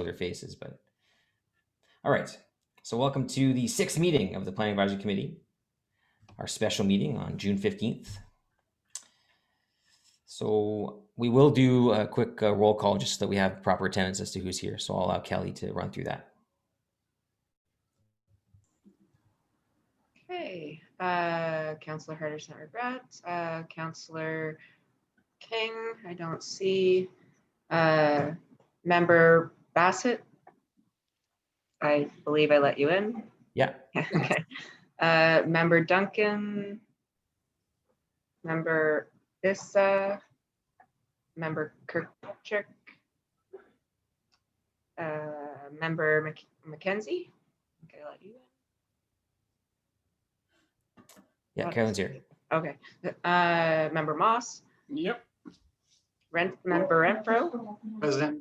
their faces, but all right. So welcome to the 6th meeting of the Planning Advisory Committee, our special meeting on June 15th. So we will do a quick roll call just so that we have proper attendance as to who's here. So I'll allow Kelly to run through that. Okay, Councillor Henderson, regret. Councillor King, I don't see. Member Bassett, I believe I let you in. Yeah. Okay. Member Duncan, Member Issa, Member Kirkpatrick, Member Mackenzie. Okay, I'll let you in. Yeah, Carolyn's here. Okay. Member Moss. Yep. Member Renfro. President.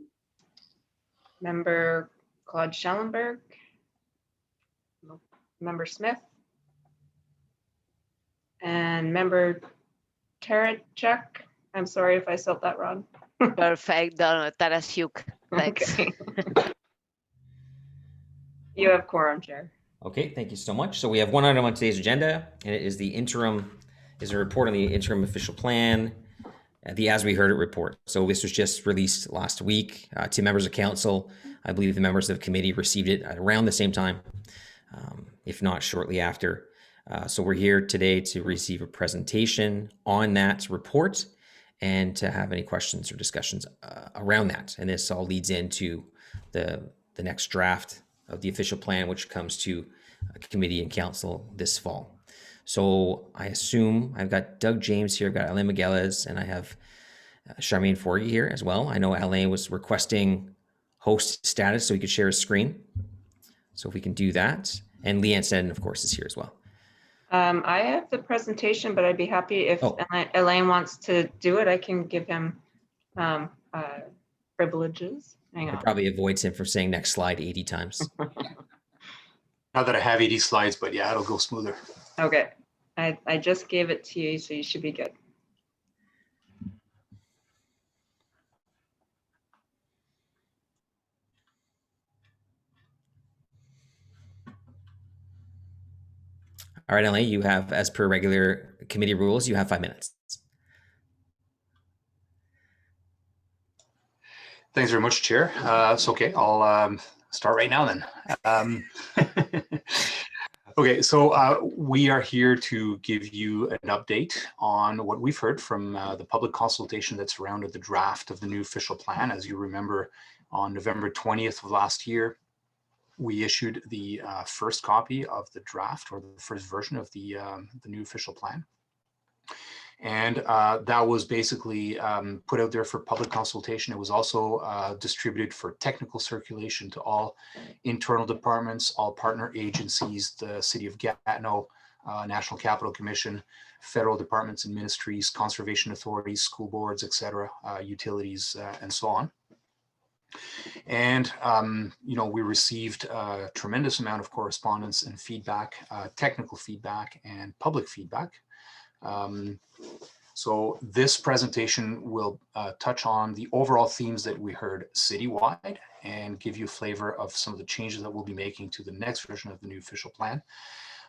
Member Claude Schellenberg. Member Smith. And Member Tarachuk. I'm sorry if I spelled that wrong. Perfect, Tarasiuk. Thanks. Okay. You have quorum, Chair. Okay, thank you so much. So we have one item on today's agenda, and it is a report on the interim official plan, the As We Heard It report. So this was just released last week to members of council. I believe the members of the committee received it at around the same time, if not shortly after. So we're here today to receive a presentation on that report and to have any questions or discussions around that. And this all leads into the next draft of the official plan, which comes to committee and council this fall. So I assume I've got Doug James here, I've got Alain Migueles, and I have Charmaine Forgy here as well. I know Alain was requesting host status so he could share his screen. So if we can do that. And Leanne Seddon, of course, is here as well. I have the presentation, but I'd be happy if Elaine wants to do it. I can give him privileges. Hang on. It probably avoids him from saying next slide 80 times. Not that I have 80 slides, but yeah, it'll go smoother. Okay. I just gave it to you, so you should be good. All right, Alain, you have, as per regular committee rules, you have 5 minutes. Thanks very much, Chair. It's okay. I'll start right now then. Okay, so we are here to give you an update on what we've heard from the public consultation that surrounded the draft of the new official plan. As you remember, on November 20th of last year, we issued the first copy of the draft, or the first version of the new official plan. And that was basically put out there for public consultation. It was also distributed for technical circulation to all internal departments, all partner agencies, the City of Gatineau, National Capital Commission, federal departments and ministries, conservation authorities, school boards, etc., utilities, and so on. And, we received a tremendous amount of correspondence and feedback, technical feedback and public feedback. So this presentation will touch on the overall themes that we heard citywide and give you a flavor of some of the changes that we'll be making to the next version of the new official plan.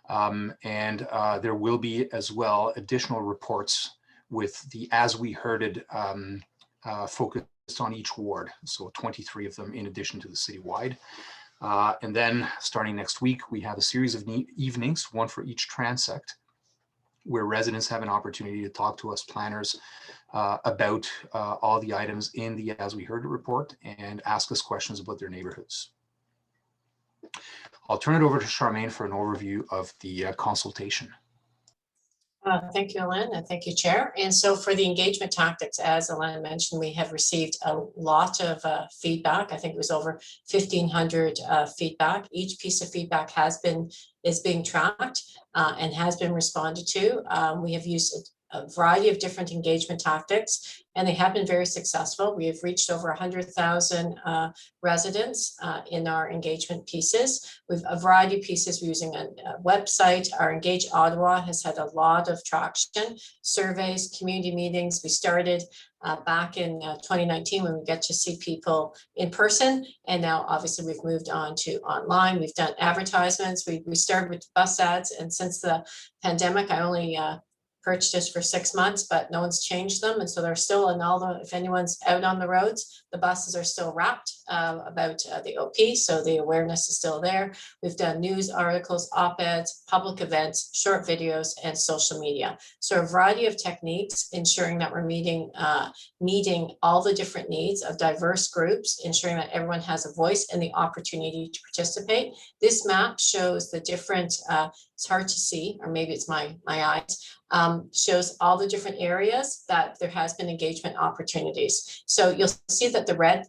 There will be as well additional reports with the As We Heard It focused on each ward. So 23 of them in addition to the citywide. And then starting next week, we have a series of evenings, one for each transect, where residents have an opportunity to talk to us planners about all the items in the As We Heard It report and ask us questions about their neighborhoods. I'll turn it over to Charmaine for an overview of the consultation. Thank you, Alain, and thank you, Chair. And so for the engagement tactics, as Alain mentioned, we have received a lot of feedback. I think it was over 1,500 feedback. Each piece of feedback is being tracked and has been responded to. We have used a variety of different engagement tactics, and they have been very successful. We have reached over 100,000 residents in our engagement pieces. We've a variety of pieces. We're using a website. Our Engage Ottawa has had a lot of traction. Surveys, community meetings. We started back in 2019 when we get to see people in person, and now obviously we've moved on to online. We've done advertisements. We started with bus ads, and since the pandemic, I only purchased for 6 months, but no one's changed them. And so they're still in all the, if anyone's out on the roads, the buses are still wrapped about the OP. So the awareness is still there. We've done news articles, op-eds, public events, short videos, and social media. So a variety of techniques ensuring that we're meeting all the different needs of diverse groups, ensuring that everyone has a voice and the opportunity to participate. This map shows the different, it's hard to see, or maybe it's my eyes, shows all the different areas that there has been engagement opportunities. So you'll see that the red,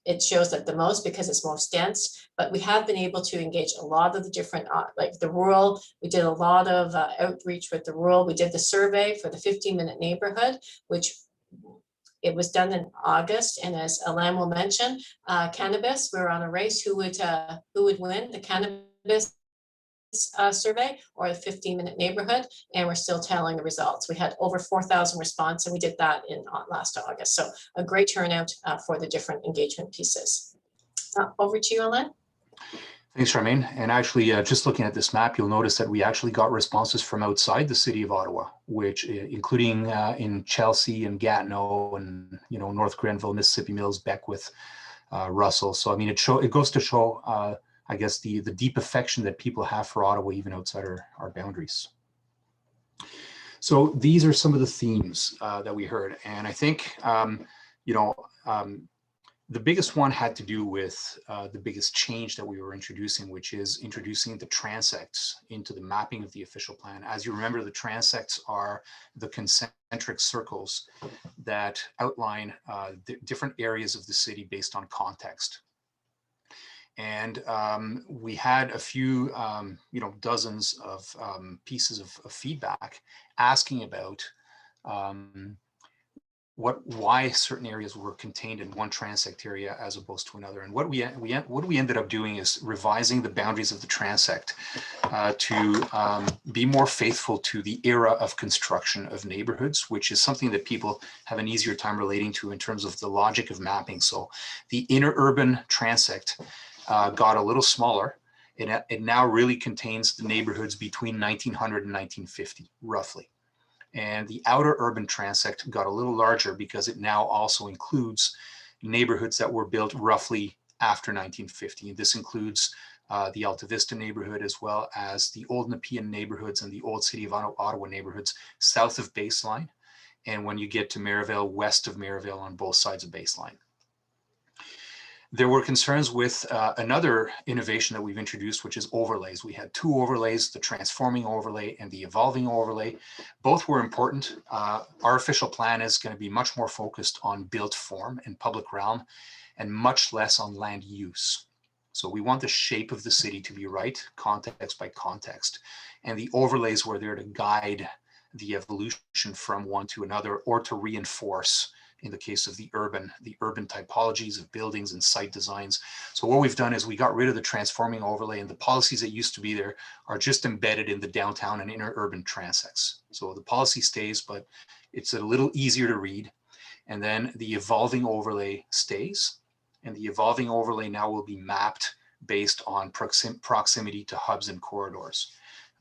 it shows that the most because it's most dense, but we have been able to engage a lot of the different, like the rural, we did a lot of outreach with the rural. We did the survey for the 15-minute neighborhood, which it was done in August. And as Alain will mention, cannabis, we're on a race. Who would win, the cannabis survey or the 15-minute neighborhood, and we're still tallying the results. We had over 4,000 responses, and we did that in last August. So a great turnout for the different engagement pieces. Over to you, Alain. Thanks, Charmaine. And actually, just looking at this map, you'll notice that we actually got responses from outside the city of Ottawa, which including in Chelsea and Gatineau and, North Grenville, Mississippi Mills, Beckwith, Russell. So, I mean, it goes to show, I guess, the deep affection that people have for Ottawa, even outside our boundaries. So these are some of the themes that we heard. And I think, the biggest one had to do with the biggest change that we were introducing, which is introducing the transects into the mapping of the official plan. As you remember, the transects are the concentric circles that outline different areas of the city based on context. And we had a few, dozens of pieces of feedback asking about why certain areas were contained in one transect area as opposed to another. And what we ended up doing is revising the boundaries of the transect to be more faithful to the era of construction of neighborhoods, which is something that people have an easier time relating to in terms of the logic of mapping. So the inner urban transect got a little smaller. It now really contains the neighborhoods between 1900 and 1950, roughly. And the outer urban transect got a little larger because it now also includes neighborhoods that were built roughly after 1950. This includes the Alta Vista neighborhood, as well as the old Nepean neighborhoods and the old City of Ottawa neighborhoods south of Baseline. And when you get to Merivale, west of Merivale on both sides of Baseline. There were concerns with another innovation that we've introduced, which is overlays. We had two overlays, the transforming overlay and the evolving overlay. Both were important. Our official plan is going to be much more focused on built form and public realm and much less on land use. So we want the shape of the city to be right, context by context. And the overlays were there to guide the evolution from one to another or to reinforce, in the case of the urban typologies of buildings and site designs. So what we've done is we got rid of the transforming overlay, and the policies that used to be there are just embedded in the downtown and inner urban transects. So the policy stays, but it's a little easier to read. And then the evolving overlay stays, and the evolving overlay now will be mapped based on proximity to hubs and corridors.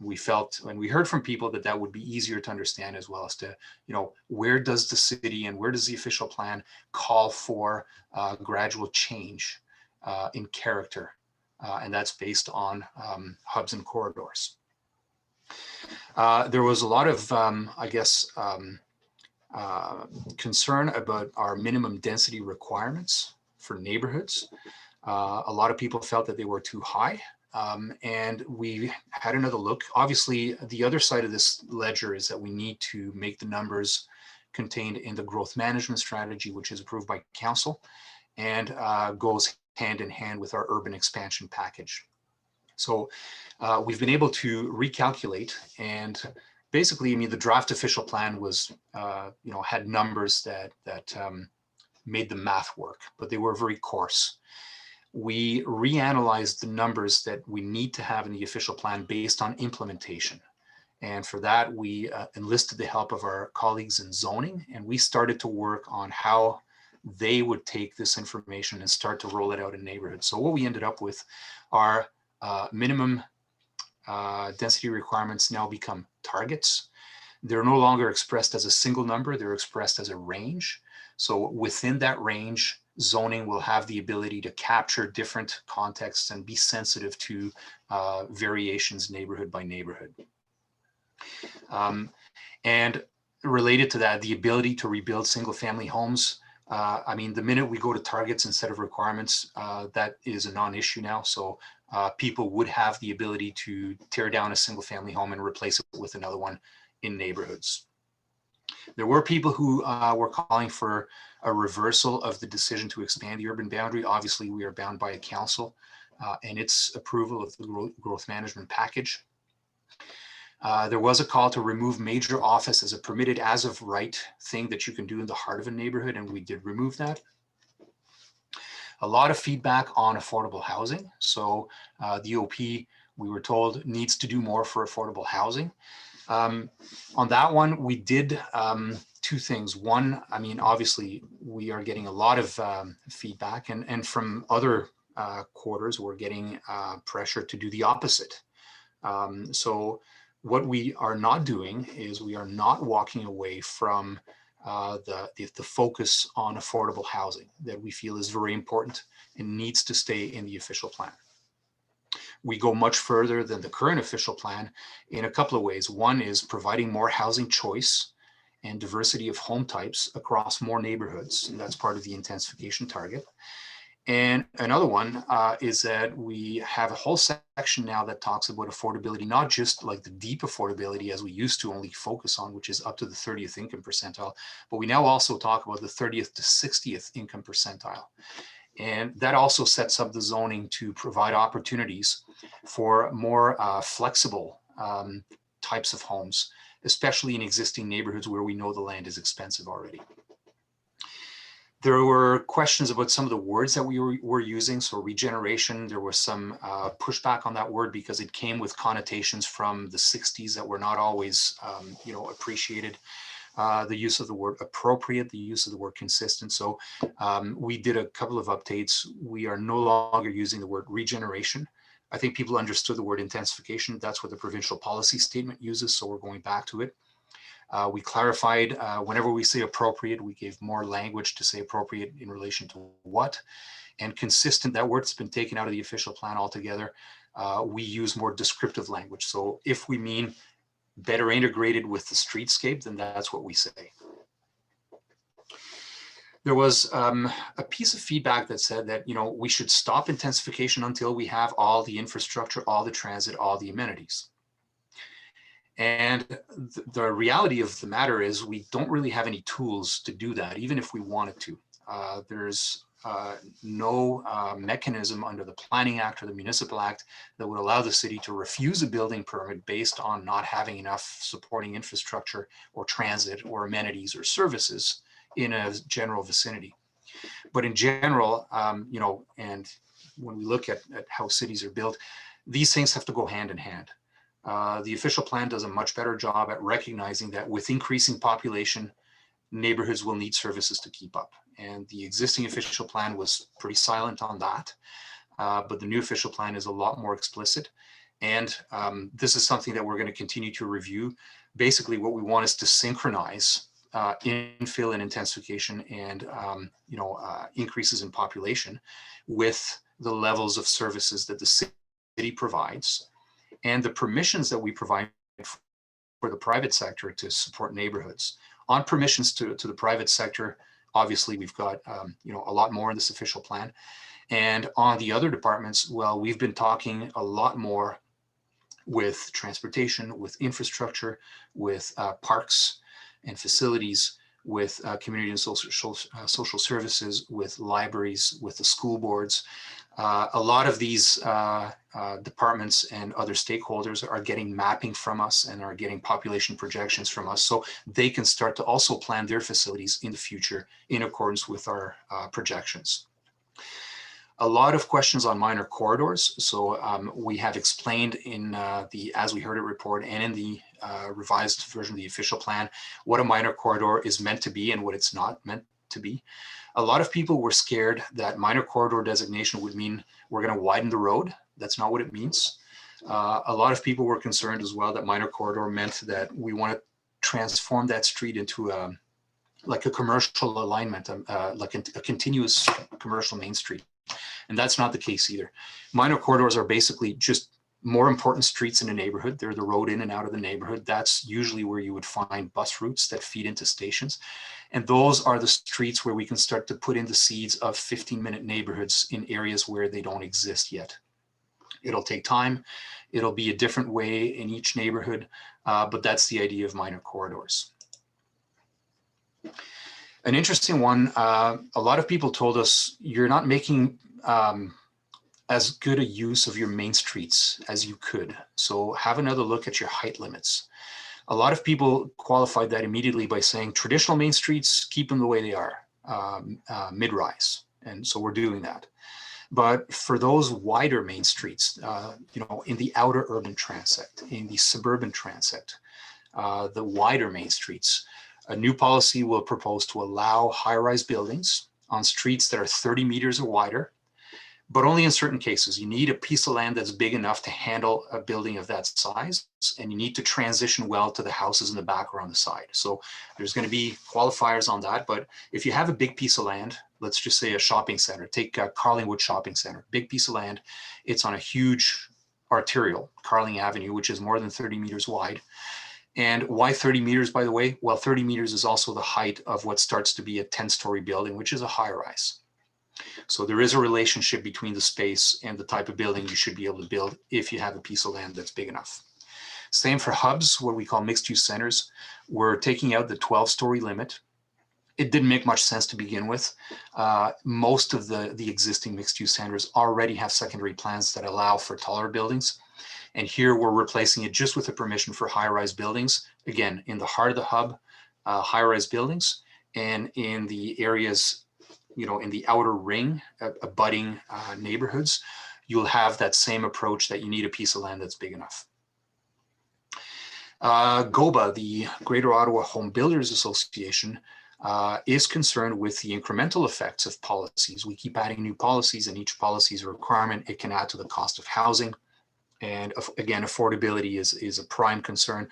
We felt, and we heard from people, that would be easier to understand, as well as to, where does the city and where does the official plan call for gradual change in character, and that's based on hubs and corridors. There was a lot of, concern about our minimum density requirements for neighborhoods. A lot of people felt that they were too high. And we had another look. Obviously, the other side of this ledger is that we need to make the numbers contained in the growth management strategy, which is approved by council and goes hand in hand with our urban expansion package. So we've been able to recalculate and basically, I mean, the draft official plan was, you know, had numbers that made the math work, but they were very coarse. We reanalyzed the numbers that we need to have in the official plan based on implementation. And for that, we enlisted the help of our colleagues in zoning, and we started to work on how they would take this information and start to roll it out in neighborhoods. So what we ended up with are minimum density requirements now become targets. They're no longer expressed as a single number, they're expressed as a range. So within that range, zoning will have the ability to capture different contexts and be sensitive to variations neighborhood by neighborhood. And related to that, the ability to rebuild single family homes. I mean, the minute we go to targets instead of requirements, that is a non-issue now. So people would have the ability to tear down a single family home and replace it with another one in neighborhoods. There were people who were calling for a reversal of the decision to expand the urban boundary. Obviously, we are bound by a council and its approval of the growth management package. There was a call to remove major office as a permitted as of right thing that you can do in the heart of a neighborhood, and we did remove that. A lot of feedback on affordable housing. So the OP, we were told, needs to do more for affordable housing. On that one, we did two things. One, I mean, obviously, we are getting a lot of feedback, and from other quarters, we're getting pressure to do the opposite. So what we are not doing is we are not walking away from the focus on affordable housing that we feel is very important and needs to stay in the official plan. We go much further than the current official plan in a couple of ways. One is providing more housing choice and diversity of home types across more neighborhoods, and that's part of the intensification target. And another one is that we have a whole section now that talks about affordability, not just like the deep affordability as we used to only focus on, which is up to the 30th income percentile, but we now also talk about the 30th to 60th income percentile. And that also sets up the zoning to provide opportunities for more flexible types of homes, especially in existing neighborhoods where we know the land is expensive already. There were questions about some of the words that we were using. So regeneration, there was some pushback on that word because it came with connotations from the 60s that were not always, you know, appreciated. The use of the word appropriate, the use of the word consistent. So we did a couple of updates. We are no longer using the word regeneration. I think people understood the word intensification. That's what the provincial policy statement uses. So we're going back to it. We clarified whenever we say appropriate, we gave more language to say appropriate in relation to what. And consistent, that word's been taken out of the official plan altogether. We use more descriptive language. So if we mean better integrated with the streetscape, then that's what we say. There was a piece of feedback that said that, you know, we should stop intensification until we have all the infrastructure, all the transit, all the amenities. And the reality of the matter is we don't really have any tools to do that, even if we wanted to. There's no mechanism under the Planning Act or the Municipal Act that would allow the city to refuse a building permit based on not having enough supporting infrastructure or transit or amenities or services in a general vicinity. But in general, you know, and when we look at how cities are built, these things have to go hand in hand. The official plan does a much better job at recognizing that with increasing population, neighborhoods will need services to keep up. And the existing official plan was pretty silent on that. But the new official plan is a lot more explicit. And this is something that we're going to continue to review. Basically, what we want is to synchronize infill and intensification and you know, increases in population with the levels of services that the city provides and the permissions that we provide for the private sector to support neighborhoods. On permissions to the private sector, obviously we've got you know, a lot more in this official plan. And on the other departments, well, we've been talking a lot more with transportation, with infrastructure, with parks and facilities, with community and social services, with libraries, with the school boards. A lot of these departments and other stakeholders are getting mapping from us and are getting population projections from us, so they can start to also plan their facilities in the future in accordance with our projections. A lot of questions on minor corridors. So we have explained in the As We Heard It report and in the revised version of the official plan what a minor corridor is meant to be and what it's not meant to be. A lot of people were scared that minor corridor designation would mean we're going to widen the road. That's not what it means. A lot of people were concerned as well that minor corridor meant that we want to transform that street into like a commercial alignment, like a continuous commercial main street. And that's not the case either. Minor corridors are basically just more important streets in a neighborhood. They're the road in and out of the neighborhood. That's usually where you would find bus routes that feed into stations. And those are the streets where we can start to put in the seeds of 15-minute neighborhoods in areas where they don't exist yet. It'll take time. It'll be a different way in each neighborhood, but that's the idea of minor corridors. An interesting one, a lot of people told us you're not making as good a use of your main streets as you could. So have another look at your height limits. A lot of people qualified that immediately by saying traditional main streets, keep them the way they are, mid-rise. And so we're doing that. But for those wider main streets, you know, in the outer urban transect, in the suburban transect, the wider main streets, a new policy will propose to allow high-rise buildings on streets that are 30 meters or wider, but only in certain cases. You need a piece of land that's big enough to handle a building of that size, and you need to transition well to the houses in the back or on the side. So there's going to be qualifiers on that, but if you have a big piece of land, let's just say a shopping center, take Carlingwood Shopping Center, big piece of land, it's on a huge arterial, Carling Avenue, which is more than 30 meters wide. And why 30 meters, by the way? Well, 30 meters is also the height of what starts to be a 10-story building, which is a high-rise. So there is a relationship between the space and the type of building you should be able to build if you have a piece of land that's big enough. Same for hubs, what we call mixed-use centers. We're taking out the 12-story limit. It didn't make much sense to begin with. Most of the existing mixed-use centers already have secondary plans that allow for taller buildings. And here we're replacing it just with a permission for high-rise buildings. Again, in the heart of the hub, high-rise buildings, and in the areas, you know, in the outer ring, abutting neighborhoods, you'll have that same approach that you need a piece of land that's big enough. GOBA, the Greater Ottawa Home Builders Association, is concerned with the incremental effects of policies. We keep adding new policies, and each policy is a requirement. It can add to the cost of housing. And again, affordability is a prime concern.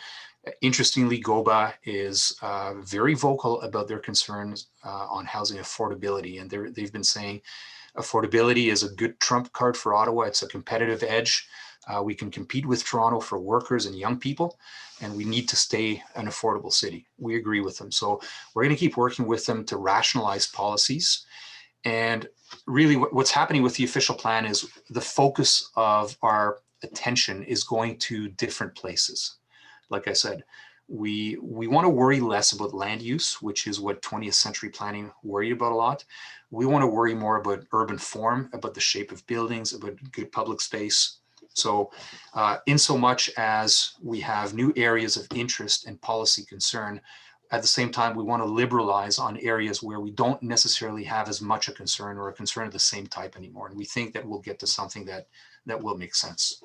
Interestingly, GOBA is very vocal about their concerns on housing affordability. And they've been saying affordability is a good trump card for Ottawa. It's a competitive edge. We can compete with Toronto for workers and young people, and we need to stay an affordable city. We agree with them. So we're going to keep working with them to rationalize policies. And really what's happening with the official plan is the focus of our attention is going to different places. Like I said, we want to worry less about land use, which is what 20th century planning worried about a lot. We want to worry more about urban form, about the shape of buildings, about good public space. So in so much as we have new areas of interest and policy concern, at the same time, we want to liberalize on areas where we don't necessarily have as much a concern or a concern of the same type anymore. And we think that we'll get to something that will make sense.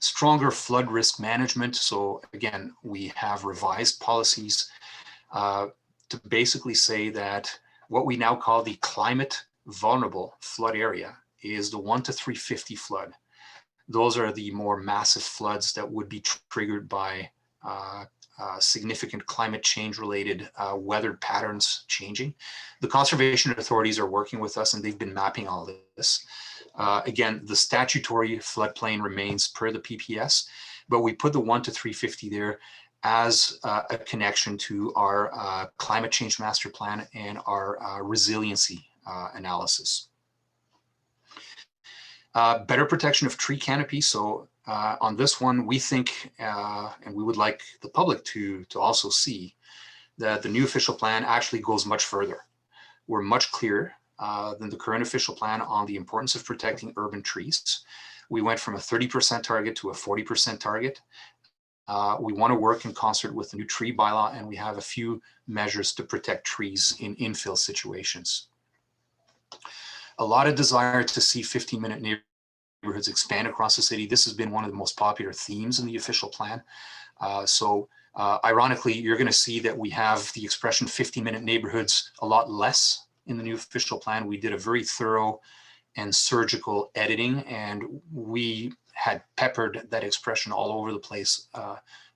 Stronger flood risk management. So again, we have revised policies to basically say that what we now call the climate vulnerable flood area is the 1 to 350 flood. Those are the more massive floods that would be triggered by significant climate change related weather patterns changing. The conservation authorities are working with us, and they've been mapping all this. Again, the statutory floodplain remains per the PPS, but we put the 1 to 350 there as a connection to our climate change master plan and our resiliency analysis. Better protection of tree canopy. So on this one, we think, and we would like the public to also see, that the new official plan actually goes much further. We're much clearer than the current official plan on the importance of protecting urban trees. We went from a 30% target to a 40% target. We want to work in concert with the new tree bylaw, and we have a few measures to protect trees in infill situations. A lot of desire to see 15-minute neighborhoods expand across the city. This has been one of the most popular themes in the official plan. Ironically, you're going to see that we have the expression 15-minute neighborhoods a lot less in the new official plan. We did a very thorough and surgical editing, and we had peppered that expression all over the place,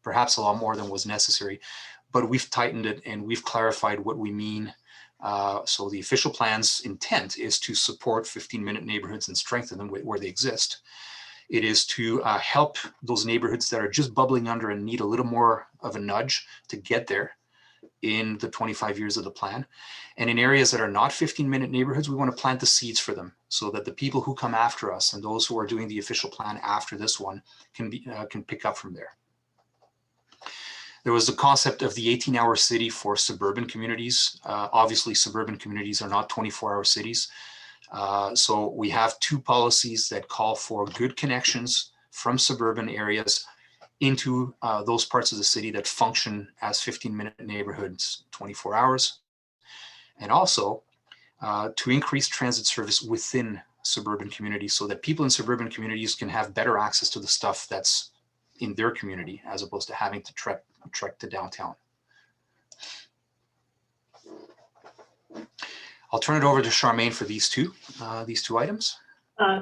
perhaps a lot more than was necessary, but we've tightened it and we've clarified what we mean. So the official plan's intent is to support 15-minute neighborhoods and strengthen them where they exist. It is to help those neighborhoods that are just bubbling under and need a little more of a nudge to get there in the 25 years of the plan. And in areas that are not 15-minute neighborhoods, we want to plant the seeds for them so that the people who come after us and those who are doing the official plan after this one can pick up from there. There was the concept of the 18-hour city for suburban communities. Obviously, suburban communities are not 24-hour cities. So we have two policies that call for good connections from suburban areas into those parts of the city that function as 15-minute neighborhoods 24 hours. And also to increase transit service within suburban communities so that people in suburban communities can have better access to the stuff that's in their community as opposed to having to trek to downtown. I'll turn it over to Charmaine for these two items.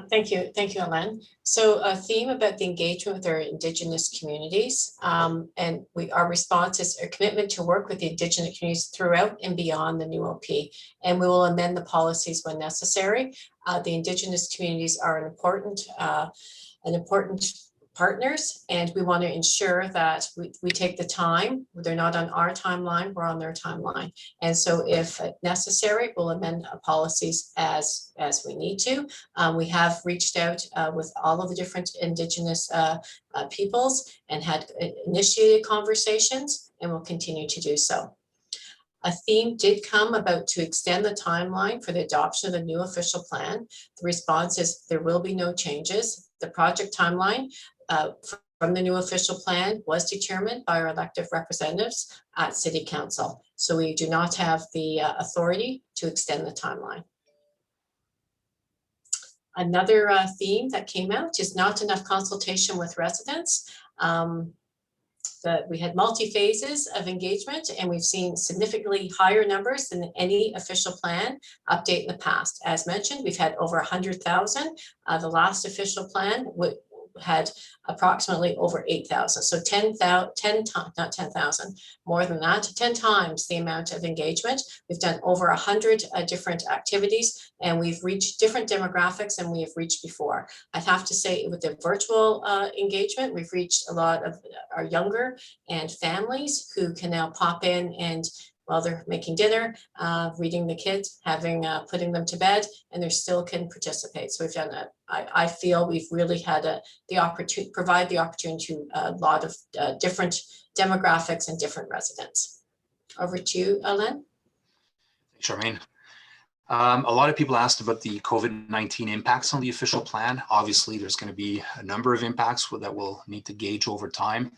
Thank you, Alain. So a theme about the engagement with our Indigenous communities, and our response is a commitment to work with the Indigenous communities throughout and beyond the new OP, and we will amend the policies when necessary. The Indigenous communities are an important partners, and we want to ensure that we take the time. They're not on our timeline, we're on their timeline. And so if necessary, we'll amend policies as we need to. We have reached out with all of the different Indigenous peoples and had initiated conversations, and will continue to do so. A theme did come about to extend the timeline for the adoption of the new official plan. The response is there will be no changes. The project timeline from the new official plan was determined by our elected representatives at City Council. So we do not have the authority to extend the timeline. Another theme that came out is not enough consultation with residents. That we had multi-phases of engagement, and we've seen significantly higher numbers than any official plan update in the past. As mentioned, we've had over 100,000. The last official plan had approximately over 8,000. So 10,000, more than that, 10 times the amount of engagement. We've done over 100 different activities, and we've reached different demographics than we have reached before. I'd have to say with the virtual engagement, we've reached a lot of our younger and families who can now pop in and while they're making dinner, reading the kids, putting them to bed, and they still can participate. So we've done that. I feel we've really had the opportunity, provide the opportunity to a lot of different demographics and different residents. Over to you, Alain. Charmaine. A lot of people asked about the COVID-19 impacts on the official plan. Obviously, there's going to be a number of impacts that we'll need to gauge over time.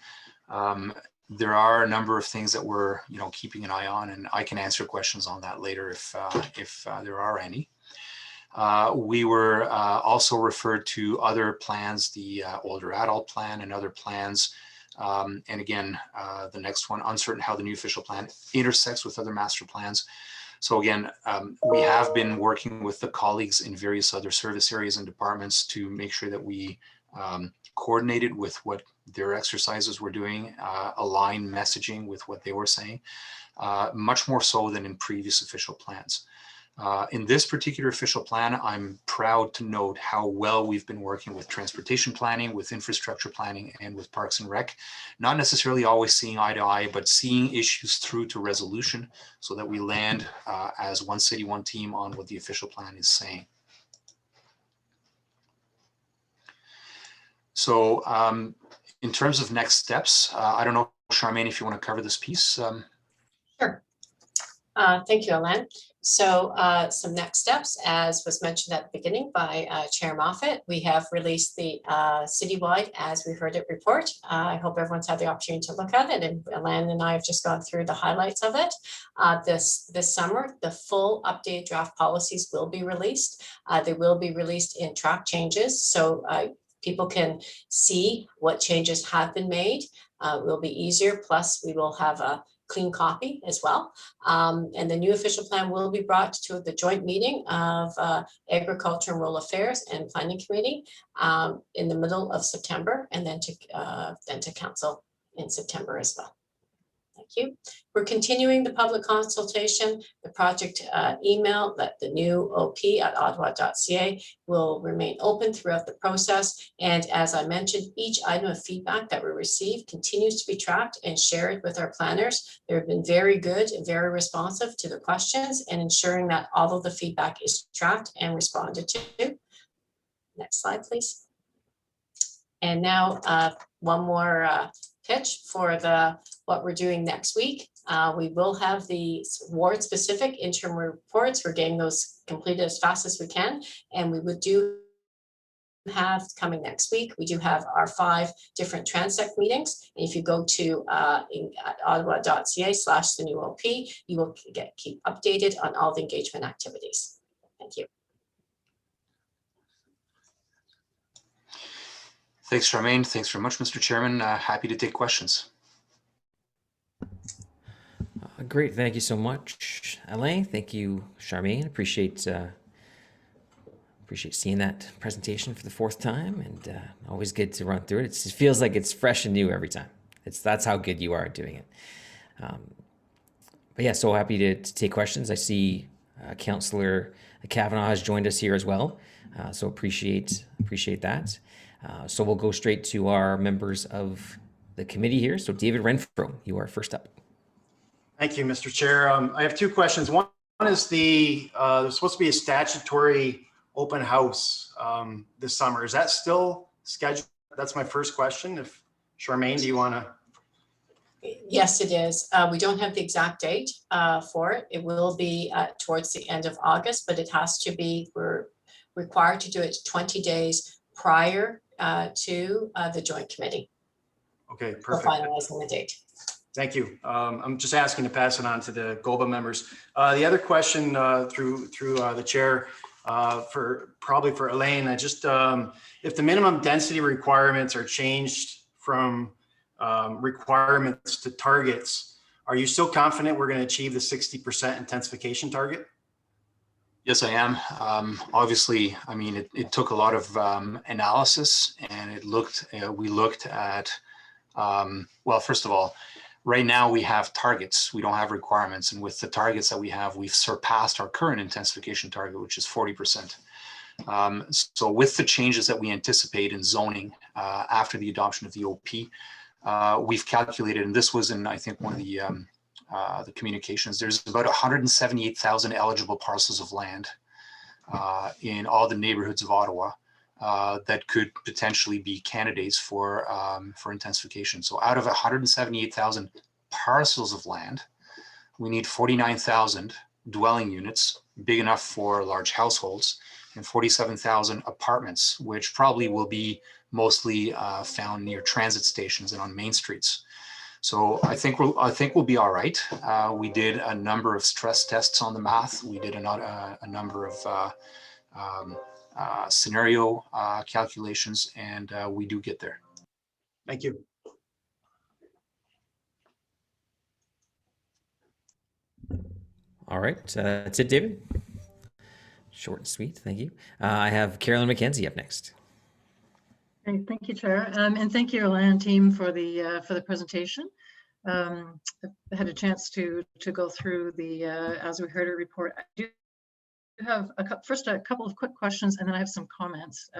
There are a number of things that we're, keeping an eye on, and I can answer questions on that later if there are any. We were also referred to other plans, the older adult plan and other plans. And again, the next one, uncertain how the new official plan intersects with other master plans. So again, we have been working with the colleagues in various other service areas and departments to make sure that we coordinated with what their exercises were doing, align messaging with what they were saying, much more so than in previous official plans. In this particular official plan, I'm proud to note how well we've been working with transportation planning, with infrastructure planning, and with Parks and Rec. Not necessarily always seeing eye to eye, but seeing issues through to resolution so that we land as one city, one team on what the official plan is saying. So in terms of next steps, I don't know, Charmaine, if you want to cover this piece. Sure. Thank you, Alain. So some next steps, as was mentioned at the beginning by Chair Moffat, we have released the citywide As We Heard It report. I hope everyone's had the opportunity to look at it, and Alain and I have just gone through the highlights of it. This summer, the full updated draft policies will be released. They will be released in track changes, so people can see what changes have been made. It will be easier, plus we will have a clean copy as well. And the new official plan will be brought to the joint meeting of Agriculture and Rural Affairs and Planning Committee in the middle of September, and then to council in September as well. Thank you. We're continuing the public consultation. The project email that the new OP at ottawa.ca will remain open throughout the process. And as I mentioned, each item of feedback that we receive continues to be tracked and shared with our planners. They've been very good and very responsive to the questions and ensuring that all of the feedback is tracked and responded to. Next slide, please. And now one more pitch for what we're doing next week. We will have the ward-specific interim reports. We're getting those completed as fast as we can, and we would have coming next week. We do have our 5 different transect meetings. And if you go to ottawa.ca/the new OP, you will keep updated on all the engagement activities. Thank you. Thanks, Charmaine. Thanks very much, Mr. Chairman. Happy to take questions. Great. Thank you so much, Alain. Thank you, Charmaine. Appreciate seeing that presentation for the 4th time, and always good to run through it. It feels like it's fresh and new every time. That's how good you are at doing it. But yeah, so happy to take questions. I see Councillor Kavanaugh has joined us here as well, so appreciate that. So we'll go straight to our members of the committee here. So David Renfro, you are first up. Thank you, Mr. Chair. I have 2 questions. One is there's supposed to be a statutory open house this summer. Is that still scheduled? That's my first question. If Charmaine, do you want to? Yes, it is. We don't have the exact date for it. It will be towards the end of August, but it has to be, we're required to do it 20 days prior to the joint committee. Okay, For perfect. finalizing the date. Thank you. I'm just asking to pass it on to the GOBA members. The other question through the chair probably for Elaine, if the minimum density requirements are changed from requirements to targets, are you still confident we're going to achieve the 60% intensification target? Yes, I am. Obviously, I mean, it took a lot of analysis, and we looked at, well, first of all, right now we have targets, we don't have requirements. And with the targets that we have, we've surpassed our current intensification target, which is 40%. So with the changes that we anticipate in zoning after the adoption of the OP, we've calculated, and this was in, I think, one of the communications, there's about 178,000 eligible parcels of land in all the neighborhoods of Ottawa that could potentially be candidates for intensification. So out of 178,000 parcels of land, we need 49,000 dwelling units, big enough for large households, and 47,000 apartments, which probably will be mostly found near transit stations and on main streets. So I think we'll be all right. We did a number of stress tests on the math. We did a number of scenario calculations, and we do get there. Thank you. All right, that's it, David. Short and sweet, thank you. I have Carolyn McKenzie up next. Great, thank you, Chair, and thank you, Alain team, for the presentation. I've had a chance to go through the As We Heard It report. I do have first a couple of quick questions, and then I have some comments,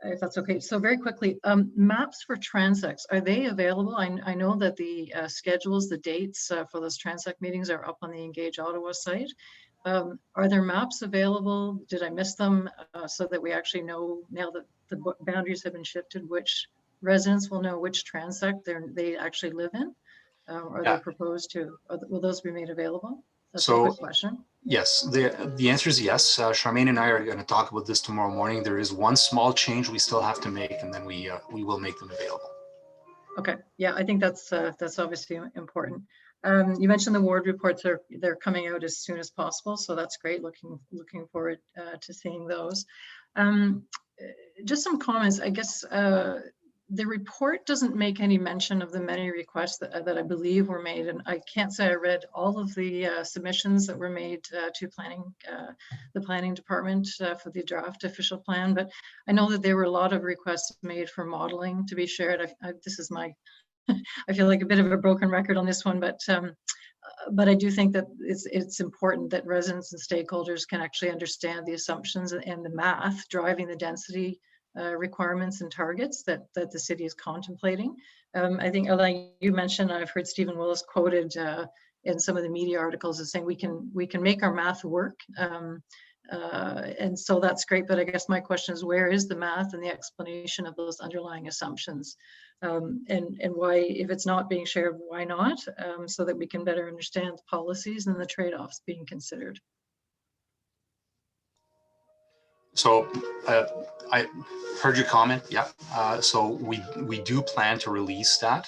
if that's okay. So very quickly, maps for transects, are they available? I know that the schedules, the dates for those transect meetings are up on the Engage Ottawa site. Are there maps available? Did I miss them so that we actually know, now that the boundaries have been shifted, which residents will know which transect they actually live in? Are they proposed to, will those be made available? That's a So quick question. yes, the answer is yes. Charmaine and I are going to talk about this tomorrow morning. There is one small change we still have to make, and then we will make them available. Okay, yeah, I think that's obviously important. You mentioned the ward reports they're coming out as soon as possible, so that's great. Looking forward to seeing those. Just some comments, I guess. The report doesn't make any mention of the many requests that I believe were made, and I can't say I read all of the submissions that were made to the planning department for the draft official plan, but I know that there were a lot of requests made for modeling to be shared. This is my, I feel like a bit of a broken record on this one, but I do think that it's important that residents and stakeholders can actually understand the assumptions and the math driving the density requirements and targets that the city is contemplating. I think, Alain, you mentioned, I've heard Stephen Willis quoted in some of the media articles as saying we can make our math work. And so that's great, but I guess my question is, where is the math and the explanation of those underlying assumptions? And why, if it's not being shared, why not? So that we can better understand the policies and the trade-offs being considered. So I heard your comment. Yeah. So we do plan to release that.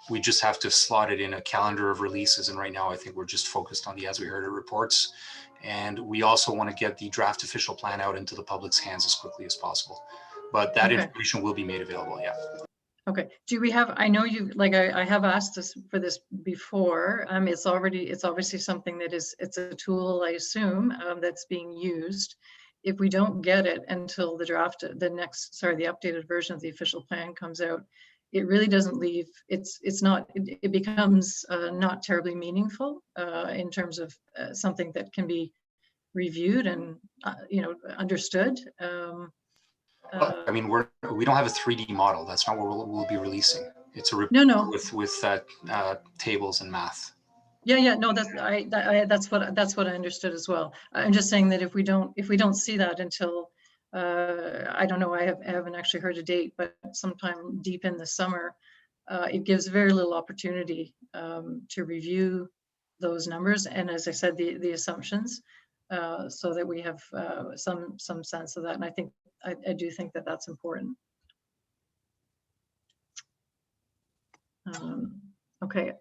We just have to slot it in a calendar of releases. And right now, I think we're just focused on the As We Heard It reports. And we also want to get the draft official plan out into the public's hands as quickly as possible. But that information will be made available. Yeah. Okay. Do we have, I know you, like, I have asked this for this before. It's obviously something that it's a tool, I assume, that's being used. If we don't get it until the updated version of the official plan comes out, it really doesn't leave, it becomes not terribly meaningful in terms of something that can be reviewed and, understood. Well, I mean, we don't have a 3D model. That's not what we'll be releasing. It's a report No. with tables and math. Yeah, no, that's what I understood as well. I'm just saying that if we don't see that until I don't know, I haven't actually heard a date, but sometime deep in the summer, it gives very little opportunity to review those numbers and, as I said, the assumptions, so that we have some sense of that. And I do think that that's important. Okay,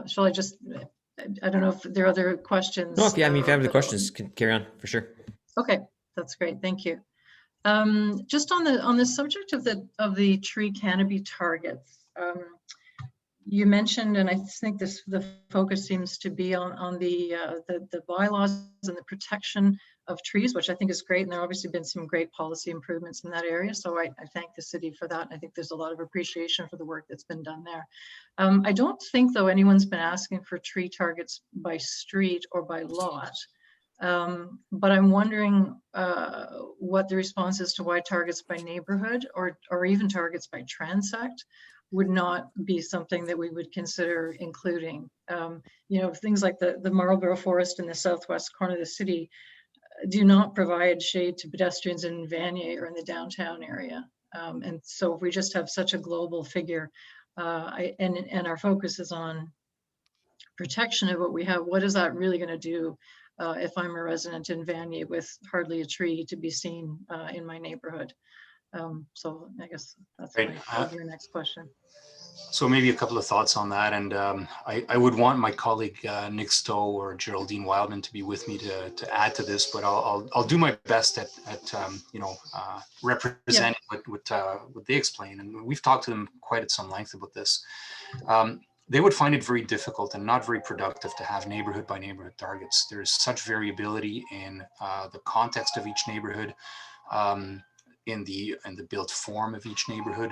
shall I just? I don't know if there are other questions. No, if you have any questions, can carry on for sure. Okay, that's great. Thank you. Just on the subject of the tree canopy targets, you mentioned, and I think the focus seems to be on the bylaws and the protection of trees, which I think is great. And there have obviously been some great policy improvements in that area. So I thank the city for that. I think there's a lot of appreciation for the work that's been done there. I don't think, though, anyone's been asking for tree targets by street or by lot. But I'm wondering what the response is to why targets by neighborhood or even targets by transect would not be something that we would consider including. Things like the Marlborough Forest in the southwest corner of the city do not provide shade to pedestrians in Vanier or in the downtown area. And so if we just have such a global figure and our focus is on protection of what we have, what is that really going to do if I'm a resident in Vanier with hardly a tree to be seen in my neighborhood? So I guess that's your next question. So maybe a couple of thoughts on that. And I would want my colleague Nick Stowe or Geraldine Wildman to be with me to add to this, but I'll do my best at representing what they explain. And we've talked to them quite at some length about this. They would find it very difficult and not very productive to have neighborhood by neighborhood targets. There's such variability in the context of each neighborhood, in the built form of each neighborhood,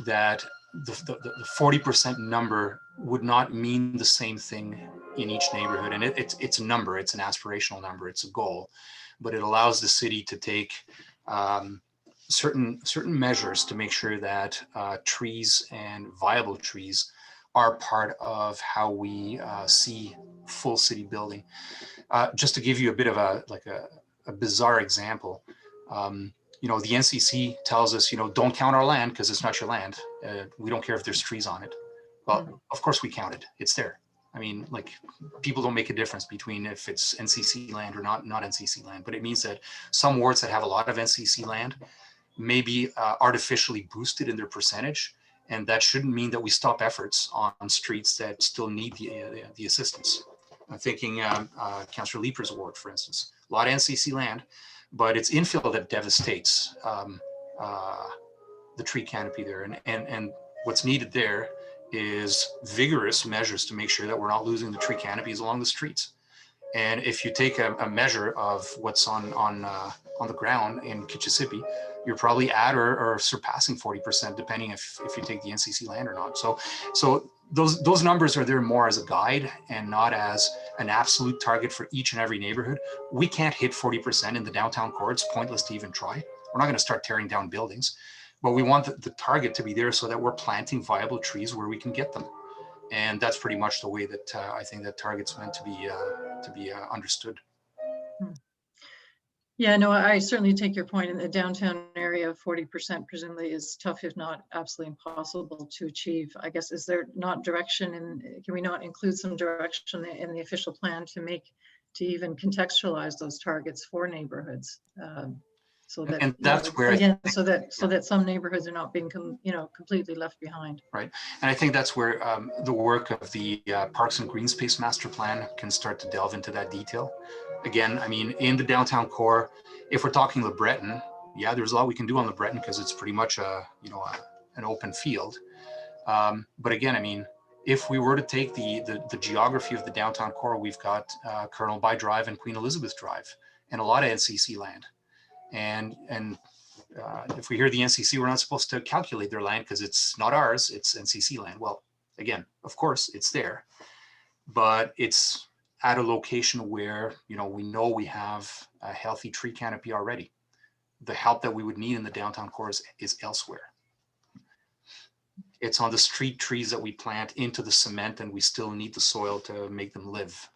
that the 40% number would not mean the same thing in each neighborhood. And it's a number, it's an aspirational number, it's a goal, but it allows the city to take certain measures to make sure that trees and viable trees are part of how we see full city building. Just to give you a bit of a bizarre example, the NCC tells us, don't count our land because it's not your land. We don't care if there's trees on it. Well, of course we count it. It's there. I mean, like, people don't make a difference between if it's NCC land or not NCC land, but it means that some wards that have a lot of NCC land may be artificially boosted in their percentage. And that shouldn't mean that we stop efforts on streets that still need the assistance. I'm thinking Councillor Leeper's ward, for instance, a lot of NCC land, but it's infill that devastates the tree canopy there. And what's needed there is vigorous measures to make sure that we're not losing the tree canopies along the streets. And if you take a measure of what's on the ground in Kitchissippi, you're probably at or surpassing 40%, depending if you take the NCC land or not. So those numbers are there more as a guide and not as an absolute target for each and every neighborhood. We can't hit 40% in the downtown core. It's pointless to even try. We're not going to start tearing down buildings, but we want the target to be there so that we're planting viable trees where we can get them. And that's pretty much the way that I think that target's meant to be understood. Yeah, no, I certainly take your point. In the downtown area, 40% presumably is tough, if not absolutely impossible to achieve. I guess, is there not direction, and can we not include some direction in the official plan to even contextualize those targets for neighborhoods? So that, and that's where again, so that some neighborhoods are not being completely left behind. Right, and I think that's where the work of the Parks and Green Space Master Plan can start to delve into that detail. Again, I mean, in the downtown core, if we're talking Le Breton, yeah, there's a lot we can do on Le Breton because it's pretty much an open field. But again, I mean, if we were to take the geography of the downtown core, we've got Colonel By Drive and Queen Elizabeth Drive, and a lot of NCC land. And if we hear the NCC, we're not supposed to calculate their land because it's not ours, it's NCC land. Well, again, of course, it's there, but it's at a location where, we know we have a healthy tree canopy already. The help that we would need in the downtown core is elsewhere. It's on the street trees that we plant into the cement, and we still need the soil to make them live.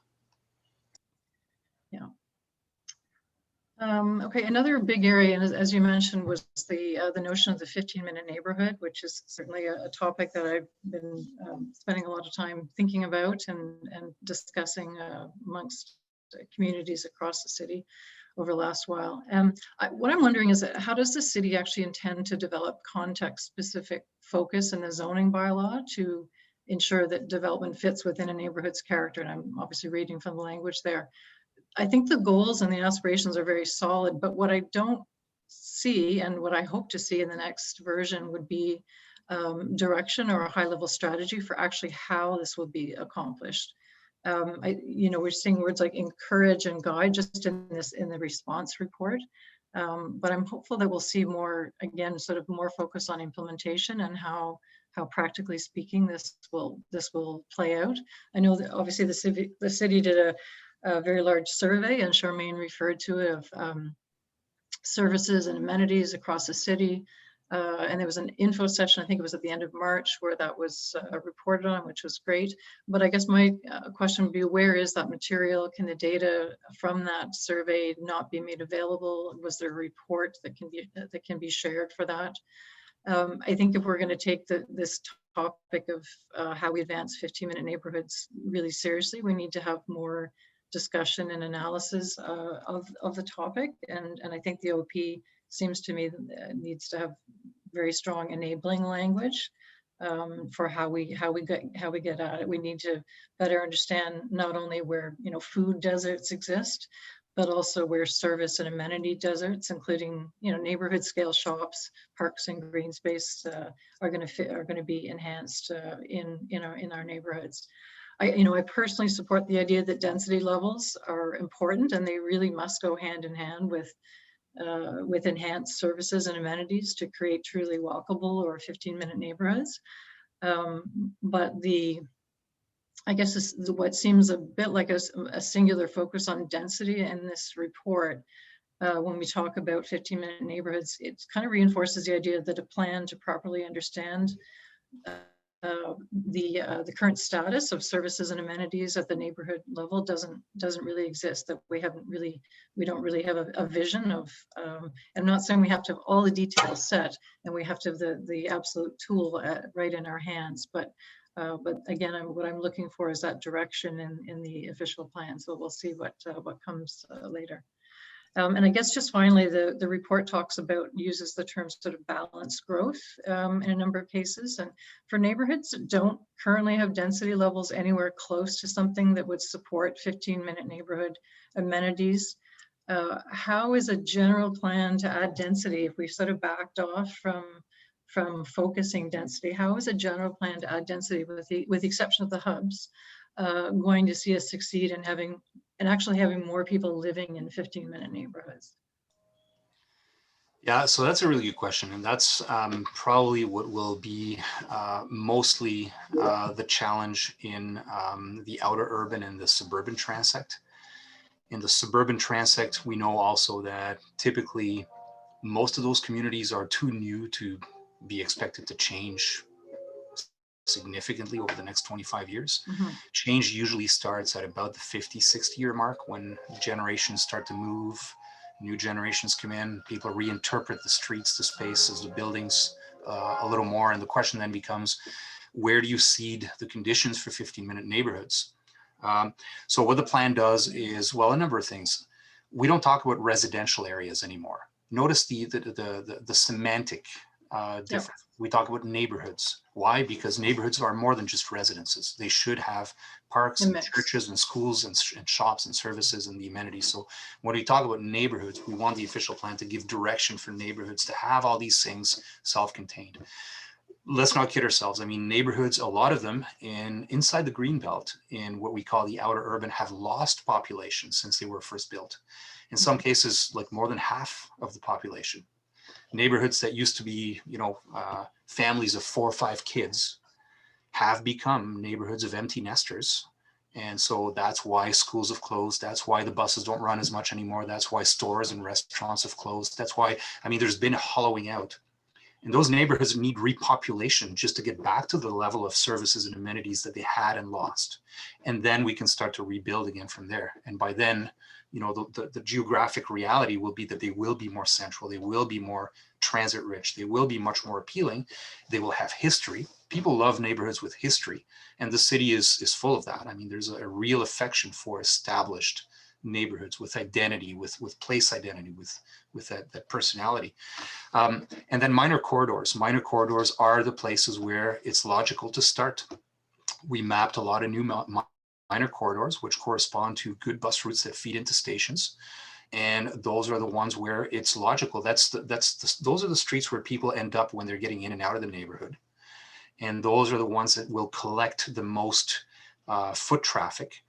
Yeah. Okay, another big area, and as you mentioned, was the notion of the 15-minute neighborhood, which is certainly a topic that I've been spending a lot of time thinking about and discussing amongst communities across the city over the last while. What I'm wondering is, how does the city actually intend to develop context-specific focus in the zoning bylaw to ensure that development fits within a neighborhood's character? And I'm obviously reading from the language there. I think the goals and the aspirations are very solid, but what I don't see, and what I hope to see in the next version, would be direction or a high-level strategy for actually how this will be accomplished. We're seeing words like encourage and guide just in the response report, but I'm hopeful that we'll see more, again, sort of more focus on implementation and how practically speaking this will play out. I know that obviously the city did a very large survey, and Charmaine referred to it, of services and amenities across the city. And there was an info session, I think it was at the end of March, where that was reported on, which was great. But I guess my question would be, where is that material? Can the data from that survey not be made available? Was there a report that can be shared for that? I think if we're going to take this topic of how we advance 15-minute neighborhoods really seriously, we need to have more discussion and analysis of the topic, and I think the OP seems to me needs to have very strong enabling language for how we get at it. We need to better understand not only where food deserts exist, but also where service and amenity deserts, including neighborhood scale shops, parks, and green space are going to be enhanced in our neighborhoods. I personally support the idea that density levels are important, and they really must go hand in hand with enhanced services and amenities to create truly walkable or 15-minute neighborhoods. But I guess what seems a bit like a singular focus on density in this report, when we talk about 15-minute neighborhoods, it kind of reinforces the idea that a plan to properly understand the current status of services and amenities at the neighborhood level doesn't really exist. That we don't really have a vision of. I'm not saying we have to have all the details set and we have to have the absolute tool right in our hands, but But again, what I'm looking for is that direction in the official plan. So we'll see what comes later. And I guess just finally, the report talks about, uses the term sort of balanced growth in a number of cases. And for neighborhoods that don't currently have density levels anywhere close to something that would support 15-minute neighborhood amenities, how is a general plan to add density, if we sort of backed off from focusing density, how is a general plan to add density, with the exception of the hubs, going to see us succeed in actually having more people living in 15-minute neighborhoods? Yeah, so that's a really good question. And that's probably what will be mostly the challenge in the outer urban and the suburban transect. In the suburban transect, we know also that typically most of those communities are too new to be expected to change significantly over the next 25 years. Mm-hmm. Change usually starts at about the 50, 60-year mark, when generations start to move, new generations come in, people reinterpret the streets, the spaces, the buildings a little more. And the question then becomes, where do you seed the conditions for 15-minute neighborhoods? So what the plan does is, well, a number of things. We don't talk about residential areas anymore. Notice the semantic difference. Yep. We talk about neighborhoods. Why? Because neighborhoods are more than just residences. They should have parks and churches and schools and shops and services and the amenities. So when we talk about neighborhoods, we want the official plan to give direction for neighborhoods to have all these things self-contained. Let's not kid ourselves. I mean, neighborhoods, a lot of them inside the Greenbelt, in what we call the outer urban, have lost population since they were first built. In some cases, like more than half of the population. Neighborhoods that used to be, families of 4 or 5 kids have become neighborhoods of empty nesters. And so that's why schools have closed. That's why the buses don't run as much anymore. That's why stores and restaurants have closed. That's why, there's been a hollowing out. And those neighborhoods need repopulation just to get back to the level of services and amenities that they had and lost. And then we can start to rebuild again from there. And by then, the geographic reality will be that they will be more central. They will be more transit rich. They will be much more appealing. They will have history. People love neighborhoods with history. And the city is full of that. There's a real affection for established neighborhoods with identity, with place identity, with that personality. And then minor corridors. Minor corridors are the places where it's logical to start. We mapped a lot of new minor corridors, which correspond to good bus routes that feed into stations. And those are the ones where it's logical. Those are the streets where people end up when they're getting in and out of the neighborhood. And those are the ones that will collect the most foot traffic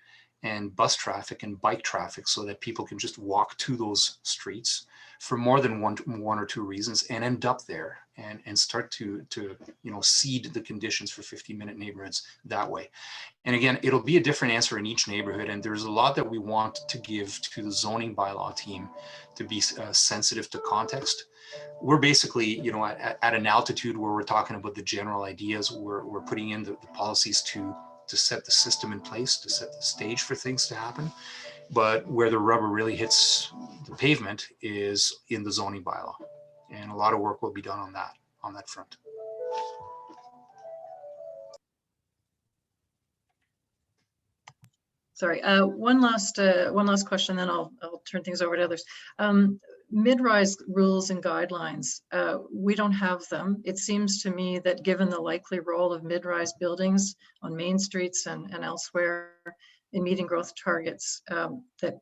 and bus traffic and bike traffic, so that people can just walk to those streets for more than one or two reasons and end up there and start to seed the conditions for 15-minute neighborhoods that way. And again, it'll be a different answer in each neighborhood. And there's a lot that we want to give to the zoning bylaw team to be sensitive to context. We're basically, at an altitude where we're talking about the general ideas. We're putting in the policies to set the system in place, to set the stage for things to happen. But where the rubber really hits the pavement is in the zoning bylaw. And a lot of work will be done on that front. Sorry, one last question, then I'll turn things over to others. Midrise rules and guidelines, we don't have them. It seems to me that given the likely role of midrise buildings on main streets and elsewhere in meeting growth targets, that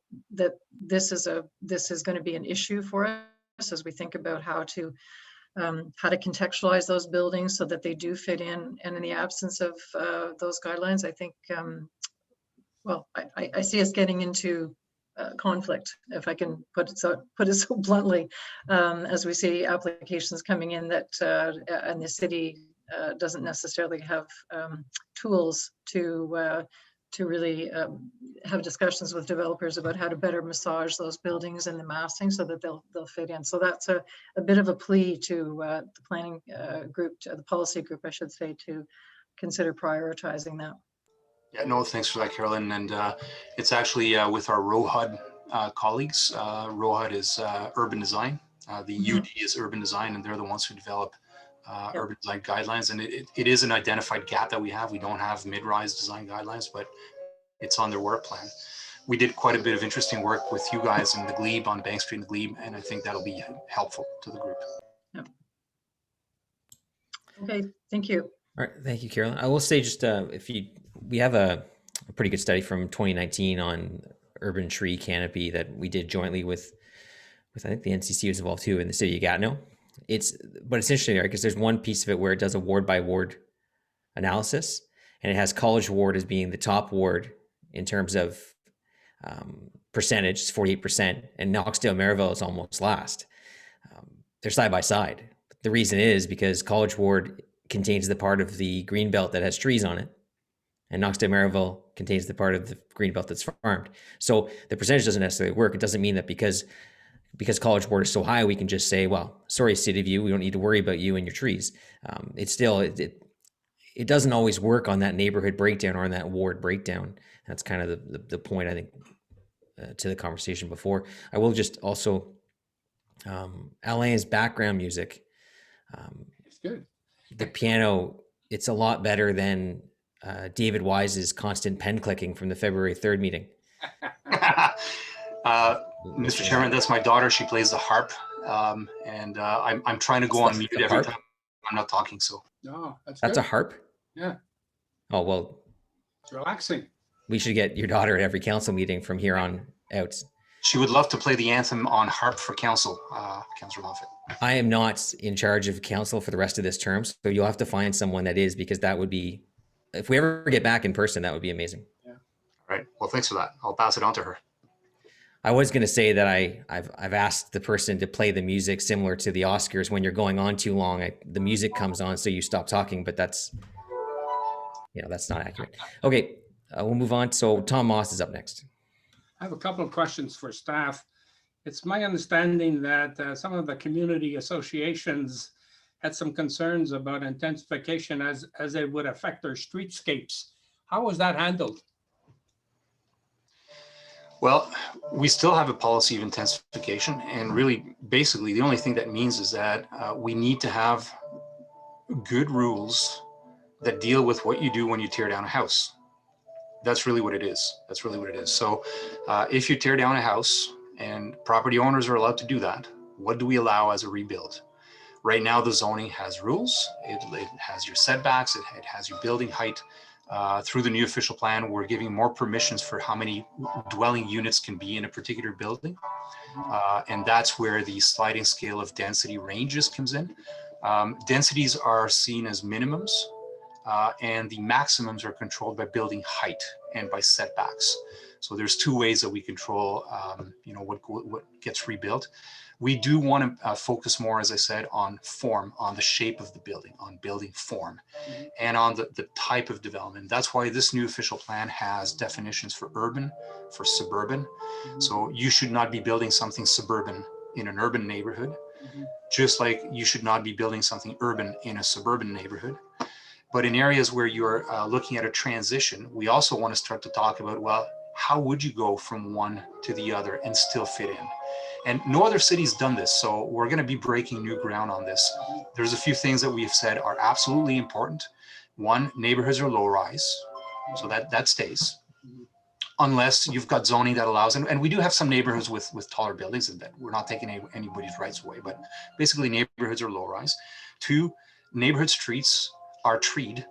this is going to be an issue for us as we think about how to contextualize those buildings so that they do fit in. And in the absence of those guidelines, I think, I see us getting into conflict, if I can put it so bluntly, as we see applications coming in that and the city doesn't necessarily have tools to really have discussions with developers about how to better massage those buildings and the massing so that they'll fit in. So that's a bit of a plea to the planning group, to the policy group, I should say, to consider prioritizing that. Yeah, no, thanks for that, Carolyn. And it's actually with our ROHUD colleagues. ROHUD is urban design. The UD is urban design, and they're the ones who develop Yep. urban design guidelines, and it is an identified gap that we have. We don't have mid-rise design guidelines, but it's on their work plan. We did quite a bit of interesting work with you guys in the Glebe, on Bank Street and the Glebe, and I think that'll be helpful to the group. Yep. Okay, thank you. All right, thank you, Carolyn. I will say just we have a pretty good study from 2019 on urban tree canopy that we did jointly with I think the NCC was involved too in the city of Gatineau. But it's interesting, right? Because there's one piece of it where it does a ward by ward analysis, and it has College Ward as being the top ward in terms of percentage, it's 48%, and Knoxdale Maryville is almost last. They're side by side. The reason is because College Ward contains the part of the green belt that has trees on it, and Knoxdale Maryville contains the part of the green belt that's farmed. So the percentage doesn't necessarily work. It doesn't mean that because College Ward is so high, we can just say, well, sorry, City View, we don't need to worry about you and your trees. It's still, it doesn't always work on that neighborhood breakdown or on that ward breakdown. That's kind of the point, I think, to the conversation before. I will just also, Alain's background music, It's good. the piano, it's a lot better than David Wise's constant pen clicking from the February 3rd meeting. Mr. Chairman, that's my daughter. She plays the harp, and I'm trying to go on mute every time I'm not talking. So No, that's That's a good. harp? Yeah, Oh, well, it's relaxing. we should get your daughter at every council meeting from here on out. she would love to play the anthem on harp for council, Councillor Moffat. I am not in charge of council for the rest of this term, so you'll have to find someone that is, because that would be, if we ever get back in person, that would be amazing. All right. Well, thanks for that. I'll pass it on to her. I was going to say that I've asked the person to play the music similar to the Oscars. When you're going on too long, the music comes on, so you stop talking, but that's not accurate. Okay, we'll move on. So Tom Moss is up next. I have a couple of questions for staff. It's my understanding that some of the community associations had some concerns about intensification as it would affect their streetscapes. How was that handled? Well, we still have a policy of intensification, and really, basically, the only thing that means is that we need to have good rules that deal with what you do when you tear down a house. That's really what it is. That's really what it is. So if you tear down a house, and property owners are allowed to do that, what do we allow as a rebuild? Right now, the zoning has rules. It has your setbacks. It has your building height. Through the new official plan, we're giving more permissions for how many dwelling units can be in a particular building. And that's where the sliding scale of density ranges comes in. Densities are seen as minimums, and the maximums are controlled by building height and by setbacks. So there's two ways that we control, what gets rebuilt. We do want to focus more, as I said, on form, on the shape of the building, on building form, and on the type of development. That's why this new official plan has definitions for urban, for suburban. So you should not be building something suburban in an urban neighborhood, just like you should not be building something urban in a suburban neighborhood. But in areas where you're looking at a transition, we also want to start to talk about, well, how would you go from one to the other and still fit in? And no other city's done this, so we're going to be breaking new ground on this. There's a few things that we have said are absolutely important. One, neighborhoods are low rise, so that stays. Unless you've got zoning that allows, and we do have some neighborhoods with taller buildings, and that we're not taking anybody's rights away, but basically neighborhoods are low rise. Two, neighborhood streets are treed.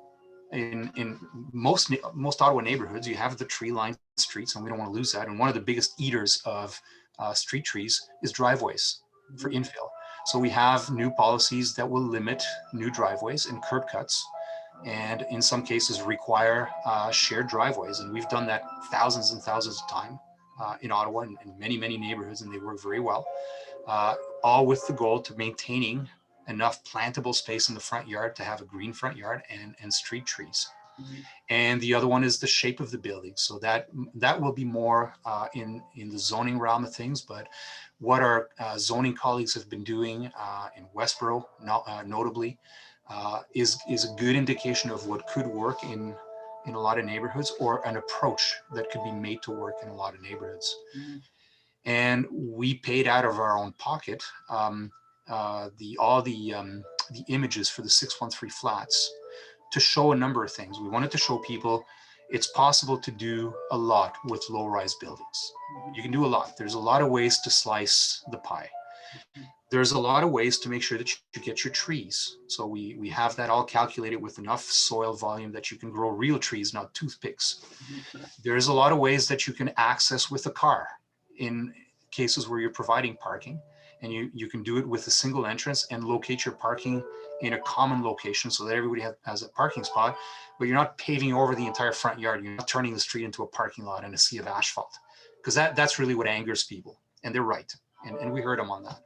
In most Ottawa neighborhoods, you have the tree-lined streets, and we don't want to lose that. And one of the biggest eaters of street trees is driveways for infill. So we have new policies that will limit new driveways and curb cuts, and in some cases require shared driveways. And we've done that thousands and thousands of times in Ottawa and in many, many neighborhoods, and they work very well, all with the goal to maintaining enough plantable space in the front yard to have a green front yard and street trees. And the other one is the shape of the building. So that will be more in the zoning realm of things. But what our zoning colleagues have been doing in Westboro, notably, is a good indication of what could work in a lot of neighborhoods, or an approach that could be made to work in a lot of neighborhoods. And we paid out of our own pocket all the the images for the 613 flats to show a number of things. We wanted to show people it's possible to do a lot with low-rise buildings. You can do a lot. There's a lot of ways to slice the pie. There's a lot of ways to make sure that you get your trees. So we have that all calculated with enough soil volume that you can grow real trees, not toothpicks. There's a lot of ways that you can access with a car in cases where you're providing parking, and you can do it with a single entrance and locate your parking in a common location so that everybody has a parking spot, but you're not paving over the entire front yard. You're not turning the street into a parking lot and a sea of asphalt, because that's really what angers people, and they're right. And we heard them on that.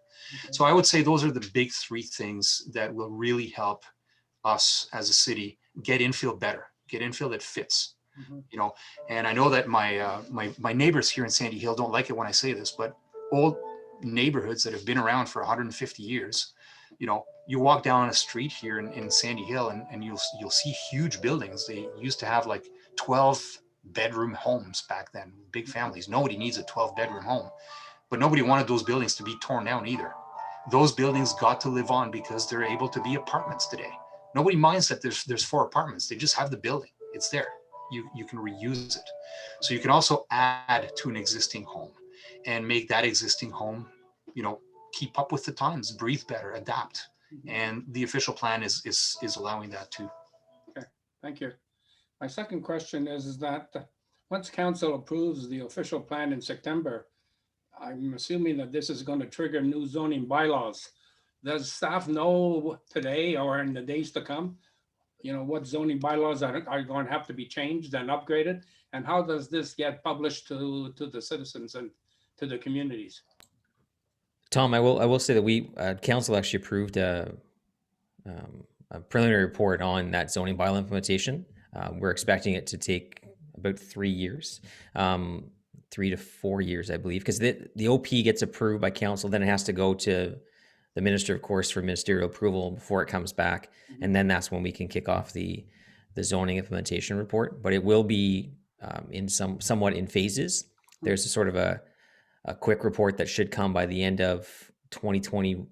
So I would say those are the big three things that will really help us as a city get infill better, get infill that fits. You know, and I know that my neighbors here in Sandy Hill don't like it when I say this, but old neighborhoods that have been around for 150 years, you know, you walk down a street here in Sandy Hill and you'll see huge buildings. They used to have like 12 bedroom homes back then, big families. Nobody needs a 12 bedroom home, but nobody wanted those buildings to be torn down either. Those buildings got to live on because they're able to be apartments today. Nobody minds that there's 4 apartments. They just have the building. It's there. You can reuse it. So you can also add to an existing home and make that existing home, you know, keep up with the times, breathe better, adapt. And the official plan is allowing that too. Okay, thank you. My second question is that once council approves the official plan in September, I'm assuming that this is going to trigger new zoning bylaws. Does staff know today or in the days to come, you know, what zoning bylaws are going to have to be changed and upgraded? And how does this get published to the citizens and to the communities? Tom, I will say that we council actually approved a preliminary report on that zoning bylaw implementation. We're expecting it to take about 3 years, 3 to 4 years, I believe, because the OP gets approved by council, then it has to go to the minister, of course, for ministerial approval before it comes back, and then that's when we can kick off the zoning implementation report. But it will be in somewhat in phases. There's a sort of a quick report that should come by the end of 2022.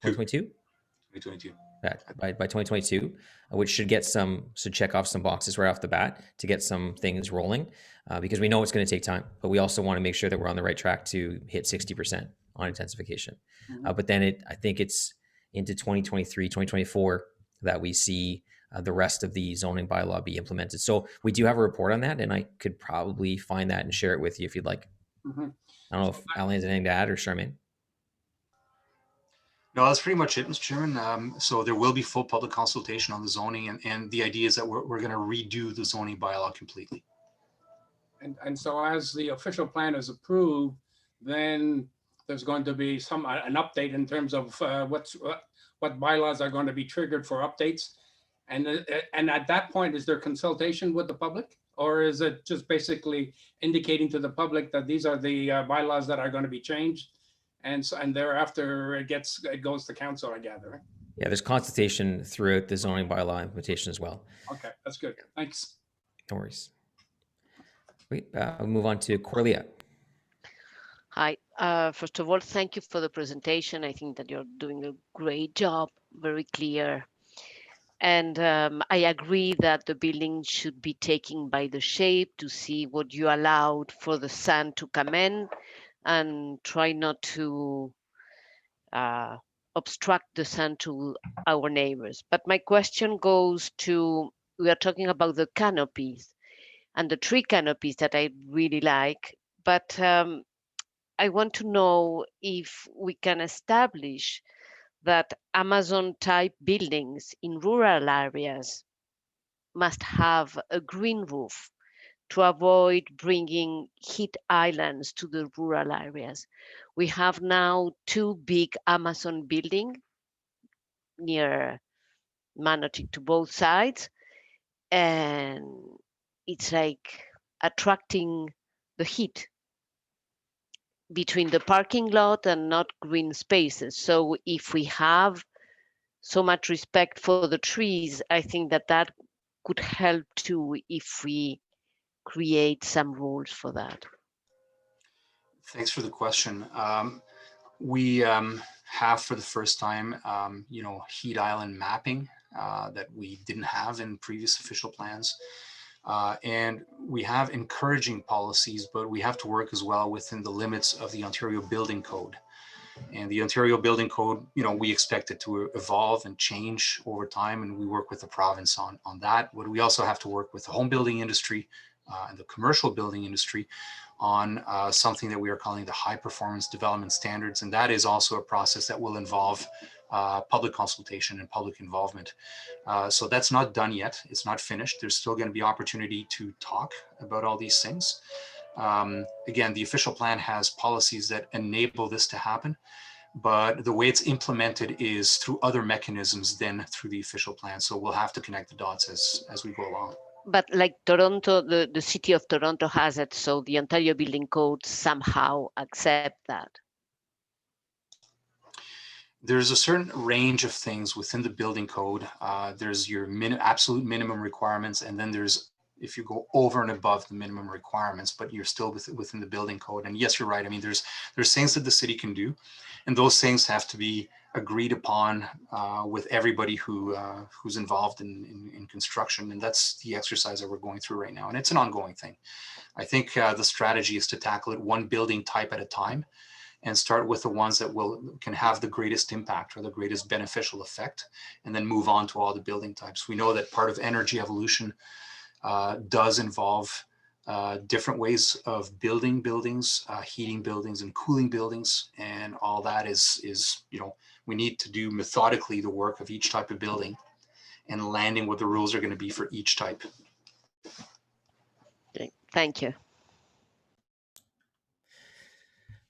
2022. By 2022, which should check off some boxes right off the bat to get some things rolling, because we know it's going to take time, but we also want to make sure that we're on the right track to hit 60% on intensification. But then I think it's into 2023, 2024 that we see the rest of the zoning bylaw be implemented. So we do have a report on that, and I could probably find that and share it with you if you'd like. I don't know if Alan has anything to add, or Charmaine. No, that's pretty much it, Mr. Chairman. So there will be full public consultation on the zoning, and the idea is that we're going to redo the zoning bylaw completely. And so as the official plan is approved, then there's going to be an update in terms of what bylaws are going to be triggered for updates. And at that point, is there consultation with the public, or is it just basically indicating to the public that these are the bylaws that are going to be changed? And thereafter it goes to council, I gather. Yeah, there's consultation throughout the zoning bylaw implementation as well. Okay, that's good. Thanks. No worries. We'll move on to Corlia. Hi. First of all, thank you for the presentation. I think that you're doing a great job, very clear. And I agree that the building should be taken by the shape to see what you allowed for the sun to come in, and try not to obstruct the sun to our neighbors. But my question goes to, we are talking about the canopies and the tree canopies that I really like, but I want to know if we can establish that Amazon type buildings in rural areas must have a green roof to avoid bringing heat islands to the rural areas. We have now 2 big Amazon buildings near Manatee to both sides, and it's like attracting the heat between the parking lot and not green spaces. So if we have so much respect for the trees, I think that could help too if we create some rules for that. Thanks for the question. We have for the first time, heat island mapping that we didn't have in previous official plans. And we have encouraging policies, but we have to work as well within the limits of the Ontario Building Code. And the Ontario Building Code, we expect it to evolve and change over time, and we work with the province on that. But we also have to work with the home building industry and the commercial building industry on something that we are calling the high performance development standards. And that is also a process that will involve public consultation and public involvement. So that's not done yet. It's not finished. There's still going to be opportunity to talk about all these things. Again, the official plan has policies that enable this to happen, but the way it's implemented is through other mechanisms than through the official plan. So we'll have to connect the dots as we go along. But like Toronto, the city of Toronto has it, so the Ontario Building Code somehow accept that. There's a certain range of things within the building code. There's your absolute minimum requirements, and then there's if you go over and above the minimum requirements, but you're still within the building code. And yes, you're right. I mean, there's things that the city can do, and those things have to be agreed upon with everybody who's involved in construction. And that's the exercise that we're going through right now. And it's an ongoing thing. I think the strategy is to tackle it one building type at a time and start with the ones that can have the greatest impact or the greatest beneficial effect, and then move on to all the building types. We know that part of energy evolution does involve different ways of building buildings, heating buildings and cooling buildings, and all that is we need to do methodically the work of each type of building and landing what the rules are going to be for each type. Okay, thank you.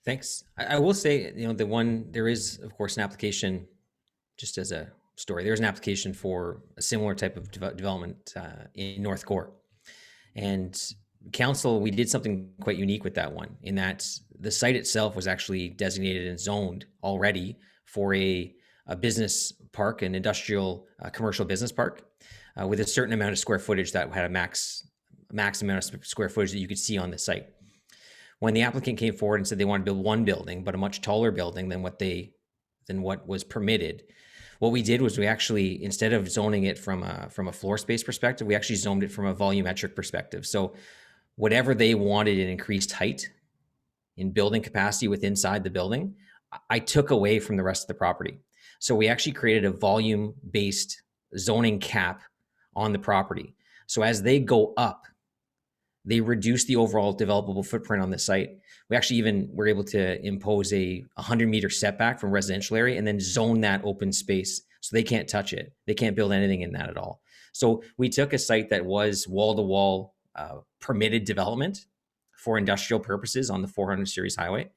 Thanks. I will say, there is, of course, an application, just as a story, there's an application for a similar type of development in North Gore. And council, we did something quite unique with that one, in that the site itself was actually designated and zoned already for a business park, an industrial commercial business park with a certain amount of square footage that had a max amount of square footage that you could see on the site. When the applicant came forward and said they wanted to build one building, but a much taller building than what was permitted, what we did was we actually, instead of zoning it from a floor space perspective, we actually zoned it from a volumetric perspective. So whatever they wanted in increased height in building capacity with inside the building, I took away from the rest of the property. So we actually created a volume-based zoning cap on the property. So as they go up, they reduce the overall developable footprint on the site. We actually even were able to impose a 100-meter setback from residential area and then zone that open space so they can't touch it. They can't build anything in that at all. So we took a site that was wall-to-wall permitted development for industrial purposes on the 400 series highway,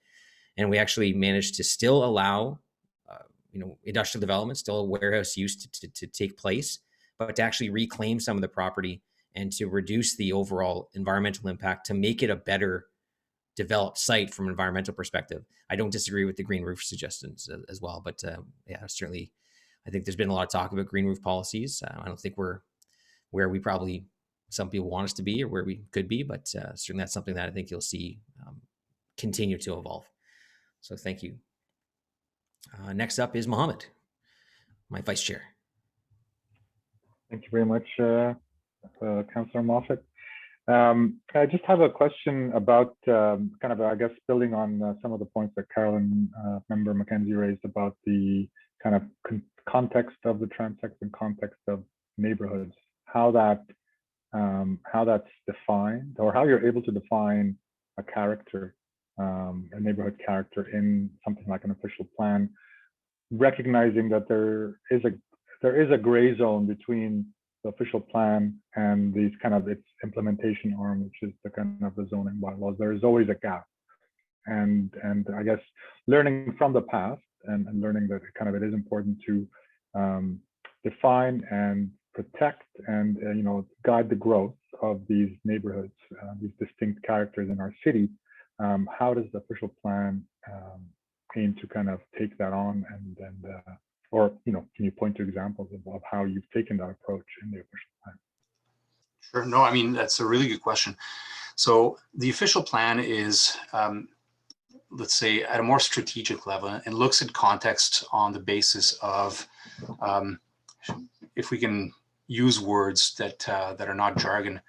and we actually managed to still allow industrial development, still a warehouse use to take place, but to actually reclaim some of the property and to reduce the overall environmental impact to make it a better developed site from an environmental perspective. I don't disagree with the green roof suggestions as well, but certainly I think there's been a lot of talk about green roof policies. I don't think we're where we probably some people want us to be or where we could be, but certainly that's something that I think you'll see continue to evolve. So thank you. Next up is Mohammed, my vice chair. Thank you very much, Councillor Moffat. I just have a question about kind of, I guess, building on some of the points that Carolyn, member Mackenzie raised about the kind of context of the transects and context of neighborhoods, how that's defined, or how you're able to define a character, a neighborhood character in something like an official plan, recognizing that there is a gray zone between the official plan and these kind of its implementation arm, which is the kind of the zoning bylaws. There is always a gap, and I guess learning from the past and learning that it is important to define and protect and guide the growth of these neighborhoods, these distinct characters in our city. How does the official plan aim to kind of take that on, or can you point to examples of how you've taken that approach in the official plan? Sure. No, I mean, that's a really good question. So the official plan is let's say, at a more strategic level and looks at context on the basis of, if we can use words that are not jargon,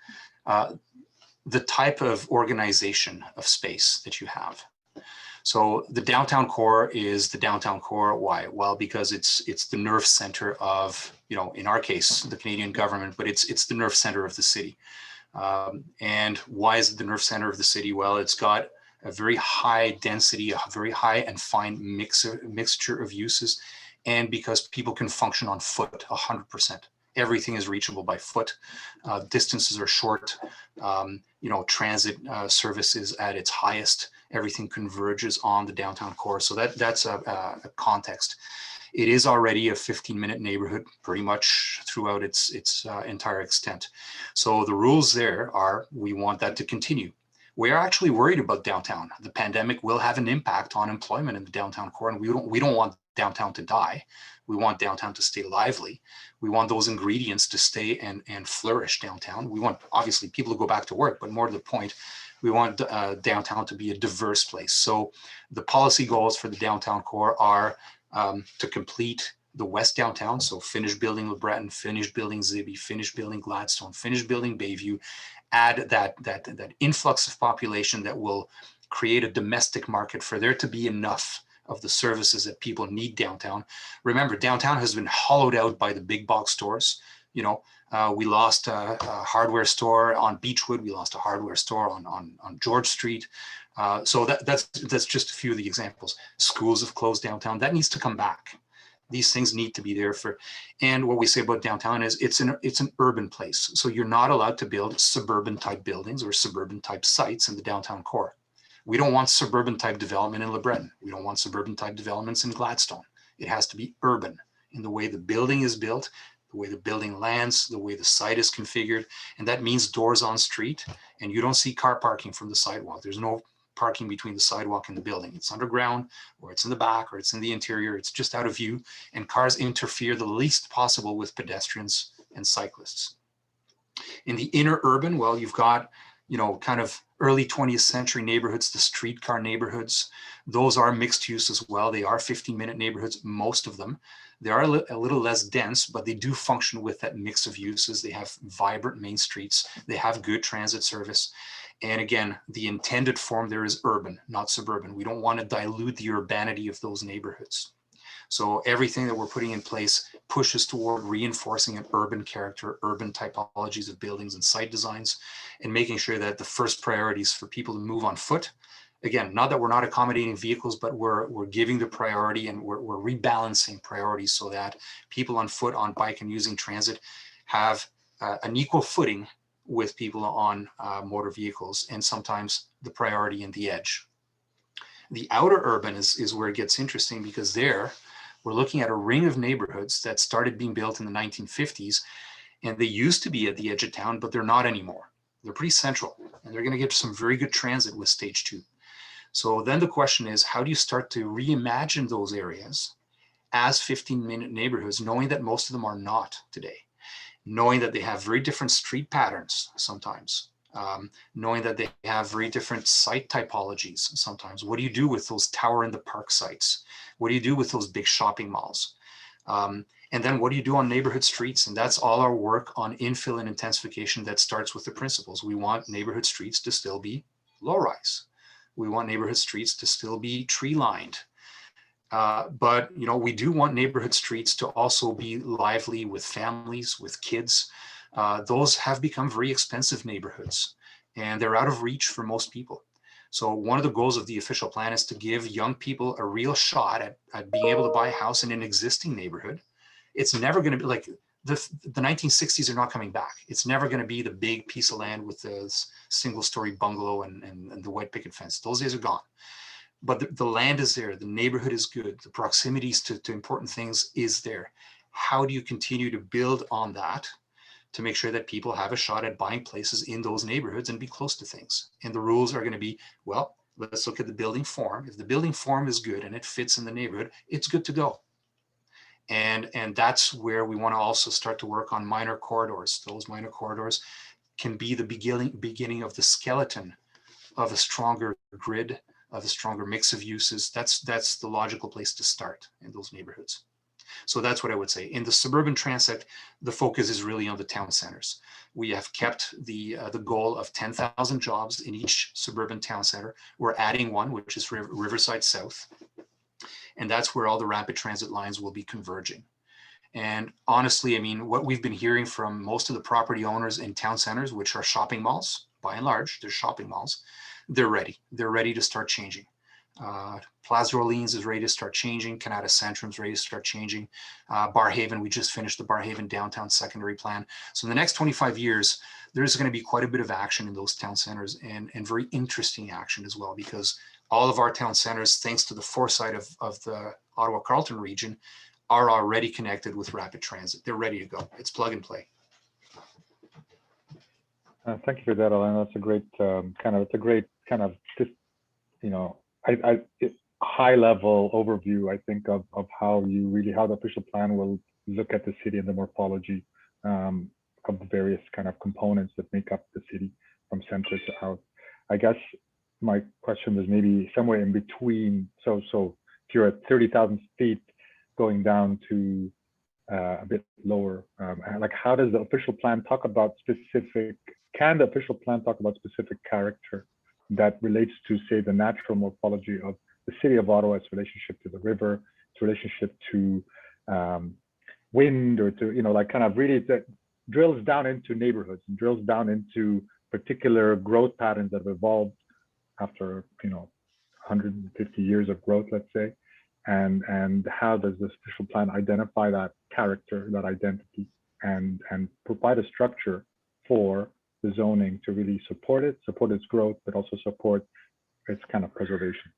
the type of organization of space that you have. So the downtown core is the downtown core. Why? Well, because it's the nerve center of, in our case, the Canadian government, but it's the nerve center of the city. And why is it the nerve center of the city? Well, it's got a very high density, a very high and fine mixture of uses, and because people can function on foot 100%. Everything is reachable by foot. Distances are short. Transit service is at its highest. Everything converges on the downtown core. So that's a context. It is already a 15-minute neighborhood pretty much throughout its entire extent. So the rules there are, we want that to continue. We are actually worried about downtown. The pandemic will have an impact on employment in the downtown core, and we don't want downtown to die. We want downtown to stay lively. We want those ingredients to stay and flourish downtown. We want, obviously, people to go back to work, but more to the point, we want downtown to be a diverse place. So the policy goals for the downtown core are to complete the West Downtown, so finish building LeBreton, finish building Zibi, finish building Gladstone, finish building Bayview, add that influx of population that will create a domestic market for there to be enough of the services that people need downtown. Remember, downtown has been hollowed out by the big box stores. We lost a hardware store on Beechwood. We lost a hardware store on George Street. So that's just a few of the examples. Schools have closed downtown. That needs to come back. These things need to be there and what we say about downtown is it's an urban place. So you're not allowed to build suburban type buildings or suburban type sites in the downtown core. We don't want suburban type development in LeBreton. We don't want suburban type developments in Gladstone. It has to be urban in the way the building is built, the way the building lands, the way the site is configured. And that means doors on street, and you don't see car parking from the sidewalk. There's no parking between the sidewalk and the building. It's underground, or it's in the back, or it's in the interior. It's just out of view, and cars interfere the least possible with pedestrians and cyclists. In the inner urban, well, you've got, kind of early 20th century neighborhoods, the streetcar neighborhoods. Those are mixed use as well. They are 15-minute neighborhoods, most of them. They are a little less dense, but they do function with that mix of uses. They have vibrant main streets. They have good transit service. And again, the intended form there is urban, not suburban. We don't want to dilute the urbanity of those neighborhoods. So everything that we're putting in place pushes toward reinforcing an urban character, urban typologies of buildings and site designs, and making sure that the first priorities for people to move on foot. Again, not that we're not accommodating vehicles, but we're giving the priority, and we're rebalancing priorities so that people on foot, on bike, and using transit have an equal footing with people on motor vehicles, and sometimes the priority and the edge. The outer urban is where it gets interesting, because there we're looking at a ring of neighborhoods that started being built in the 1950s, and they used to be at the edge of town, but they're not anymore. They're pretty central, and they're going to get some very good transit with stage 2. So then the question is, how do you start to reimagine those areas as 15-minute neighborhoods, knowing that most of them are not today, knowing that they have very different street patterns sometimes, knowing that they have very different site typologies sometimes. What do you do with those tower in the park sites? What do you do with those big shopping malls? And then what do you do on neighborhood streets? And that's all our work on infill and intensification that starts with the principles. We want neighborhood streets to still be low-rise. We want neighborhood streets to still be tree-lined. But we do want neighborhood streets to also be lively with families, with kids. Those have become very expensive neighborhoods, and they're out of reach for most people. So one of the goals of the official plan is to give young people a real shot at being able to buy a house in an existing neighborhood. It's never going to be like the 1960s are not coming back. It's never going to be the big piece of land with the single-story bungalow and the white picket fence. Those days are gone. But the land is there. The neighborhood is good. The proximities to important things is there. How do you continue to build on that to make sure that people have a shot at buying places in those neighborhoods and be close to things? And the rules are going to be, well, let's look at the building form. If the building form is good and it fits in the neighborhood, it's good to go. And that's where we want to also start to work on minor corridors. Those minor corridors can be the beginning of the skeleton of a stronger grid, of a stronger mix of uses, that's the logical place to start in those neighborhoods. So that's what I would say. In the suburban transect, the focus is really on the town centers. We have kept the goal of 10,000 jobs in each suburban town center. We're adding one, which is Riverside South. And that's where all the rapid transit lines will be converging. And honestly, I mean, what we've been hearing from most of the property owners in town centers, which are shopping malls, by and large, they're shopping malls, they're ready. They're ready to start changing. Plaza Orleans is ready to start changing. Canada Centrum's ready to start changing. Barrhaven, we just finished the Barrhaven downtown secondary plan. So in the next 25 years, there's going to be quite a bit of action in those town centers, and very interesting action as well, because all of our town centers, thanks to the foresight of the Ottawa-Carleton region, are already connected with rapid transit. They're ready to go. It's plug and play. Thank you for that, Alain. That's a great just, you know, high level overview, I think, of how the official plan will look at the city and the morphology of the various kind of components that make up the city from center to out. I guess my question was maybe somewhere in between. So if you're at 30,000 feet going down to a bit lower, like how does the official plan talk about specific, can the official plan talk about specific character that relates to, say, the natural morphology of the city of Ottawa, its relationship to the river, its relationship to wind, or to, you know, like kind of really that drills down into neighborhoods and drills down into particular growth patterns that have evolved after, you know, 150 years of growth, let's say. And how does this official plan identify that character, that identity, and provide a structure for the zoning to really support its growth, but also support its kind of preservation?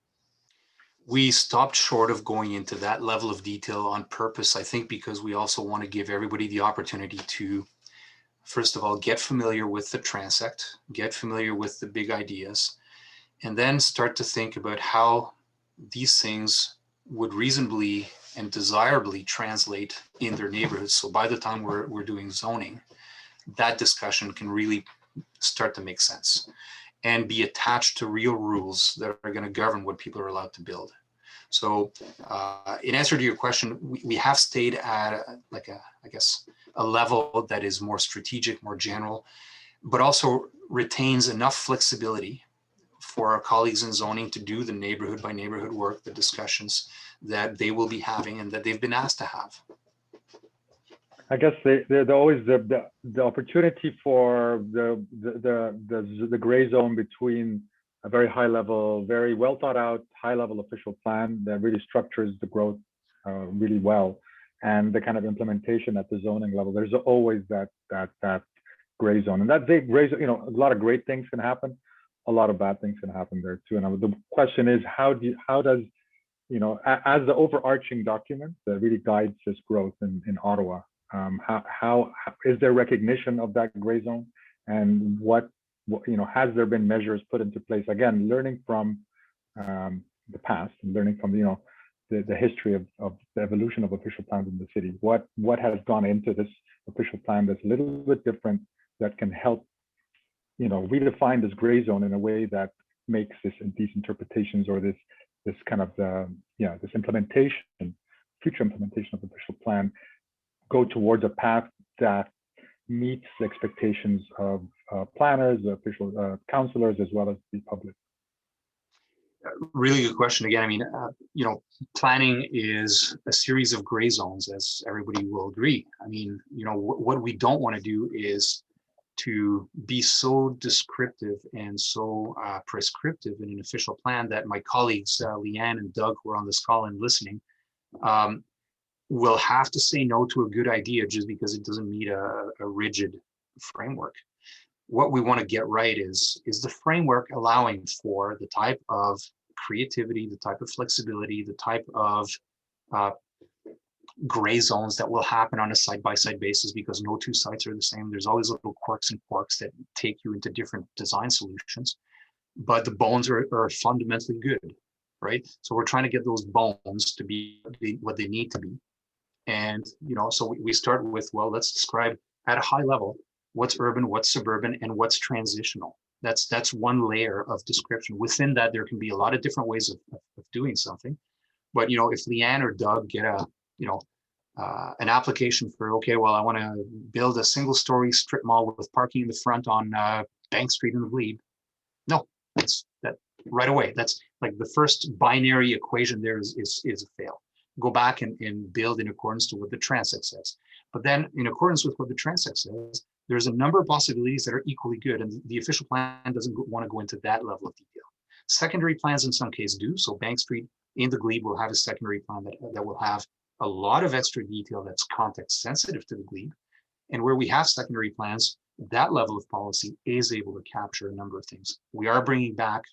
We stopped short of going into that level of detail on purpose, I think, because we also want to give everybody the opportunity to, first of all, get familiar with the transect, get familiar with the big ideas, and then start to think about how these things would reasonably and desirably translate in their neighborhoods. So by the time we're doing zoning, that discussion can really start to make sense and be attached to real rules that are going to govern what people are allowed to build. So in answer to your question, we have stayed at a level that is more strategic, more general, but also retains enough flexibility for our colleagues in zoning to do the neighborhood by neighborhood work, the discussions that they will be having and that they've been asked to have. I guess they're always the opportunity for the gray zone between a very high level, very well thought out, high level official plan that really structures the growth really well, and the kind of implementation at the zoning level. There's always that gray zone, and that big gray zone, you know, a lot of great things can happen, a lot of bad things can happen there too. And the question is, how does, you know, as the overarching document that really guides this growth in Ottawa, how is there recognition of that gray zone, and what you know, has there been measures put into place, again, learning from the past and learning from, you know, the history of the evolution of official plans in the city? What has gone into this official plan that's a little bit different, that can help, you know, redefine this gray zone in a way that makes these interpretations, or this kind of this implementation, future implementation of the official plan, go towards a path that meets the expectations of planners, official councillors, as well as the public? Really good question. Again, I mean, you know, planning is a series of gray zones, as everybody will agree. I mean, you know, what we don't want to do is to be so descriptive and so prescriptive in an official plan that my colleagues, Leanne and Doug, who are on this call and listening, will have to say no to a good idea just because it doesn't meet a rigid framework. What we want to get right is the framework allowing for the type of creativity, the type of flexibility, the type of gray zones that will happen on a side-by-side basis, because no two sites are the same. There's always little quirks and quirks that take you into different design solutions, but the bones are fundamentally good, right? So we're trying to get those bones to be what they need to be. And, you know, so we start with, well, let's describe at a high level what's urban, what's suburban, and what's transitional. That's one layer of description. Within that, there can be a lot of different ways of doing something. But, you know, if Leanne or Doug get a, you know, an application for, okay, well, I want to build a single story strip mall with parking in the front on Bank Street in the Glebe. No, that's that right away. That's like the first binary equation there is a fail. Go back and build in accordance to what the transect says. But then in accordance with what the transect says, there's a number of possibilities that are equally good. And the official plan doesn't want to go into that level of detail. Secondary plans in some cases do. So Bank Street in the Glebe will have a secondary plan that will have a lot of extra detail that's context sensitive to the Glebe. And where we have secondary plans, that level of policy is able to capture a number of things. We are bringing back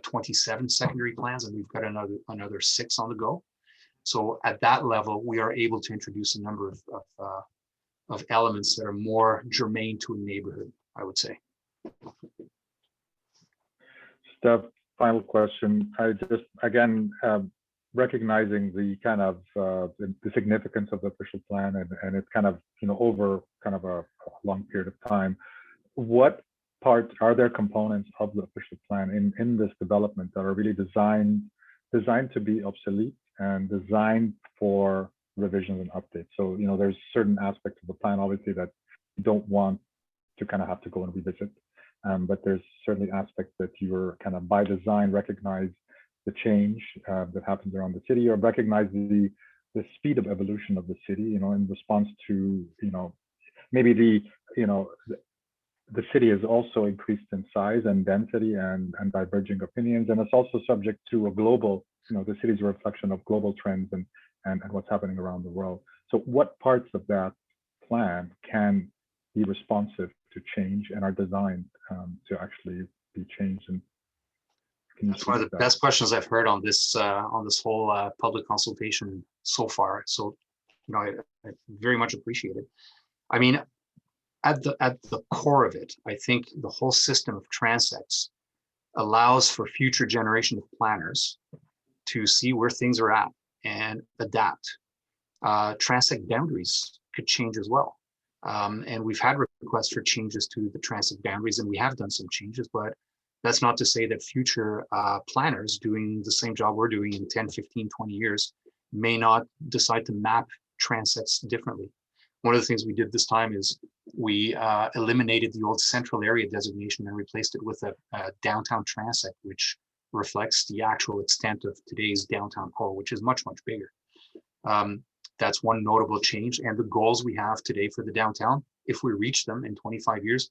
27 secondary plans, and we've got another 6 on the go. So at that level, we are able to introduce a number of elements that are more germane to a neighborhood, I would say. Steph, final question. I just, again, recognizing the kind of the significance of the official plan and it's kind of, you know, over kind of a long period of time. What parts are there components of the official plan in this development that are really designed to be obsolete and designed for revisions and updates? So, you know, there's certain aspects of the plan, obviously, that you don't want to kind of have to go and revisit. But there's certainly aspects that you're kind of by design recognize the change that happens around the city, or recognize the speed of evolution of the city, you know, in response to, you know, maybe the city is also increased in size and density and diverging opinions. And it's also subject to a global, you know, the city's a reflection of global trends and what's happening around the world. So what parts of that plan can be responsive to change and are designed to actually be changed? And that's one of the best questions I've heard on this whole public consultation so far. So, you know, I very much appreciate it. I mean, at the core of it, I think the whole system of transects allows for future generation of planners to see where things are at and adapt. Transect boundaries could change as well. And we've had requests for changes to the transect boundaries, and we have done some changes, but that's not to say that future planners doing the same job we're doing in 10, 15, 20 years may not decide to map transects differently. One of the things we did this time is we eliminated the old central area designation and replaced it with a downtown transect, which reflects the actual extent of today's downtown core, which is much, much bigger. That's one notable change. And the goals we have today for the downtown, if we reach them in 25 years,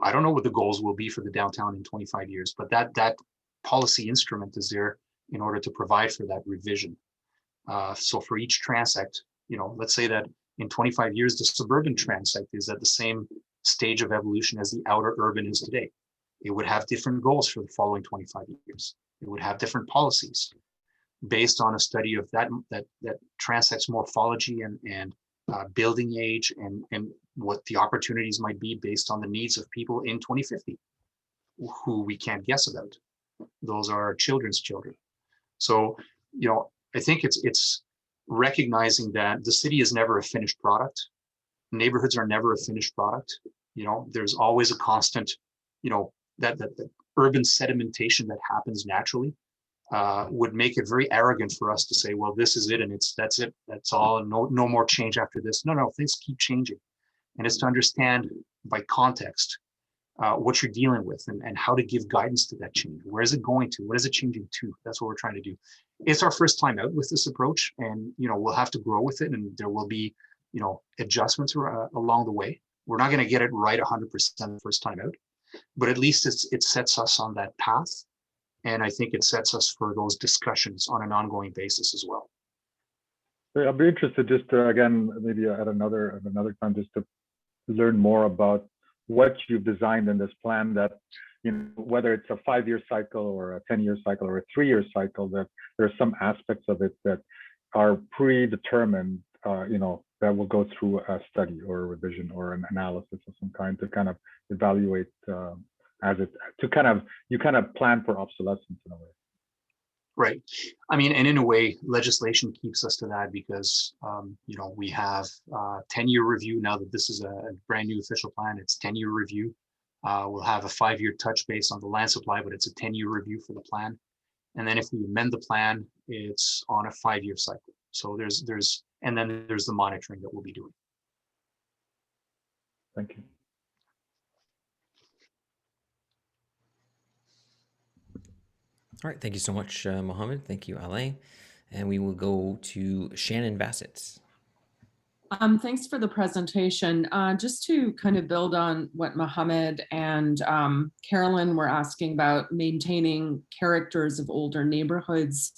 I don't know what the goals will be for the downtown in 25 years, but that policy instrument is there in order to provide for that revision. So for each transect, you know, let's say that in 25 years, the suburban transect is at the same stage of evolution as the outer urban is today. It would have different goals for the following 25 years. It would have different policies based on a study of that transect's morphology and building age and what the opportunities might be based on the needs of people in 2050, who we can't guess about. Those are our children's children. So, you know, I think it's recognizing that the city is never a finished product. Neighborhoods are never a finished product. You know, there's always a constant, you know, that urban sedimentation that happens naturally would make it very arrogant for us to say, well, this is it and that's it, that's all, and no more change after this. No, things keep changing. And it's to understand by context what you're dealing with and how to give guidance to that change. Where is it going to? What is it changing to? That's what we're trying to do. It's our first time out with this approach, and you know, we'll have to grow with it, and there will be, you know, adjustments along the way. We're not going to get it right 100% the first time out, but at least it sets us on that path. And I think it sets us for those discussions on an ongoing basis as well. I'll be interested just to, again, maybe at another time, just to learn more about what you've designed in this plan, that, you know, whether it's a 5-year cycle or a 10-year cycle or a 3-year cycle, that there are some aspects of it that are predetermined, you know, that will go through a study or a revision or an analysis of some kind to kind of evaluate you kind of plan for obsolescence in a way. Right. I mean, and in a way, legislation keeps us to that because, you know, we have 10-year review now that this is a brand new official plan. It's 10-year review. We'll have a 5-year touch base on the land supply, but it's a 10-year review for the plan. And then if we amend the plan, it's on a 5-year cycle. So and then there's the monitoring that we'll be doing. Thank you. All right, thank you so much, Mohammed. Thank you, Alain. And we will go to Shannon Bassett. Thanks for the presentation. Just to kind of build on what Mohammed and Carolyn were asking about maintaining characters of older neighborhoods.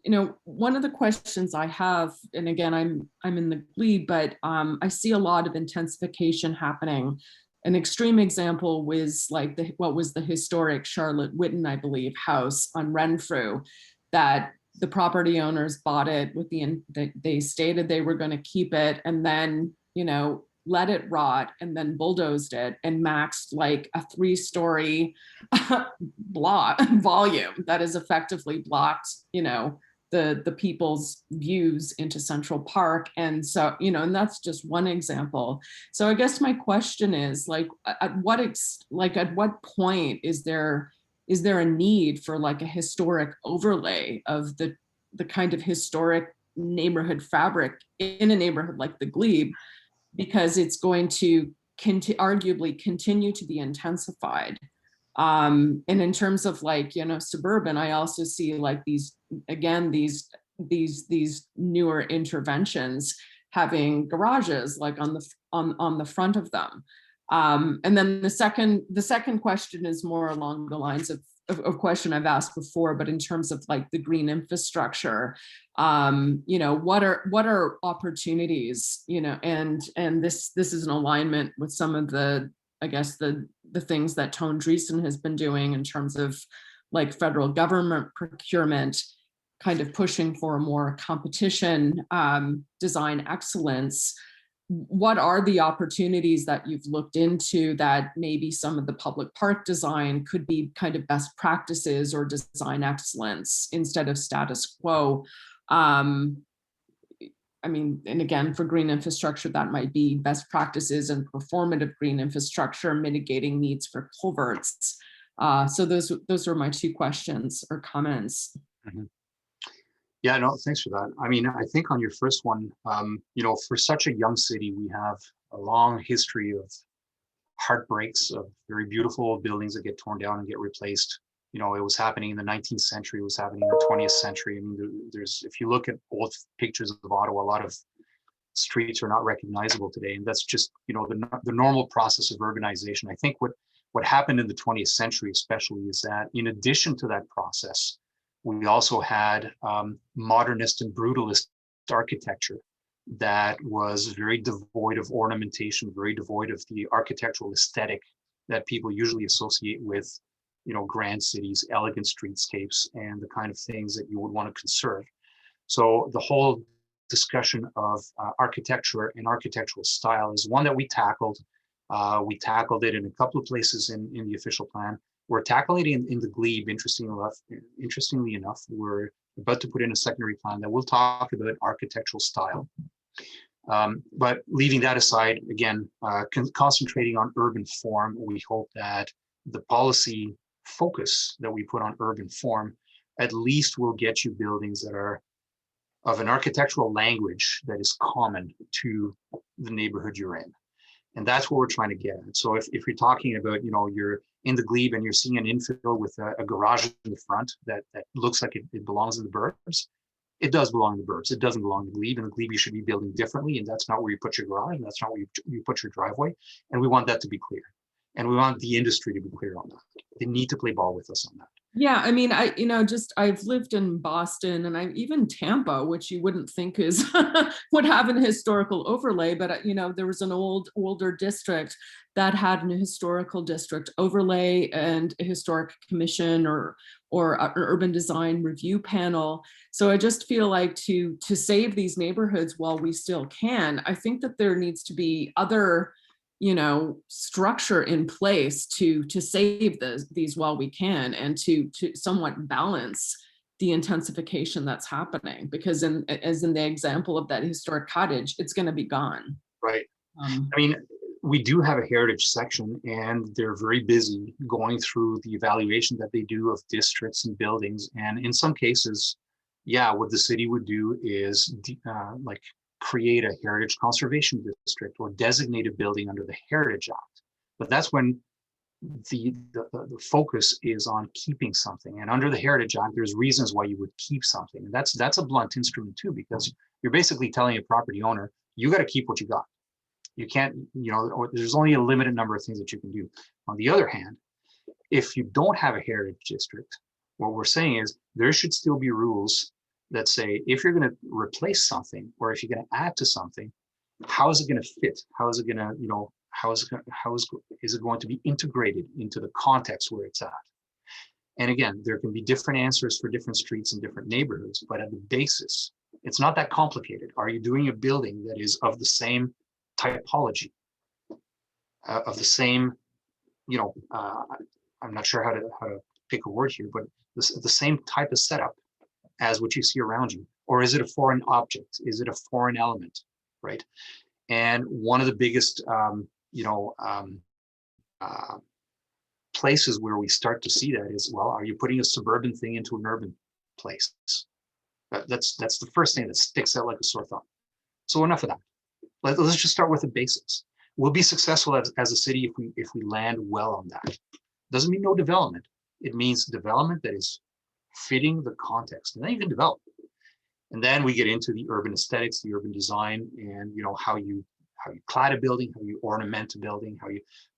You know, one of the questions I have, and again, I'm in the glebe, but I see a lot of intensification happening. An extreme example was like what was the historic Charlotte Whitten, I believe, house on Renfrew, that the property owners bought it with they stated they were going to keep it, and then, you know, let it rot and then bulldozed it and maxed like a 3-story volume that is effectively blocked, you know, the people's views into Central Park. And so, you know, and that's just one example. So I guess my question is, like, at what point is there a need for like a historic overlay of the kind of historic neighborhood fabric in a neighborhood like the glebe, because it's going to arguably continue to be intensified. And in terms of, like, you know, suburban, I also see like these newer interventions having garages like on the front of them. And then the second question is more along the lines of question I've asked before, but in terms of like the green infrastructure, you know, what are opportunities, you know, and this is an alignment with some of the, I guess, the things that Tone Dreesen has been doing in terms of like federal government procurement, kind of pushing for a more competition, design excellence. What are the opportunities that you've looked into that maybe some of the public park design could be kind of best practices or design excellence instead of status quo? I mean, and again, for green infrastructure, that might be best practices and performative green infrastructure, mitigating needs for culverts. So those are my 2 questions or comments. Mm-hmm. Yeah, no, thanks for that. I mean, I think on your first one, you know, for such a young city, we have a long history of heartbreaks of very beautiful buildings that get torn down and get replaced. You know, it was happening in the 19th century, it was happening in the 20th century. I mean, if you look at old pictures of Ottawa, a lot of streets are not recognizable today. And that's just, you know, the normal process of urbanization. I think what happened in the 20th century especially is that in addition to that process, we also had modernist and brutalist architecture that was very devoid of ornamentation, very devoid of the architectural aesthetic that people usually associate with, you know, grand cities, elegant streetscapes, and the kind of things that you would want to conserve. So the whole discussion of architecture and architectural style is one that we tackled. We tackled it in a couple of places in the official plan. We're tackling it in the glebe, interestingly enough, we're about to put in a secondary plan that will talk about architectural style. But leaving that aside, again, concentrating on urban form, we hope that the policy focus that we put on urban form at least will get you buildings that are of an architectural language that is common to the neighborhood you're in. And that's what we're trying to get at. So if you're talking about, you know, you're in the glebe and you're seeing an infill with a garage in the front that looks like it belongs in the burbs, it does belong in the burbs. It doesn't belong in the glebe. In the glebe, you should be building differently, and that's not where you put your garage, and that's not where you put your driveway. And we want that to be clear. And we want the industry to be clear on that. They need to play ball with us on that. Yeah, I mean, I've lived in Boston and even Tampa, which you wouldn't think would have an historical overlay, but you know, there was an older district that had an historical district overlay and a historic commission or an urban design review panel. So I just feel like to save these neighborhoods while we still can, I think that there needs to be other, you know, structure in place to save these while we can, and to somewhat balance the intensification that's happening, because as in the example of that historic cottage, it's going to be gone. Right. I mean, we do have a heritage section, and they're very busy going through the evaluation that they do of districts and buildings. And in some cases, yeah, what the city would do is like create a heritage conservation district or designate a building under the Heritage Act. But that's when the focus is on keeping something. And under the Heritage Act, there's reasons why you would keep something. And that's a blunt instrument too, because you're basically telling a property owner, you got to keep what you got. You can't, or there's only a limited number of things that you can do. On the other hand, if you don't have a heritage district, what we're saying is there should still be rules that say, if you're going to replace something, or if you're going to add to something, how is it going to fit? How is it going to, is it going to be integrated into the context where it's at? And again, there can be different answers for different streets and different neighborhoods, but at the basis, it's not that complicated. Are you doing a building that is of the same typology, of the same, I'm not sure how to pick a word here, but the same type of setup as what you see around you? Or is it a foreign object? Is it a foreign element, right? And one of the biggest, places where we start to see that is, well, are you putting a suburban thing into an urban place? That's the first thing that sticks out like a sore thumb. So enough of that. Let's just start with the basics. We'll be successful as a city if we land well on that. Doesn't mean no development. It means development that is fitting the context, and then you can develop. And then we get into the urban aesthetics, the urban design, and how you clad a building, how you ornament a building,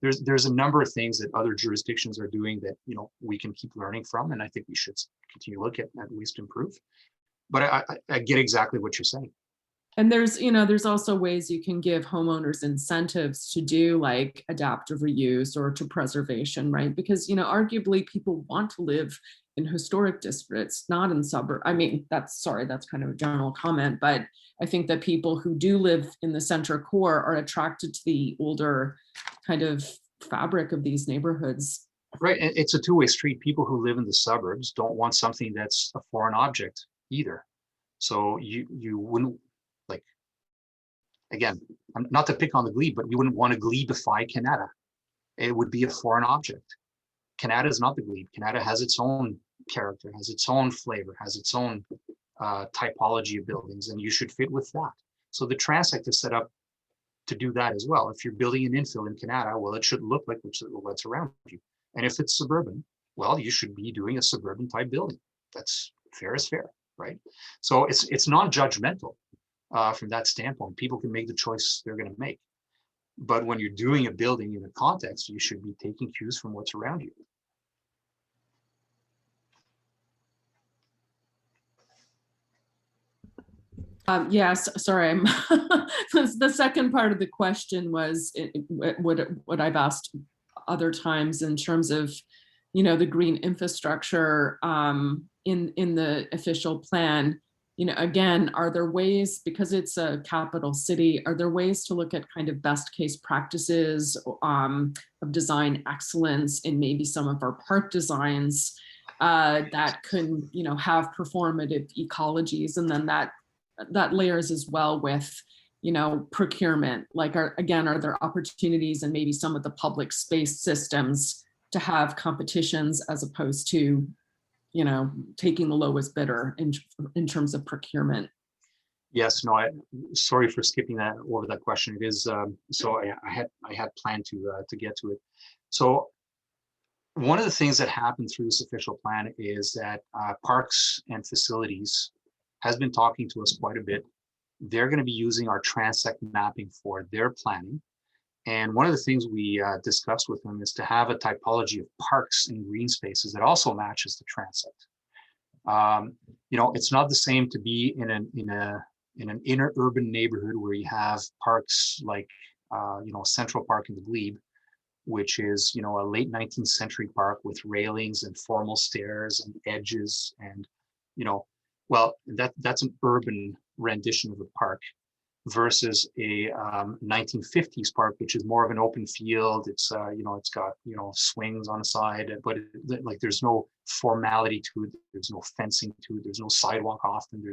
there's a number of things that other jurisdictions are doing that we can keep learning from, and I think we should continue to look at least improve. But I get exactly what you're saying. And there's also ways you can give homeowners incentives to do like adaptive reuse or to preservation, right? Because, arguably people want to live in historic districts, not in suburbs. I mean, that's kind of a general comment, but I think that people who do live in the center core are attracted to the older kind of fabric of these neighborhoods. Right, and it's a two-way street. People who live in the suburbs don't want something that's a foreign object either. So you wouldn't, again, not to pick on the glebe, but you wouldn't want to glebify Canada. It would be a foreign object. Canada is not the glebe. Canada has its own character, has its own flavor, has its own typology of buildings, and you should fit with that. So the Transect is set up to do that as well. If you're building an infill in Canada, well, it should look like what's around you. And if it's suburban, well, you should be doing a suburban type building. That's fair as fair, right? So it's non-judgmental. From that standpoint, people can make the choice they're going to make. But when you're doing a building in a context, you should be taking cues from what's around you. Yes, sorry. The second part of the question was what I've asked other times in terms of, the green infrastructure in the official plan. Again, are there ways, because it's a capital city, are there ways to look at kind of best case practices of design excellence in maybe some of our park designs that can, have performative ecologies, and then that layers as well with, procurement. Like, are there opportunities in maybe some of the public space systems to have competitions as opposed to taking the lowest bidder in terms of procurement? Yes, no, sorry for skipping over that question. It is, so I had planned to get to it. So one of the things that happened through this official plan is that Parks and Facilities has been talking to us quite a bit. They're going to be using our Transect mapping for their planning. And one of the things we discussed with them is to have a typology of parks and green spaces that also matches the Transect. It's not the same to be in an inner urban neighborhood where you have parks like, Central Park in the Glebe, which is, a late 19th century park with railings and formal stairs and edges, and, well, that's an urban rendition of the park, versus a 1950s park, which is more of an open field. It's it's got swings on the side, but there's no formality to it. There's no fencing to it. There's no sidewalk often.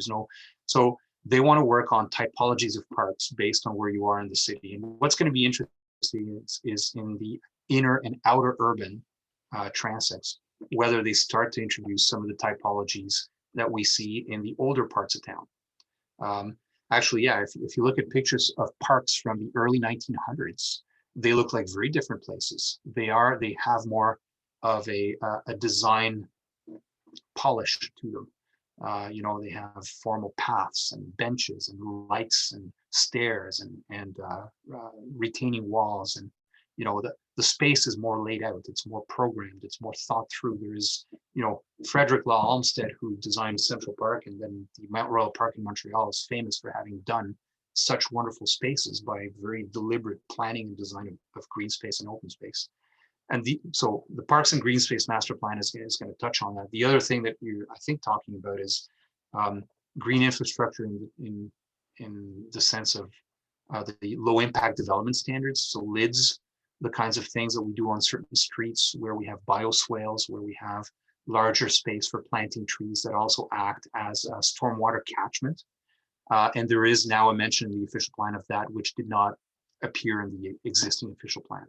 So they want to work on typologies of parks based on where you are in the city. And what's going to be interesting is in the inner and outer urban transects, whether they start to introduce some of the typologies that we see in the older parts of town. Actually, yeah, if you look at pictures of parks from the early 1900s, they look like very different places. They have more of a design polish to them. They have formal paths and benches and lights and stairs and retaining walls, and the space is more laid out. It's more programmed. It's more thought through. There is, Frederick Law Olmsted, who designed Central Park, and then the Mount Royal Park in Montreal is famous for having done such wonderful spaces by very deliberate planning and design of green space and open space. And so the Parks and Green Space Master Plan is going to touch on that. The other thing that you're, I think, talking about is green infrastructure in the sense of the low impact development standards. So LIDs, the kinds of things that we do on certain streets where we have bioswales, where we have larger space for planting trees that also act as a stormwater catchment. And there is now a mention in the official plan of that, which did not appear in the existing official plan.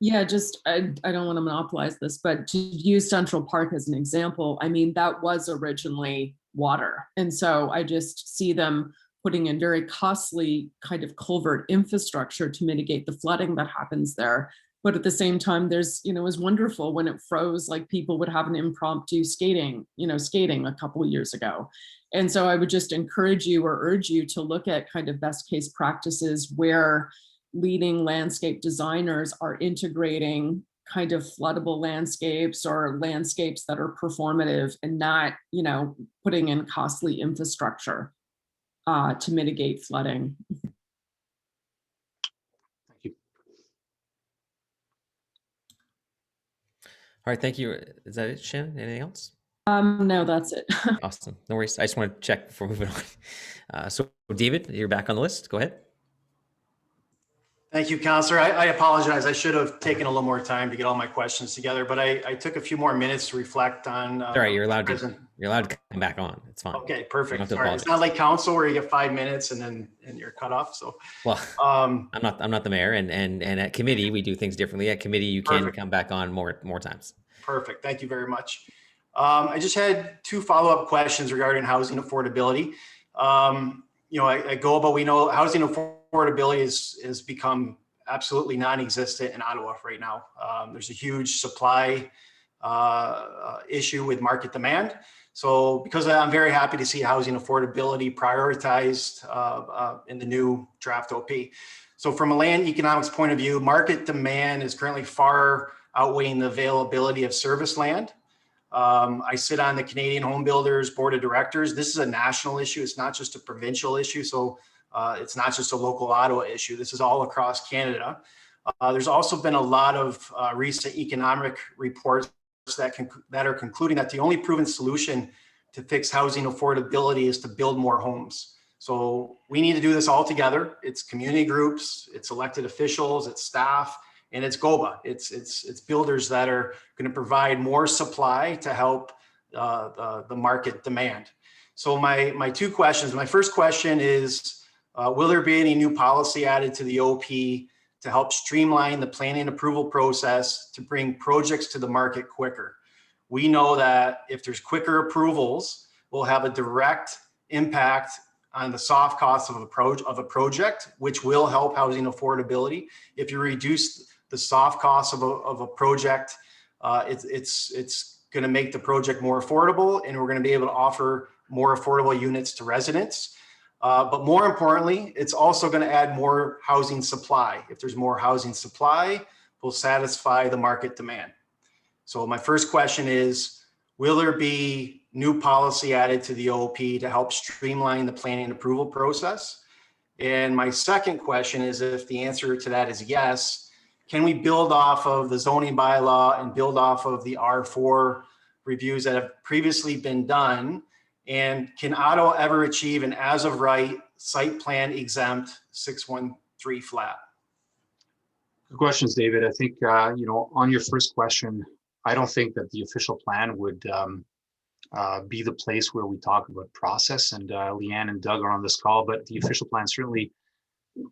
Yeah, I don't want to monopolize this, but to use Central Park as an example, I mean, that was originally water. And so I just see them putting in very costly kind of culvert infrastructure to mitigate the flooding that happens there. But at the same time, there's, it was wonderful when it froze, like people would have an impromptu skating a couple of years ago. And so I would just encourage you or urge you to look at kind of best case practices where leading landscape designers are integrating kind of floodable landscapes or landscapes that are performative and not, putting in costly infrastructure to mitigate flooding. Thank you. All right, thank you. Is that it, Shannon? Anything else? No, that's it. Awesome. No worries. I just want to check before moving on. So David, you're back on the list. Go ahead. Thank you, Councillor. I apologize. I should have taken a little more time to get all my questions together, but I took a few more minutes to reflect on. All right, you're allowed to come back on. It's fine. Okay, perfect. Sorry, apologize. it's not like council where you get 5 minutes and you're cut off. So, well, I'm not the mayor, and at committee we do things differently. At committee, you can come back on more times. Perfect. Thank you very much. I just had 2 follow-up questions regarding housing affordability. We know housing affordability has become absolutely non-existent in Ottawa right now. There's a huge supply issue with market demand. So because I'm very happy to see housing affordability prioritized in the new draft OP. So from a land economics point of view, market demand is currently far outweighing the availability of service land. I sit on the Canadian Home Builders Board of Directors. This is a national issue. It's not just a provincial issue. So it's not just a local Ottawa issue. This is all across Canada. There's also been a lot of recent economic reports that are concluding that the only proven solution to fix housing affordability is to build more homes. So we need to do this all together. It's community groups, it's elected officials, it's staff, and it's GOBA. It's builders that are going to provide more supply to help the market demand. So my 2 questions. My first question is, will there be any new policy added to the OP to help streamline the planning approval process to bring projects to the market quicker? We know that if there's quicker approvals, we'll have a direct impact on the soft costs of a project, which will help housing affordability. If you reduce the soft costs of a project, it's going to make the project more affordable, and we're going to be able to offer more affordable units to residents. But more importantly, it's also going to add more housing supply. If there's more housing supply, we'll satisfy the market demand. So my first question is, will there be new policy added to the OP to help streamline the planning and approval process? And my second question is, if the answer to that is yes, can we build off of the zoning bylaw and build off of the R4 reviews that have previously been done? And can Ottawa ever achieve an as of right site plan exempt 613 flat? Good questions, David. I think, on your first question, I don't think that the official plan would be the place where we talk about process, and Leanne and Doug are on this call, but the official plan certainly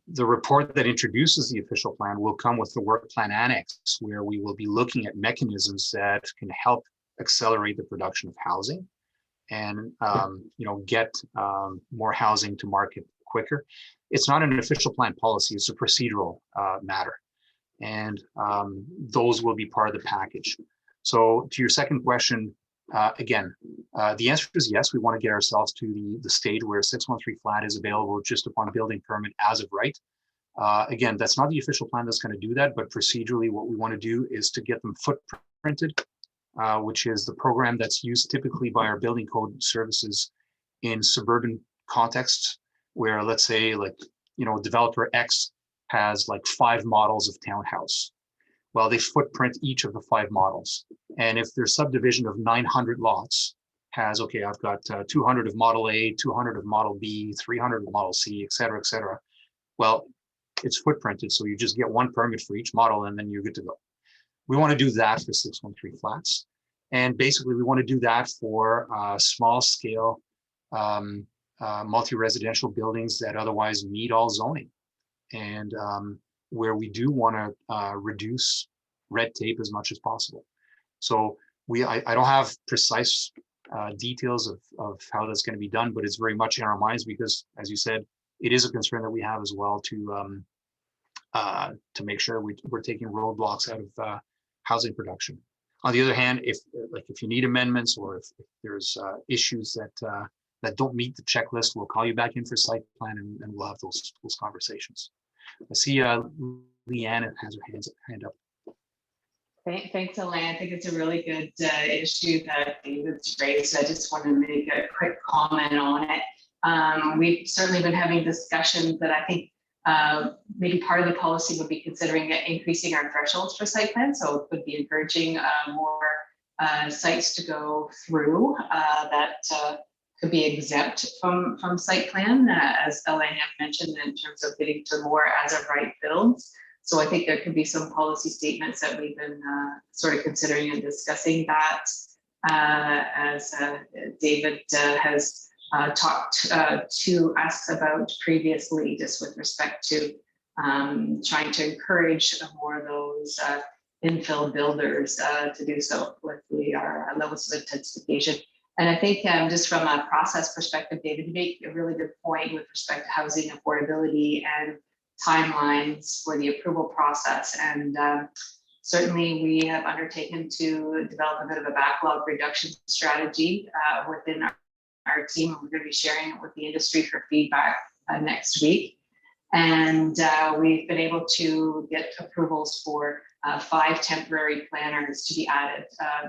the report that introduces the official plan will come with the work plan annex, where we will be looking at mechanisms that can help accelerate the production of housing and get more housing to market quicker. It's not an official plan policy, it's a procedural matter. And those will be part of the package. So to your second question, again, the answer is yes, we want to get ourselves to the stage where 613 flat is available just upon a building permit as of right. Again, that's not the official plan that's going to do that, but procedurally what we want to do is to get them footprinted, which is the program that's used typically by our building code services in suburban contexts, where let's say developer X has like 5 models of townhouse. Well, they footprint each of the 5 models. And if their subdivision of 900 lots has, okay, I've got 200 of model A, 200 of model B, 300 of model C, et cetera, et cetera. Well, it's footprinted. So you just get 1 permit for each model and then you're good to go. We want to do that for 613 flats. And basically we want to do that for small scale multi-residential buildings that otherwise meet all zoning. And where we do want to reduce red tape as much as possible. So I don't have precise details of how that's going to be done, but it's very much in our minds because, as you said, it is a concern that we have as well to make sure we're taking roadblocks out of housing production. On the other hand, if you need amendments or if there's issues that don't meet the checklist, we'll call you back in for site plan and we'll have those conversations. I see Leanne has her hand up. Thanks, Elaine. I think it's a really good issue that David's raised. I just want to make a quick comment on it. We've certainly been having discussions that I think maybe part of the policy would be considering increasing our thresholds for site plan. So it would be encouraging more sites to go through that could be exempt from site plan, as Elaine had mentioned, in terms of getting to more as of right builds. So I think there could be some policy statements that we've been sort of considering and discussing that, as David has talked to us about previously, just with respect to trying to encourage more of those infill builders to do so with our levels of intensification. And I think just from a process perspective, David, you make a really good point with respect to housing affordability and timelines for the approval process. And certainly we have undertaken to develop a bit of a backlog reduction strategy within our team. We're going to be sharing it with the industry for feedback next week. And we've been able to get approvals for 5 temporary planners to be added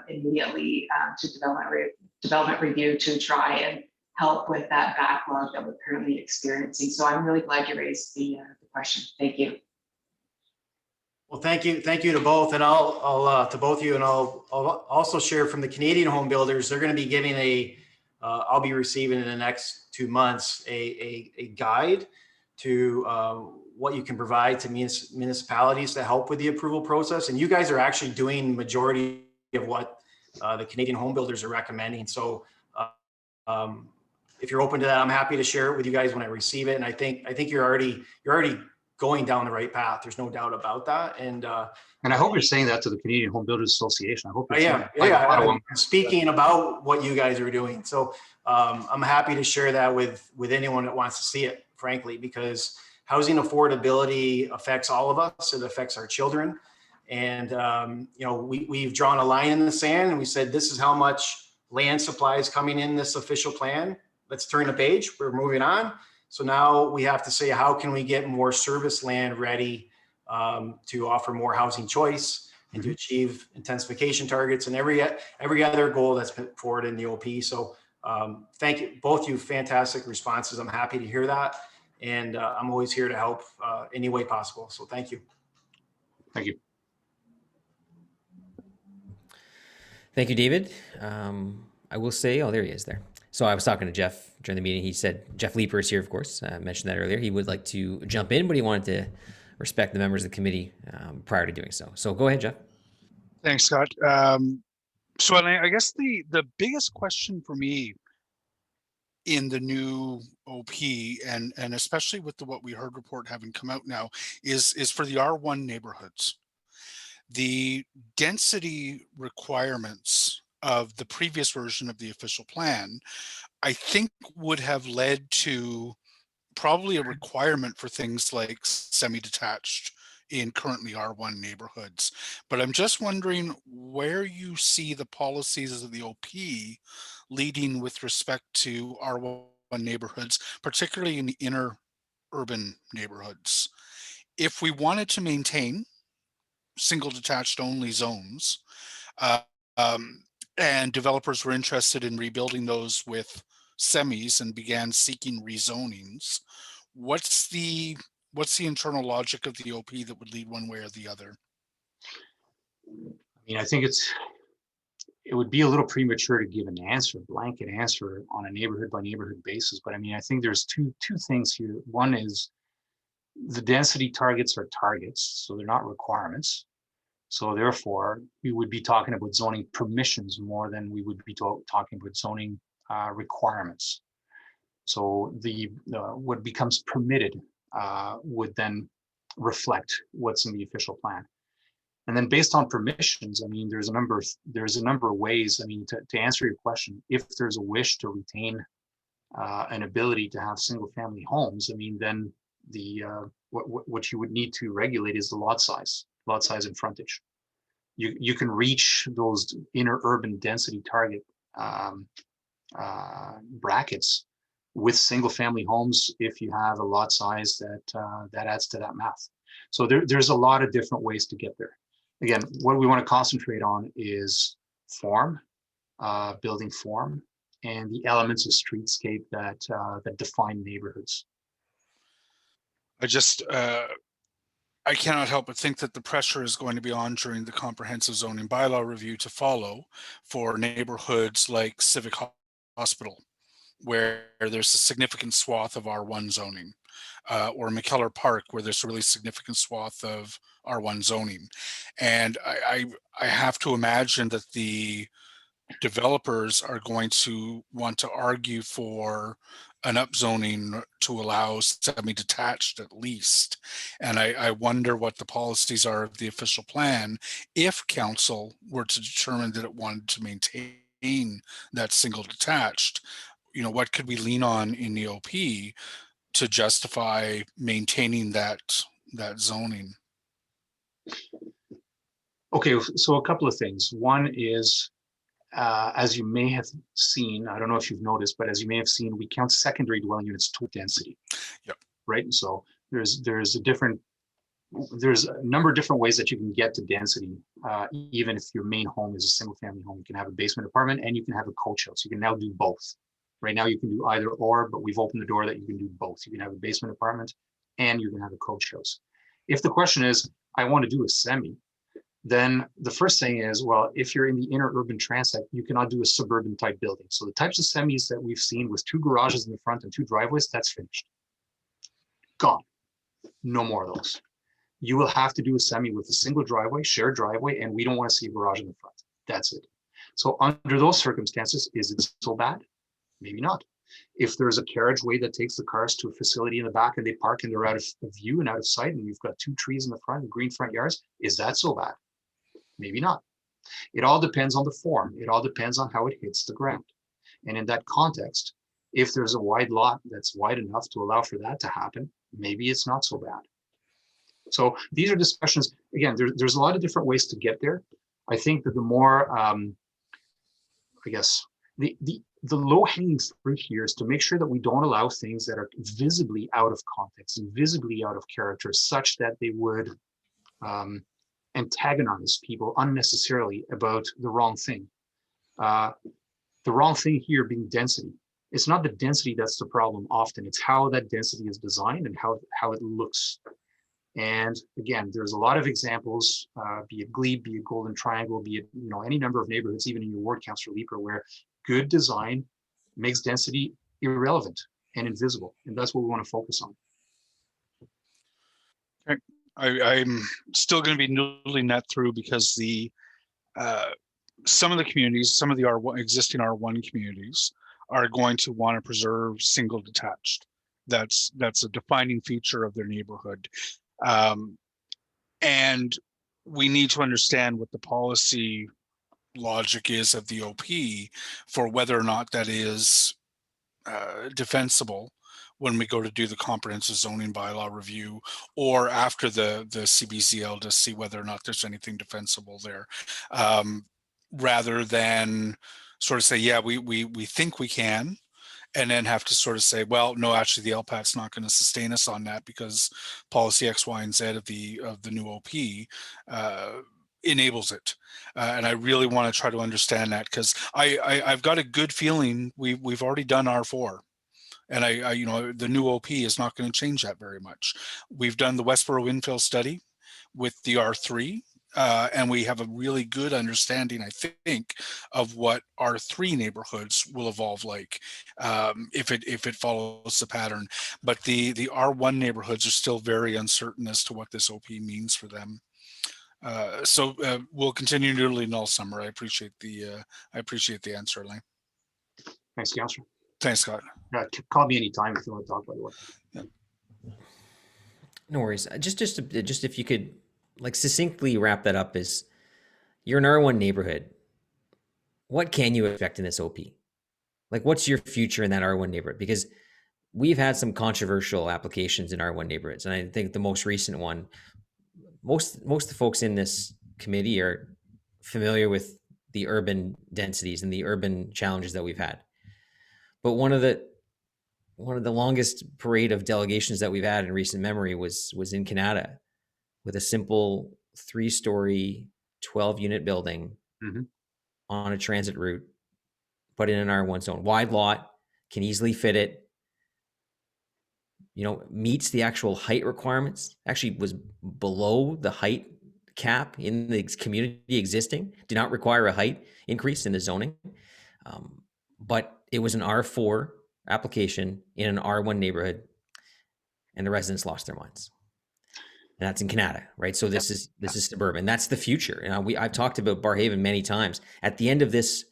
immediately to development review to try and help with that backlog that we're currently experiencing. So I'm really glad you raised the question. Thank you. Well, thank you to both, and I'll to both of you, and I'll also share from the Canadian home builders. They're going to be giving I'll be receiving in the next 2 months a guide to what you can provide to municipalities to help with the approval process. And you guys are actually doing majority of what the Canadian home builders are recommending. So if you're open to that, I'm happy to share it with you guys when I receive it. And I think you're already going down the right path. There's no doubt about that. And I hope you're saying that to the Canadian Home Builders Association. I hope you're I'm speaking about what you guys are doing. So I'm happy to share that with anyone that wants to see it, frankly, because housing affordability affects all of us. It affects our children. And we've drawn a line in the sand and we said, this is how much land supply is coming in this official plan. Let's turn the page. We're moving on. So now we have to say, how can we get more service land ready to offer more housing choice and to achieve intensification targets and every other goal that's put forward in the OP. So thank you, both you, fantastic responses. I'm happy to hear that. And I'm always here to help any way possible. So thank you. Thank you. Thank you, David. I will say, oh, there he is there. So I was talking to Jeff during the meeting. He said, Jeff Leeper is here, of course. I mentioned that earlier. He would like to jump in, but he wanted to respect the members of the committee prior to doing so. So go ahead, Jeff. Thanks, Scott. So I guess the biggest question for me in the new OP, and especially with the what we heard report having come out now, is for the R1 neighborhoods. The density requirements of the previous version of the official plan, I think, would have led to probably a requirement for things like semi-detached in currently R1 neighborhoods. But I'm just wondering where you see the policies of the OP leading with respect to R1 neighborhoods, particularly in the inner urban neighborhoods. If we wanted to maintain single detached only zones, uh, um, and developers were interested in rebuilding those with semis and began seeking rezonings, what's the internal logic of the OP that would lead one way or the other? I mean, I think it would be a little premature to give an answer, a blanket answer on a neighborhood by neighborhood basis. But I mean, I think there's two things here. One is the density targets are targets, so they're not requirements. So therefore, we would be talking about zoning permissions more than we would be talking about zoning requirements. So what becomes permitted would then reflect what's in the official plan. And then based on permissions, I mean, there's a number of ways. I mean, to answer your question, if there's a wish to retain an ability to have single family homes, I mean, then what you would need to regulate is the lot size and frontage. You can reach those inner urban density target brackets with single family homes if you have a lot size that adds to that math. So there's a lot of different ways to get there. Again, what we want to concentrate on is form, building form, and the elements of streetscape that define neighborhoods. I cannot help but think that the pressure is going to be on during the comprehensive zoning bylaw review to follow for neighborhoods like Civic Hospital, where there's a significant swath of R1 zoning, or McKellar Park, where there's a really significant swath of R1 zoning. And I have to imagine that the developers are going to want to argue for an upzoning to allow semi-detached at least. And I wonder what the policies are of the official plan if council were to determine that it wanted to maintain that single detached. You know, what could we lean on in the OP to justify maintaining that zoning? Okay, so a couple of things. One is, as you may have seen, I don't know if you've noticed, but as you may have seen, we count secondary dwelling units to density. Yep. Right. And so there's a number of different ways that you can get to density. Even if your main home is a single family home, you can have a basement apartment and you can have a coach house. You can now do both. Right now you can do either or, but we've opened the door that you can do both. You can have a basement apartment and you can have a coach house. If the question is, I want to do a semi, then the first thing is, well, if you're in the inner urban transect, you cannot do a suburban type building. So the types of semis that we've seen with 2 garages in the front and 2 driveways, that's finished. Gone. No more of those. You will have to do a semi with a single driveway, shared driveway, and we don't want to see a garage in the front. That's it. So under those circumstances, is it so bad? Maybe not. If there's a carriageway that takes the cars to a facility in the back and they park and they're out of view and out of sight, and you've got 2 trees in the front and green front yards, is that so bad? Maybe not. It all depends on the form. It all depends on how it hits the ground. And in that context, if there's a wide lot that's wide enough to allow for that to happen, maybe it's not so bad. So these are discussions. Again, there's a lot of different ways to get there. I think that the more, I guess, the low-hanging fruit here is to make sure that we don't allow things that are visibly out of context and visibly out of character, such that they would antagonize people unnecessarily about the wrong thing. The wrong thing here being density. It's not the density that's the problem often, it's how that density is designed and how it looks. And again, there's a lot of examples, be it Glebe, be it Golden Triangle, be it any number of neighborhoods, even in your ward, Councillor Leeper, where good design makes density irrelevant and invisible. And that's what we want to focus on. Okay. I'm still going to be noodling that through because some of the communities, some of the existing R1 communities are going to want to preserve single detached. That's a defining feature of their neighborhood. And we need to understand what the policy logic is of the OP for whether or not that is defensible when we go to do the comprehensive zoning bylaw review, or after the CBZL, to see whether or not there's anything defensible there, rather than sort of say, yeah, we think we can, and then have to sort of say, well, no, actually the LPAT's not going to sustain us on that because policy X, Y, and Z of the new OP enables it. And I really want to try to understand that, because I've got a good feeling we've already done R4. And I you know, the new OP is not going to change that very much. We've done the Westboro infill study with the R3, and we have a really good understanding, I think, of what R3 neighborhoods will evolve like, if it follows the pattern. But the R1 neighborhoods are still very uncertain as to what this OP means for them. So we'll continue noodling all summer. I appreciate the answer, Elaine. Thanks, Councillor. Thanks, Scott. Call me anytime if you want to talk, by the way. Yeah. No worries. Just if you could like succinctly wrap that up, is you're an R1 neighborhood. What can you expect in this OP? Like, what's your future in that R1 neighborhood? Because we've had some controversial applications in R1 neighborhoods. And I think the most recent one, most of the folks in this committee are familiar with the urban densities and the urban challenges that we've had. But one of the longest parade of delegations that we've had in recent memory was in Canada, with a simple 3-story, 12-unit building on a transit route, but in an R1 zone. Wide lot, can easily fit it, you know, meets the actual height requirements, actually was below the height cap in the community existing, did not require a height increase in the zoning. But it was an R4 application in an R1 neighborhood, and the residents lost their minds. And that's in Canada, right? So this is suburban. That's the future. And I've talked about Barrhaven many times. At the end of this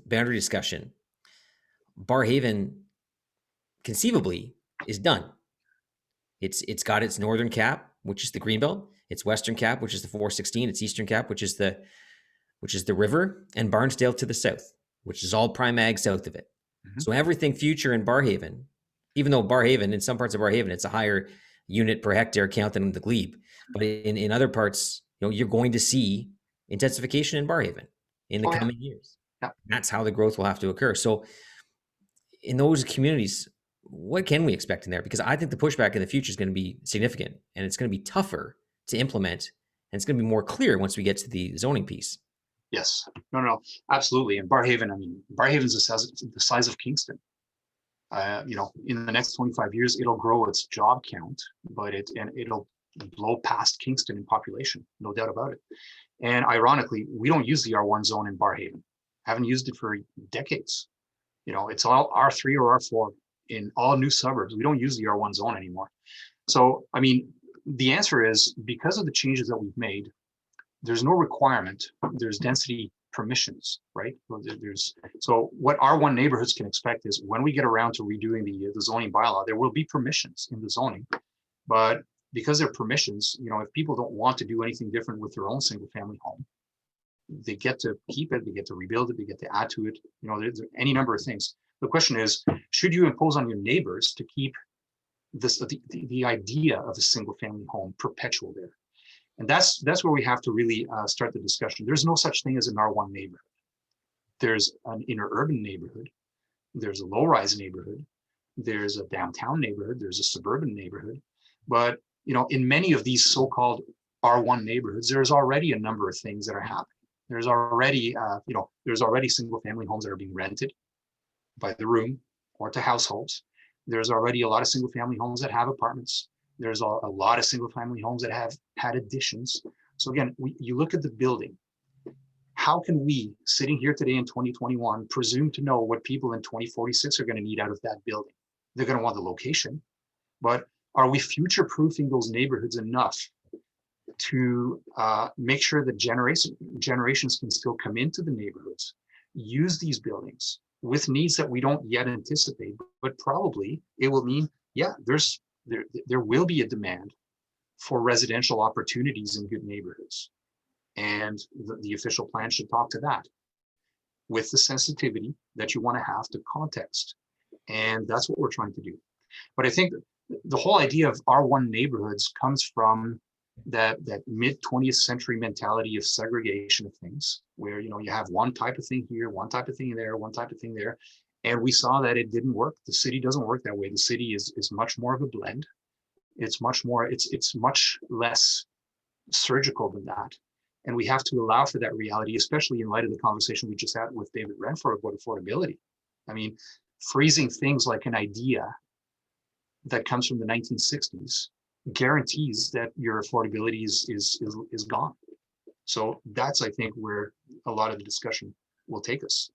boundary discussion, Barrhaven conceivably is done. It's got its northern cap, which is the Greenbelt, its western cap, which is the 416, its eastern cap, which is the river, and Barnsdale to the south, which is all prime ag south of it. So everything future in Barrhaven, even though Barrhaven, in some parts of Barrhaven, it's a higher unit per hectare count than the glebe, but in other parts, you know, you're going to see intensification in Barrhaven in the coming years. Yeah. That's how the growth will have to occur. So in those communities, what can we expect in there? Because I think the pushback in the future is going to be significant, and it's going to be tougher to implement, and it's going to be more clear once we get to the zoning piece. Yes, no, absolutely. And Barrhaven, I mean, Barrhaven's the size of Kingston. You know, in the next 25 years, it'll grow its job count, but it'll blow past Kingston in population, no doubt about it. And ironically, we don't use the R1 zone in Barrhaven. Haven't used it for decades. You know, it's all R3 or R4 in all new suburbs. We don't use the R1 zone anymore. So, I mean, the answer is, because of the changes that we've made, there's no requirement. There's density permissions, right? So what R1 neighborhoods can expect is, when we get around to redoing the zoning bylaw, there will be permissions in the zoning, but because they're permissions, you know, if people don't want to do anything different with their own single family home, they get to keep it, they get to rebuild it, they get to add to it. You know, there's any number of things. The question is, should you impose on your neighbors to keep this the idea of a single family home perpetual there? And that's where we have to really start the discussion. There's no such thing as an R1 neighborhood. There's an inner urban neighborhood. There's a low-rise neighborhood. There's a downtown neighborhood. There's a suburban neighborhood. But, you know, in many of these so-called R1 neighborhoods, there's already a number of things that are happening. There's already, there's already single-family homes that are being rented by the room or to households. There's already a lot of single-family homes that have apartments. There's a lot of single family homes that have had additions. So again, you look at the building. How can we, sitting here today in 2021, presume to know what people in 2046 are going to need out of that building? They're going to want the location, but are we future-proofing those neighborhoods enough to make sure that generations can still come into the neighborhoods, use these buildings, with needs that we don't yet anticipate, but probably it will mean, yeah, there will be a demand for residential opportunities in good neighborhoods. And the official plan should talk to that with the sensitivity that you want to have to context. And that's what we're trying to do. But I think the whole idea of R1 neighborhoods comes from that mid 20th century mentality of segregation of things, where you have one type of thing here, one type of thing there, one type of thing there. And we saw that it didn't work. The city doesn't work that way. The city is much more of a blend. It's much much less surgical than that. And we have to allow for that reality, especially in light of the conversation we just had with David Renfro about affordability. I mean, freezing things like an idea that comes from the 1960s guarantees that your affordability is gone. So that's, I think, where a lot of the discussion will take us.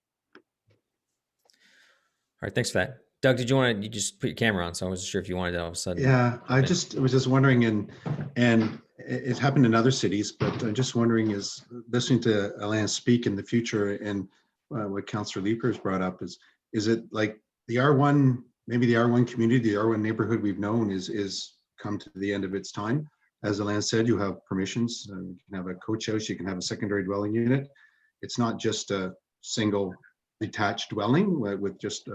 All right, thanks for that. Doug, you just put your camera on, so I wasn't sure if you wanted to all of a sudden. Yeah, I was just wondering, and it happened in other cities, but I'm just wondering, is listening to Alain speak in the future, and what Councillor Leeper has brought up, is it like the R1, maybe the R1 community, the R1 neighborhood we've known is come to the end of its time? As Alain said, you have permissions, you can have a coach house, you can have a secondary dwelling unit. It's not just a single detached dwelling with just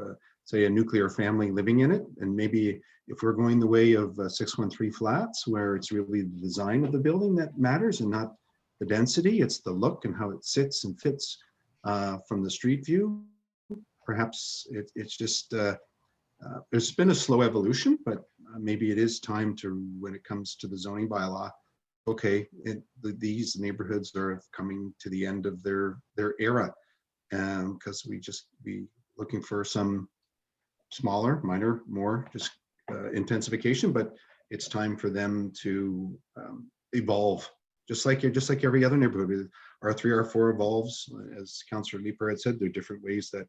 say a nuclear family living in it. And maybe if we're going the way of 613 flats, where it's really the design of the building that matters and not the density, it's the look and how it sits and fits from the street view. Perhaps it's just, there's been a slow evolution, but maybe it is time to, when it comes to the zoning bylaw, okay, these neighborhoods are coming to the end of their era, because we looking for some smaller, minor, more just intensification, but it's time for them to evolve, just like every other neighborhood. R3, R4 evolves, as Councillor Leeper had said. There are different ways that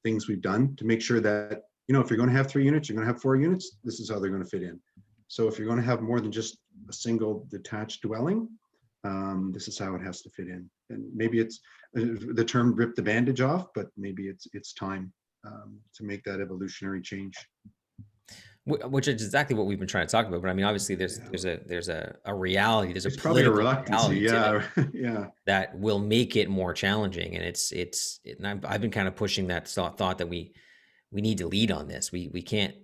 things we've done to make sure that, if you're going to have 3 units, you're going to have 4 units, this is how they're going to fit in. So if you're going to have more than just a single detached dwelling, this is how it has to fit in. And maybe it's the term "rip the bandage off," but maybe it's time to make that evolutionary change. Which is exactly what we've been trying to talk about. But I mean, obviously, there's a reality. There's a probably a political reluctancy, reality to it yeah, that will make it more challenging. And and I've been kind of pushing that thought that we need to lead on this. We can't,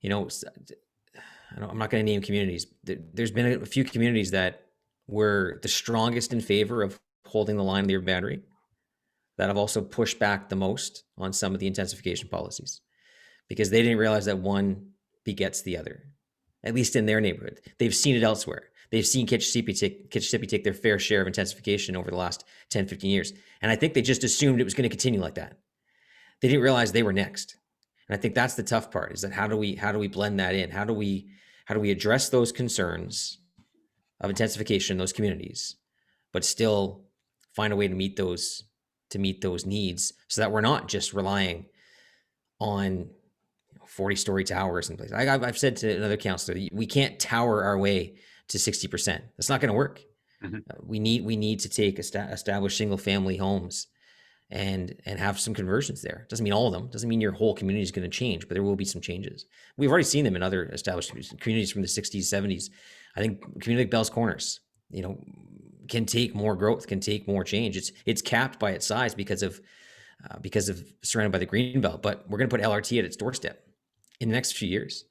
I'm not going to name communities. There's been a few communities that were the strongest in favor of holding the line of the urban boundary, that have also pushed back the most on some of the intensification policies, because they didn't realize that one begets the other, at least in their neighborhood. They've seen it elsewhere. They've seen Kitchissippi take their fair share of intensification over the last 10, 15 years. And I think they just assumed it was going to continue like that. They didn't realize they were next. And I think that's the tough part, is that how do we blend that in? How do we address those concerns of intensification in those communities, but still find a way to meet those needs, so that we're not just relying on 40-story towers and places. I've said to another councillor, we can't tower our way to 60%. That's not going to work. Mm-hmm. We need to take established single family homes and have some conversions there. Doesn't mean all of them. Doesn't mean your whole community is going to change, but there will be some changes. We've already seen them in other established communities from the 60s, 70s. I think community like Bell's Corners, can take more growth, can take more change. It's capped by its size because of surrounded by the green belt, but we're going to put LRT at its doorstep in the next few years.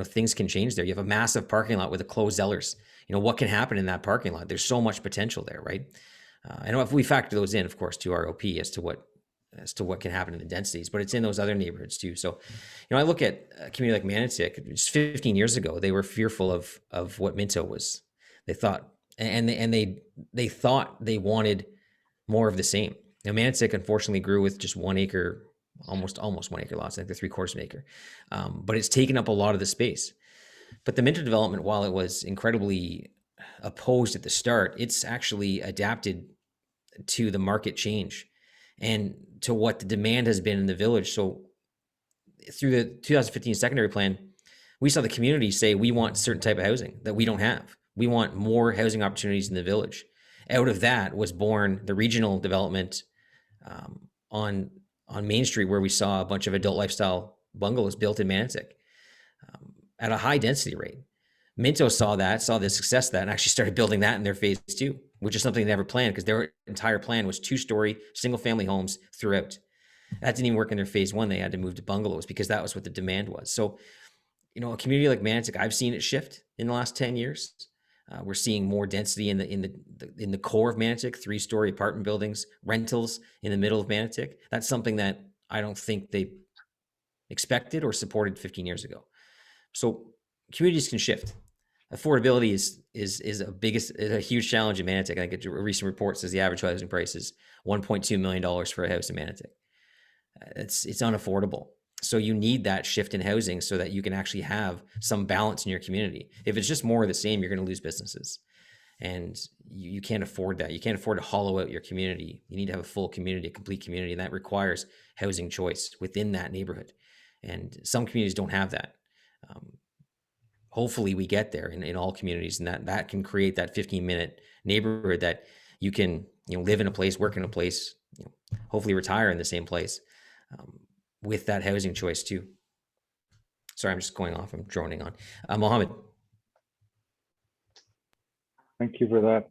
Things can change there. You have a massive parking lot with a closed Zellers. What can happen in that parking lot? There's so much potential there, right? I know if we factor those in, of course, to our OP as to what can happen in the densities, but it's in those other neighborhoods too. So, I look at a community like Manotick. Just 15 years ago, they were fearful of what Minto was. They thought, and they thought they wanted more of the same. Manotick unfortunately grew with just 1 acre, almost 1 acre lots. I think they're 3/4 of an acre, but it's taken up a lot of the space. But the Minto development, while it was incredibly opposed at the start, it's actually adapted to the market change and to what the demand has been in the village. So through the 2015 secondary plan, we saw the community say, we want certain type of housing that we don't have. We want more housing opportunities in the village. Out of that was born the regional development on on Main Street, where we saw a bunch of adult lifestyle bungalows built in Manotick at a high density rate. Minto saw the success of that, and actually started building that in their phase 2, which is something they never planned, because their entire plan was 2-story single family homes throughout. That didn't even work in their phase 1. They had to move to bungalows because that was what the demand was. So, you know, a community like Manotick, I've seen it shift in the last 10 years. We're seeing more density in the core of Manotick, 3-story apartment buildings, rentals in the middle of Manotick. That's something that I don't think they expected or supported 15 years ago. So communities can shift. Affordability is a huge challenge in Manotick. I think a recent report says the average housing price is $1.2 million for a house in Manotick. It's unaffordable. So you need that shift in housing so that you can actually have some balance in your community. If it's just more of the same, you're going to lose businesses, and you can't afford that. You can't afford to hollow out your community. You need to have a full community, a complete community, and that requires housing choice within that neighborhood. And some communities don't have that. Hopefully we get there in all communities, and that can create that 15-minute neighborhood that you can, you know, live in a place, work in a place, you know, hopefully retire in the same place, with that housing choice too. Sorry, I'm just going off. I'm droning on. Mohammed. Thank you for that.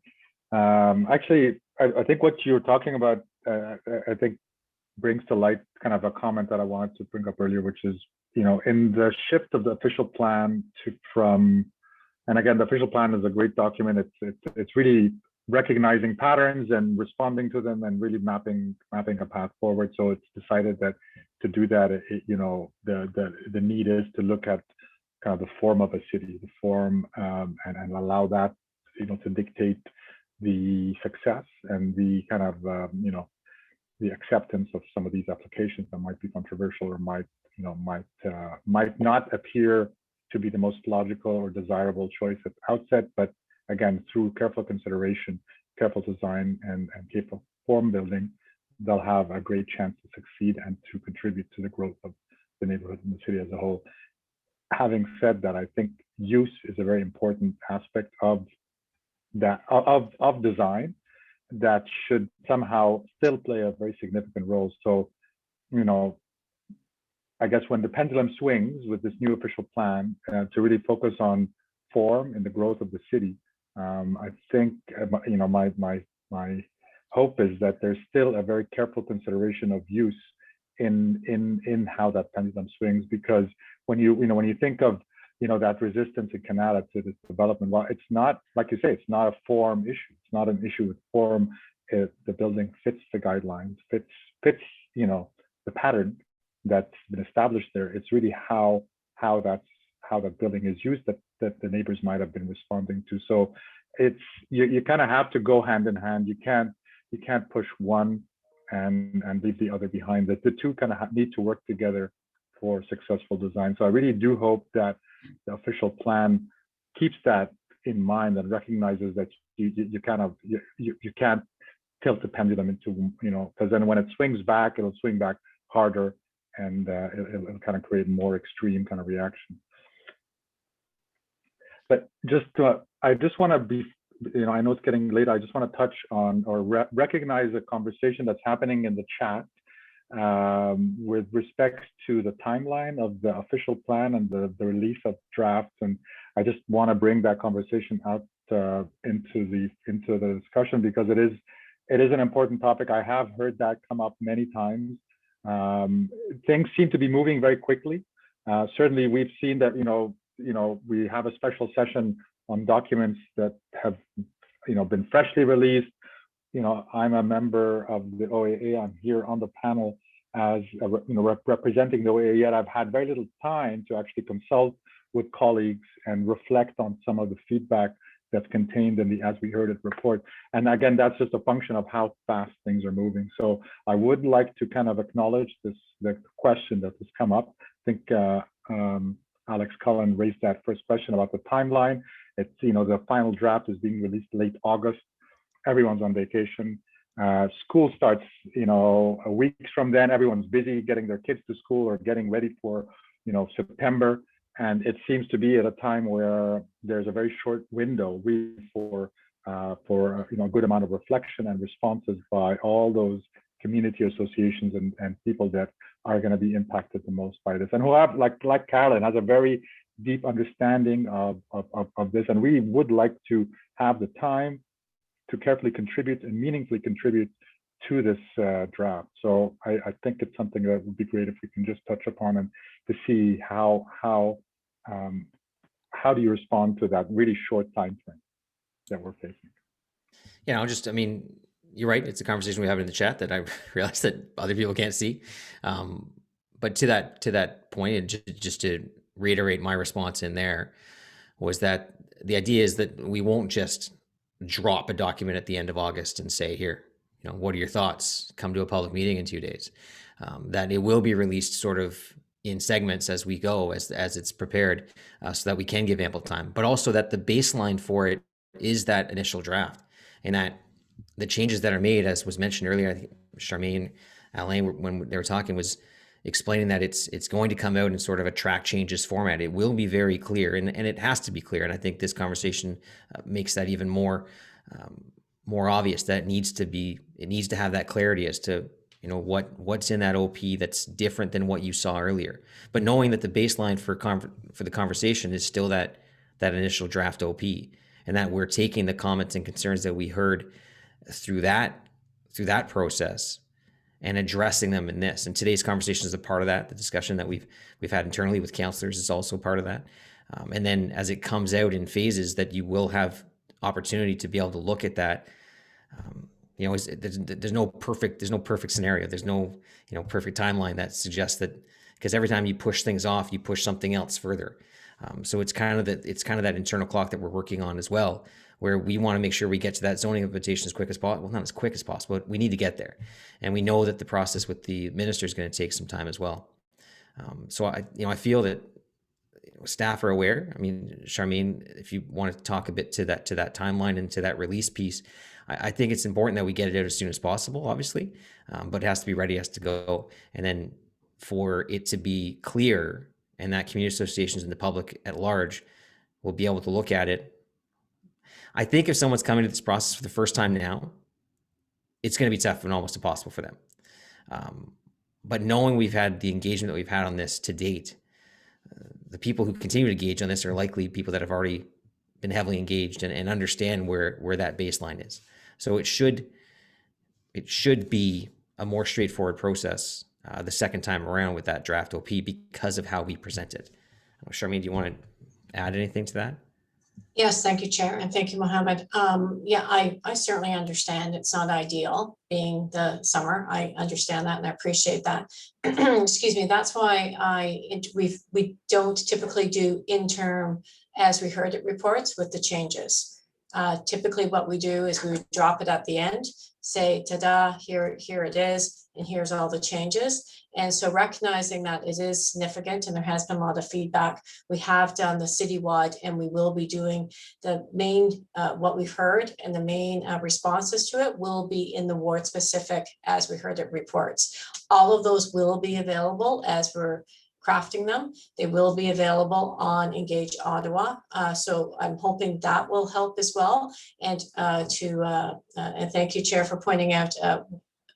Actually, I think what you're talking about, I think brings to light kind of a comment that I wanted to bring up earlier, which is, you know, in the shift of the official plan and again, the official plan is a great document. It's really recognizing patterns and responding to them and really mapping a path forward. So it's decided that to do that, you know, the need is to look at kind of the form of a city, the form, and allow that, you know, to dictate the success and the kind of, you know, the acceptance of some of these applications that might be controversial or might not appear to be the most logical or desirable choice at the outset, but again, through careful consideration, careful design, and careful form building, they'll have a great chance to succeed and to contribute to the growth of the neighborhood and the city as a whole. Having said that, I think use is a very important aspect of that of design that should somehow still play a very significant role. So, you know, I guess when the pendulum swings with this new official plan to really focus on form and the growth of the city, I think, you know, my hope is that there's still a very careful consideration of use in how that pendulum swings, because when you think of, you know, that resistance in Canada to this development, well, it's not, like you say, it's not a form issue. It's not an issue with form. The building fits the guidelines, fits, you know, the pattern that's been established there. It's really how that building is used that the neighbors might have been responding to. So it's you kind of have to go hand in hand. You can't push one and leave the other behind. The two kind of need to work together for successful design. So I really do hope that the official plan keeps that in mind and recognizes that you can't tilt the pendulum into, you know, because then when it swings back, it'll swing back harder, and it'll kind of create more extreme kind of reaction. But I just want to be, you know, I know it's getting late. I just want to touch on or recognize a conversation that's happening in the chat with respect to the timeline of the official plan and the release of drafts. And I just want to bring that conversation out into the discussion, because it is an important topic. I have heard that come up many times. Things seem to be moving very quickly. Certainly, we've seen that, you know, we have a special session on documents that have, you know, been freshly released. You know, I'm a member of the OAA. I'm here on the panel as representing the OAA, yet I've had very little time to actually consult with colleagues and reflect on some of the feedback that's contained in the As We Heard It report. And again, that's just a function of how fast things are moving. So I would like to kind of acknowledge the question that has come up. I think Alex Cullen raised that first question about the timeline. It's, you know, the final draft is being released late August. Everyone's on vacation. School starts, you know, a week from then. Everyone's busy getting their kids to school or getting ready for, you know, September. And it seems to be at a time where there's a very short window really for you know, a good amount of reflection and responses by all those community associations and people that are going to be impacted the most by this, and who have, like Carolyn, has a very deep understanding of this. And we would like to have the time to carefully contribute and meaningfully contribute to this draft. So I think it's something that would be great if we can just touch upon, and to see how do you respond to that really short time frame that we're facing. Yeah, I mean, you're right. It's a conversation we have in the chat that I realize that other people can't see. But to that point, and just to reiterate my response in there, was that the idea is that we won't just drop a document at the end of August and say, here, what are your thoughts? Come to a public meeting in 2 days. That it will be released sort of in segments as we go, as it's prepared, so that we can give ample time. But also that the baseline for it is that initial draft, and that the changes that are made, as was mentioned earlier, I think Charmaine, Alain, when they were talking, was explaining that it's going to come out in sort of a track changes format. It will be very clear, and it has to be clear. And I think this conversation makes that even more obvious, that it needs to have that clarity as to what's in that OP that's different than what you saw earlier. But knowing that the baseline for the conversation is still that initial draft OP, and that we're taking the comments and concerns that we heard through that process and addressing them in this. And today's conversation is a part of that. The discussion that we've had internally with councillors is also part of that. And then as it comes out in phases, that you will have opportunity to be able to look at that. There's no perfect scenario. There's no perfect timeline that suggests that, because every time you push things off, you push something else further. So it's kind of that internal clock that we're working on as well, where we want to make sure we get to that zoning implementation as quick as possible. Well, not as quick as possible, but we need to get there. And we know that the process with the minister is going to take some time as well. So I feel that staff are aware. I mean, Charmaine, if you want to talk a bit to that timeline and to that release piece, I think it's important that we get it out as soon as possible, obviously, but it has to be ready, has to go. And then for it to be clear, and that community associations and the public at large will be able to look at it. I think if someone's coming to this process for the first time now, it's going to be tough and almost impossible for them. But knowing we've had the engagement that we've had on this to date, the people who continue to engage on this are likely people that have already been heavily engaged and understand where that baseline is. So it should be a more straightforward process the second time around with that draft OP, because of how we present it. Charmaine, do you want to add anything to that? Yes, thank you, Chair, and thank you, Mohammed. Yeah, I certainly understand it's not ideal being the summer. I understand that and I appreciate that. Excuse me. That's why we don't typically do interim, as we heard it, reports with the changes. Typically what we do is we would drop it at the end, say, ta-da, here it is, and here's all the changes. And so recognizing that it is significant and there has been a lot of feedback, we have done the citywide, and we will be doing the main, what we've heard, and the main responses to it will be in the ward specific, as we heard it, reports. All of those will be available as we're crafting them. They will be available on Engage Ottawa. So I'm hoping that will help as well. And and thank you, Chair, for pointing out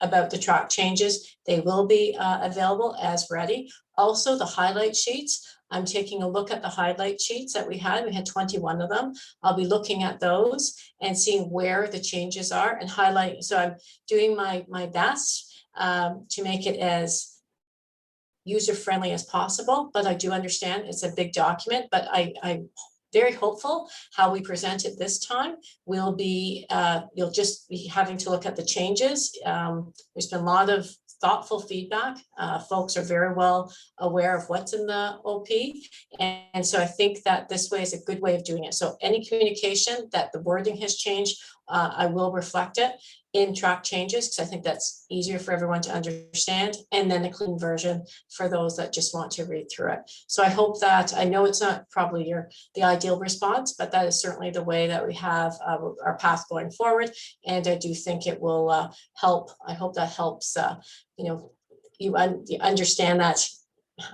about the track changes. They will be available as ready. Also, the highlight sheets. I'm taking a look at the highlight sheets that we had. We had 21 of them. I'll be looking at those and seeing where the changes are and highlight. So I'm doing my best to make it as user-friendly as possible, but I do understand it's a big document, but I'm very hopeful how we present it this time will be, you'll just be having to look at the changes. There's been a lot of thoughtful feedback. Folks are very well aware of what's in the OP. And so I think that this way is a good way of doing it. So any communication that the wording has changed, I will reflect it in track changes, because I think that's easier for everyone to understand, and then a clean version for those that just want to read through it. So I hope that, I know it's not probably the ideal response, but that is certainly the way that we have our path going forward. And I do think it will help. I hope that helps, you understand that.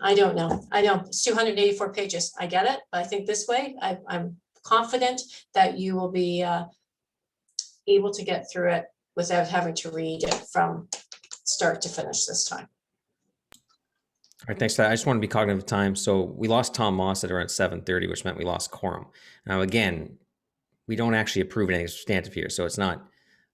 I don't know. I know it's 284 pages. I get it. But I think this way, I'm confident that you will be able to get through it without having to read it from start to finish this time. All right, thanks for that. I just want to be cognitive of time. So we lost Tom Moss at around 7:30, which meant we lost quorum. Now, again, we don't actually approve anything substantive here. So it's not,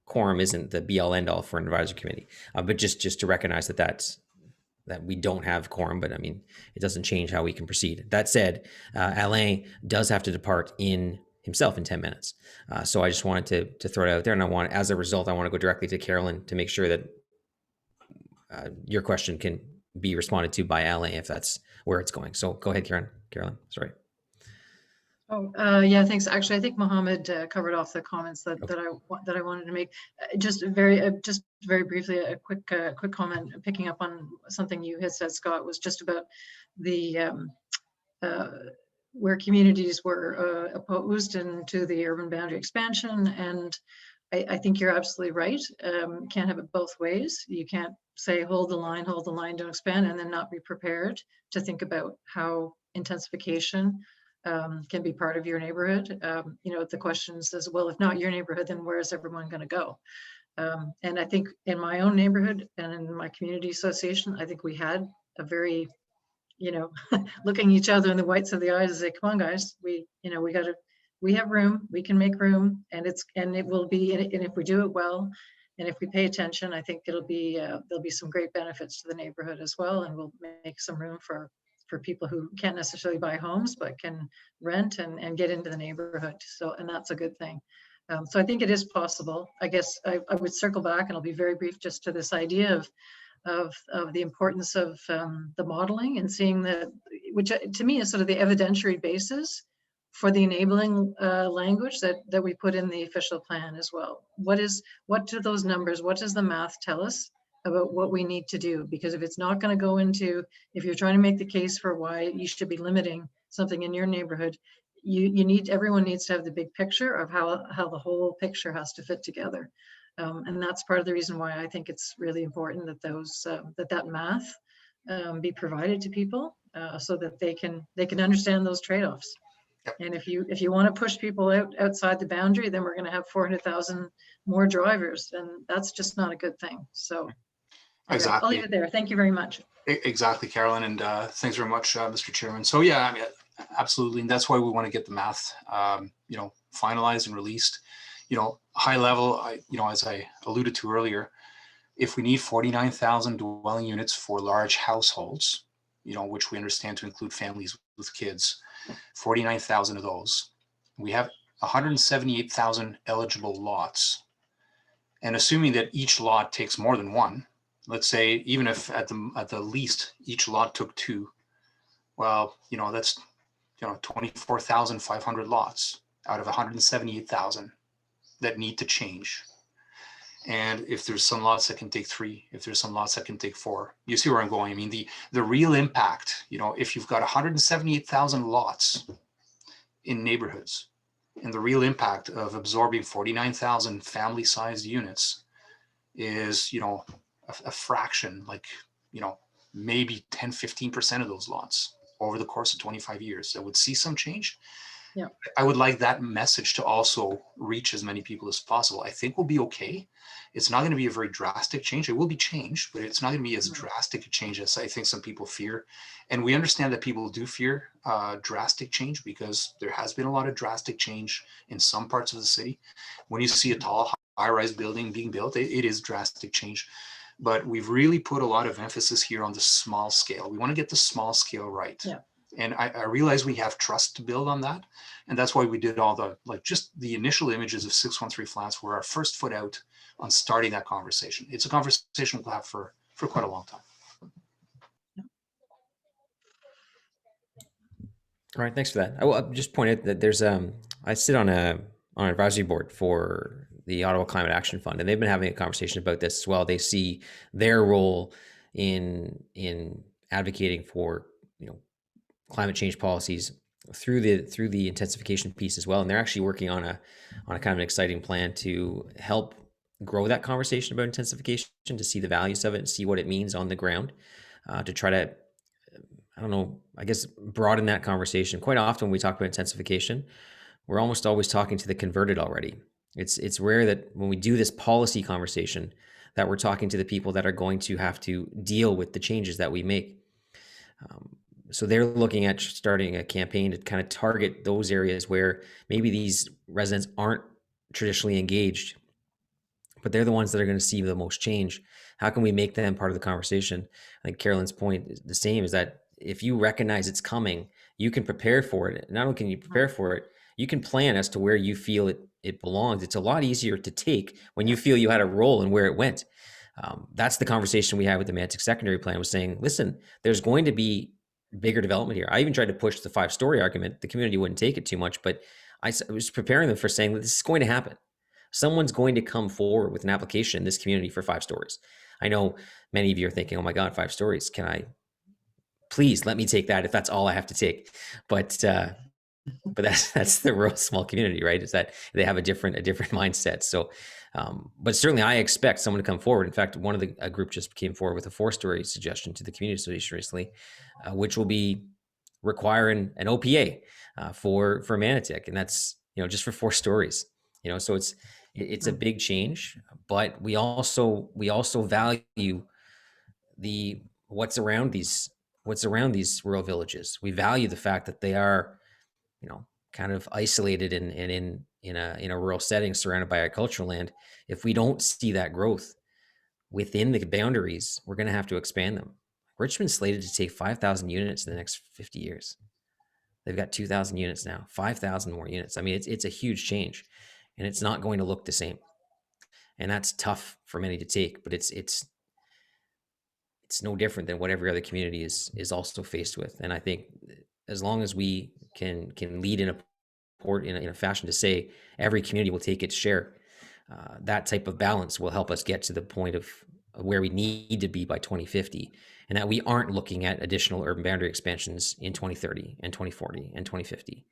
quorum isn't the be all end all for an advisory committee, but just to recognize that we don't have quorum, but I mean, it doesn't change how we can proceed. That said, Alain does have to depart himself in 10 minutes. So I just wanted to throw it out there. And as a result, I want to go directly to Carolyn to make sure that your question can be responded to by Alain if that's where it's going. So go ahead, Carolyn, sorry. Oh, yeah, thanks. Actually, I think Mohammed covered off the comments that I wanted to make. Just very briefly, a quick comment, picking up on something you had said, Scott, was just about the where communities were opposed to the urban boundary expansion. And I think you're absolutely right. Can't have it both ways. You can't say hold the line, don't expand, and then not be prepared to think about how intensification can be part of your neighborhood. The question says, well, if not your neighborhood, then where is everyone going to go? And I think in my own neighborhood and in my community association, I think we had a very, looking each other in the whites of the eyes and say, come on, guys, we have room, we can make room, and it will be, and if we do it well, and if we pay attention, I think it'll be, there'll be some great benefits to the neighborhood as well, and we'll make some room for people who can't necessarily buy homes, but can rent and get into the neighborhood. So, and that's a good thing. So I think it is possible. I guess I would circle back, and I'll be very brief, just to this idea of the importance of the modeling and seeing which to me is sort of the evidentiary basis for the enabling language that we put in the official plan as well. What do those numbers, what does the math tell us about what we need to do? Because if it's not going to go into, if you're trying to make the case for why you should be limiting something in your neighborhood, everyone needs to have the big picture of how the whole picture has to fit together. And that's part of the reason why I think it's really important that that math be provided to people so that they can understand those trade-offs. And if you want to push people outside the boundary, then we're going to have 400,000 more drivers, and that's just not a good thing. So exactly. I'll leave it there. Thank you very much. Exactly, Carolyn, and thanks very much, Mr. Chairman. So yeah, I mean, absolutely, and that's why we want to get the math, finalized and released. High level, as I alluded to earlier, if we need 49,000 dwelling units for large households, which we understand to include families with kids, 49,000 of those, we have 178,000 eligible lots. And assuming that each lot takes more than one, let's say, even if at the least each lot took two, well, that's 24,500 lots out of 178,000 that need to change. And if there's some lots that can take three, if there's some lots that can take four, you see where I'm going. I mean, the real impact, if you've got 178,000 lots in neighborhoods, and the real impact of absorbing 49,000 family-sized units is, a fraction, like, maybe 10, 15% of those lots over the course of 25 years that would see some change. Yeah. I would like that message to also reach as many people as possible. I think we'll be okay. It's not going to be a very drastic change. It will be change, but it's not going to be as drastic a change as I think some people fear. And we understand that people do fear drastic change because there has been a lot of drastic change in some parts of the city. When you see a tall high-rise building being built, it is drastic change. But we've really put a lot of emphasis here on the small scale. We want to get the small scale right. Yeah. And I realize we have trust to build on that. And that's why we did all just the initial images of 613 Flats were our first foot out on starting that conversation. It's a conversation we'll have for quite a long time. All right, thanks for that. I will just point out that there's I sit on an advisory board for the Ottawa Climate Action Fund, and they've been having a conversation about this as well. They see their role in advocating for climate change policies through the intensification piece as well, and they're actually working on a kind of an exciting plan to help grow that conversation about intensification, to see the values of it and see what it means on the ground, to try to, I don't know, I guess broaden that conversation. Quite often when we talk about intensification, we're almost always talking to the converted already. It's rare that when we do this policy conversation that we're talking to the people that are going to have to deal with the changes that we make. So they're looking at starting a campaign to kind of target those areas where maybe these residents aren't traditionally engaged, but they're the ones that are going to see the most change. How can we make them part of the conversation? I think Carolyn's point is the same, is that if you recognize it's coming, you can prepare for it. Not only can you prepare for it, you can plan as to where you feel it belongs. It's a lot easier to take when you feel you had a role in where it went. That's the conversation we had with the Mantic Secondary Plan, was saying, listen, there's going to be bigger development here. I even tried to push the 5-story argument. The community wouldn't take it too much, but I was preparing them for saying that this is going to happen. Someone's going to come forward with an application in this community for 5 stories. I know many of you are thinking, oh my God, 5 stories. Can I, please let me take that if that's all I have to take. But that's the real small community, right? Is that they have a different mindset. So, but certainly I expect someone to come forward. In fact, a group just came forward with a 4-story suggestion to the community association recently, which will be requiring an OPA for Manotick, and that's, just for 4 stories. So it's a big change, but we also value what's around these rural villages. We value the fact that they are, kind of isolated and in a rural setting surrounded by agricultural land. If we don't see that growth within the boundaries, we're going to have to expand them. Richmond's slated to take 5,000 units in the next 50 years. They've got 2,000 units now, 5,000 more units. I mean, it's a huge change, and it's not going to look the same. And that's tough for many to take, but it's no different than what every other community is also faced with. And I think as long as we can lead in a fashion to say every community will take its share, that type of balance will help us get to the point of where we need to be by 2050, and that we aren't looking at additional urban boundary expansions in 2030 and 2040 and 2050.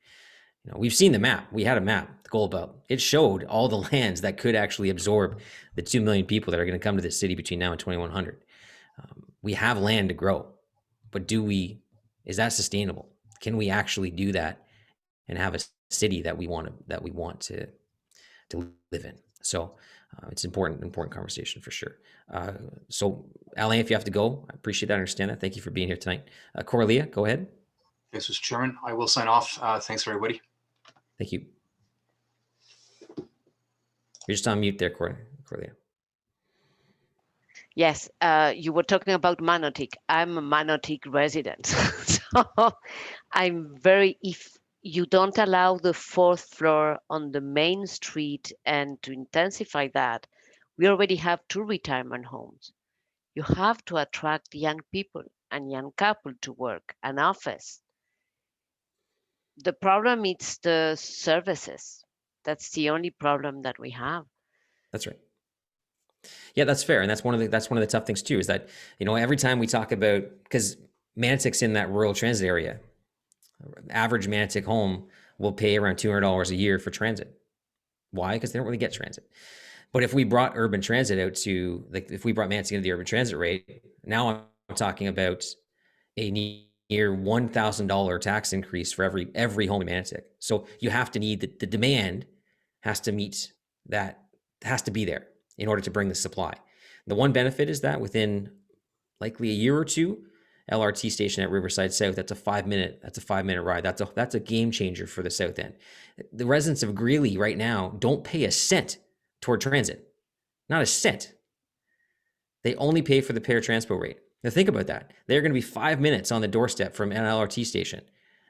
We've seen the map. We had a map, the Gold Belt. It showed all the lands that could actually absorb the 2 million people that are going to come to this city between now and 2100. We have land to grow, but is that sustainable? Can we actually do that and have a city that we want to live in? So it's important conversation for sure. So Alain, if you have to go, I appreciate that. I understand that. Thank you for being here tonight. Coralia, go ahead. Yes, Mr. Chairman, I will sign off. Thanks, everybody. Thank you. You're just on mute there, Coralia. Yes, you were talking about Manotick. I'm a Manotick resident. So if you don't allow the 4th floor on the main street and to intensify that, we already have 2 retirement homes. You have to attract young people and young couple to work, an office. The problem is the services. That's the only problem that we have. That's right. Yeah, that's fair. And that's one of the tough things too, is that, every time we talk about, because Manotick's in that rural transit area, average Manotick home will pay around $200 a year for transit. Why? Because they don't really get transit. But if we brought urban transit out to, if we brought Manotick into the urban transit rate, now I'm talking about a near $1,000 tax increase for every home in Manotick. So you have to need the demand has to meet that, has to be there in order to bring the supply. The one benefit is that within likely a year or two, LRT station at Riverside South, that's a 5-minute ride. That's a game changer for the South End. The residents of Greeley right now don't pay a cent toward transit, not a cent. They only pay for the paratransport rate. Now think about that. They're going to be 5 minutes on the doorstep from an LRT station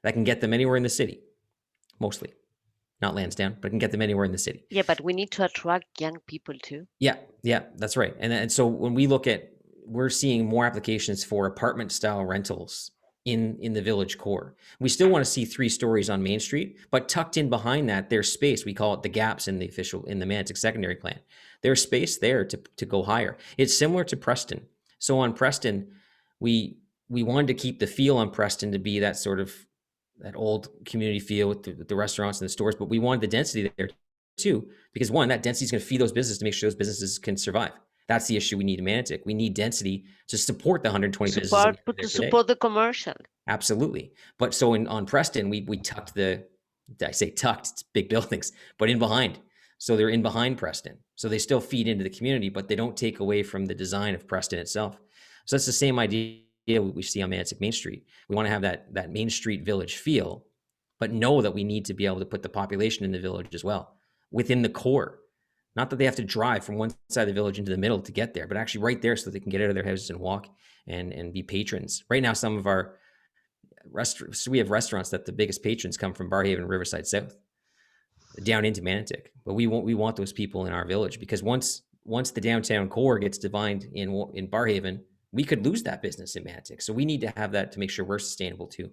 that can get them anywhere in the city, mostly. Not Lansdowne, but can get them anywhere in the city. Yeah, but we need to attract young people too. Yeah, that's right. And so when we look at, we're seeing more applications for apartment style rentals in the village core. We still want to see 3 stories on Main Street, but tucked in behind that, there's space. We call it the gaps in the Manotick Secondary Plan. There's space there to go higher. It's similar to Preston. So on Preston, we wanted to keep the feel on Preston to be that sort of that old community feel with the restaurants and the stores, but we wanted the density there too, because one, that density is going to feed those businesses to make sure those businesses can survive. That's the issue we need in Manotick. We need density to support the 120 businesses. To support the commercial. Absolutely. But so on Preston, we tucked I say tucked, it's big buildings, but in behind So they're in behind Preston. So they still feed into the community, but they don't take away from the design of Preston itself. So that's the same idea we see on Manitic Main Street. We want to have that Main Street village feel, but know that we need to be able to put the population in the village as well, within the core. Not that they have to drive from one side of the village into the middle to get there, but actually right there so they can get out of their houses and walk and be patrons. Right now, some of our restaurants, so we have restaurants that the biggest patrons come from Barhaven, Riverside South, down into Manitic. But we want those people in our village, because once the downtown core gets defined in Barhaven, we could lose that business in Manitic. So we need to have that to make sure we're sustainable too.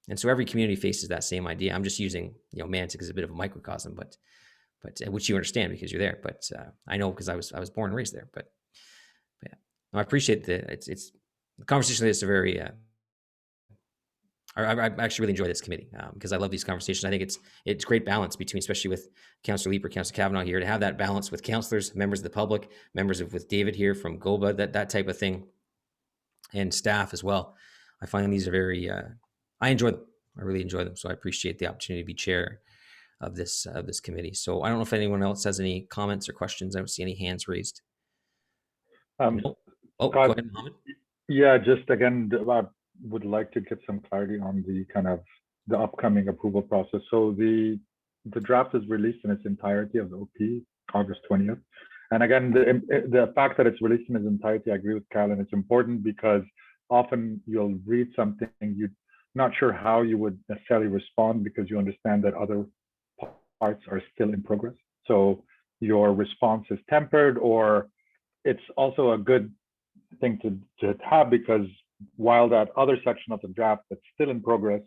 And so every community faces that same idea. I'm just using, Manitic as a bit of a microcosm, but which you understand because you're there. But I know because I was born and raised there. But yeah, no, I appreciate it's the conversation. Is a very I actually really enjoy this committee because I love these conversations. I think it's great balance between, especially with Councillor Leeper, Councillor Kavanaugh here, to have that balance with councillors, members of the public, with David here from GOBA, that type of thing, and staff as well. I find these are very, I enjoy them. I really enjoy them. So I appreciate the opportunity to be chair of this committee. So I don't know if anyone else has any comments or questions. I don't see any hands raised. No? Oh, go ahead, Mohammed. Yeah, just again, I would like to get some clarity on the kind of the upcoming approval process. So the draft is released in its entirety of the OP, August 20th. And again, the fact that it's released in its entirety, I agree with Carolyn, it's important because often you'll read something, you're not sure how you would necessarily respond because you understand that other parts are still in progress. So your response is tempered, or it's also a good thing to have, because while that other section of the draft that's still in progress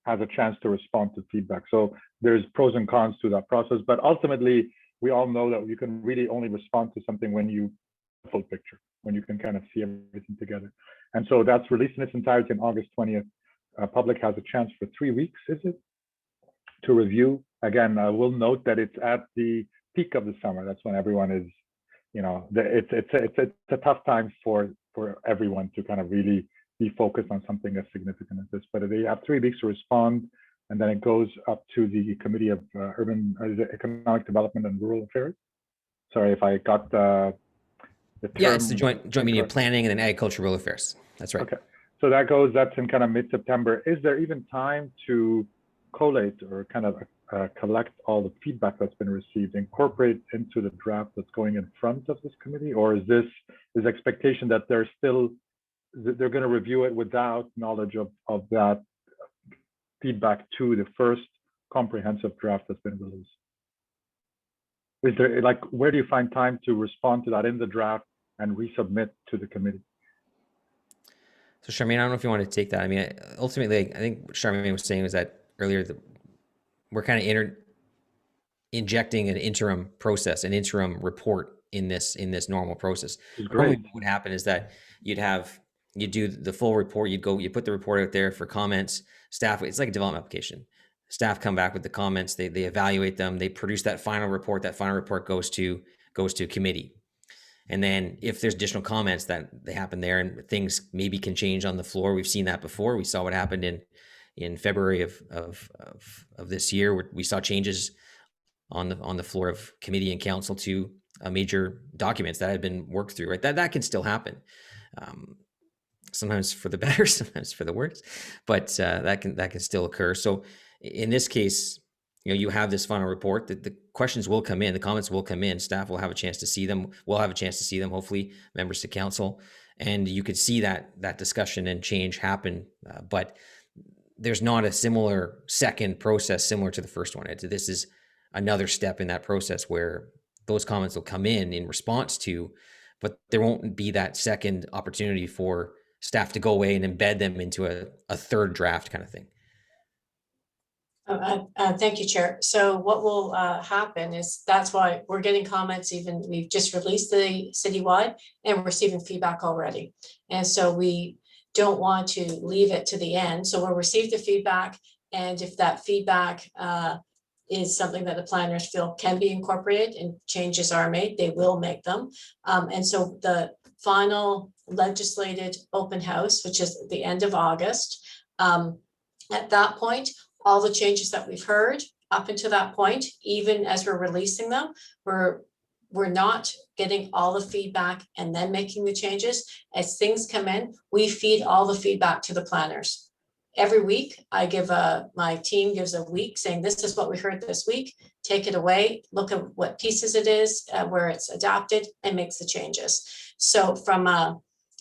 has a chance to respond to feedback. So there's pros and cons to that process, but ultimately we all know that you can really only respond to something when you full picture, when you can kind of see everything together. And so that's released in its entirety on August 20th. Public has a chance for 3 weeks, is it, to review. Again, I will note that it's at the peak of the summer. That's when everyone is, it's a tough time for everyone to kind of really be focused on something as significant as this. But they have 3 weeks to respond, and then it goes up to the Committee of Economic Development and Rural Affairs. Sorry if I got the term. Yeah, it's the joint meeting of planning and then agricultural rural affairs. That's right. Okay, so that's in kind of mid-September. Is there even time to collate or kind of collect all the feedback that's been received, incorporate into the draft that's going in front of this committee? Or is expectation that they're going to review it without knowledge of that feedback to the first comprehensive draft that's been released? Is there, where do you find time to respond to that in the draft and resubmit to the committee? So Charmaine, I don't know if you want to take that. I mean, ultimately, I think what Charmaine was saying was that earlier that we're kind of injecting an interim process, an interim report in this normal process. Normally what would happen is that you do the full report, you put the report out there for comments, staff, it's like a development application. Staff come back with the comments, they evaluate them, they produce that final report goes to committee. And then if there's additional comments that they happen there and things maybe can change on the floor, we've seen that before. We saw what happened in February of this year, where we saw changes on the floor of committee and council to major documents that had been worked through, right? That can still happen. Sometimes for the better, sometimes for the worse, but that can still occur. So in this case, you have this final report that the questions will come in, the comments will come in, staff will have a chance to see them. We'll have a chance to see them, hopefully members to council, and you could see that discussion and change happen. But there's not a similar second process similar to the first one. This is another step in that process where those comments will come in response to, but there won't be that second opportunity for staff to go away and embed them into a third draft kind of thing. Thank you, Chair. So what will happen is that's why we're getting comments. We've just released the citywide and we're receiving feedback already. And so we don't want to leave it to the end. So we'll receive the feedback, and if that feedback is something that the planners feel can be incorporated and changes are made, they will make them. And so the final legislated open house, which is the end of August, at that point, all the changes that we've heard up until that point, even as we're releasing them, we're not getting all the feedback and then making the changes. As things come in, we feed all the feedback to the planners. Every week, I give my team gives a week saying, this is what we heard this week, take it away, look at what pieces it is, where it's adapted, and makes the changes. So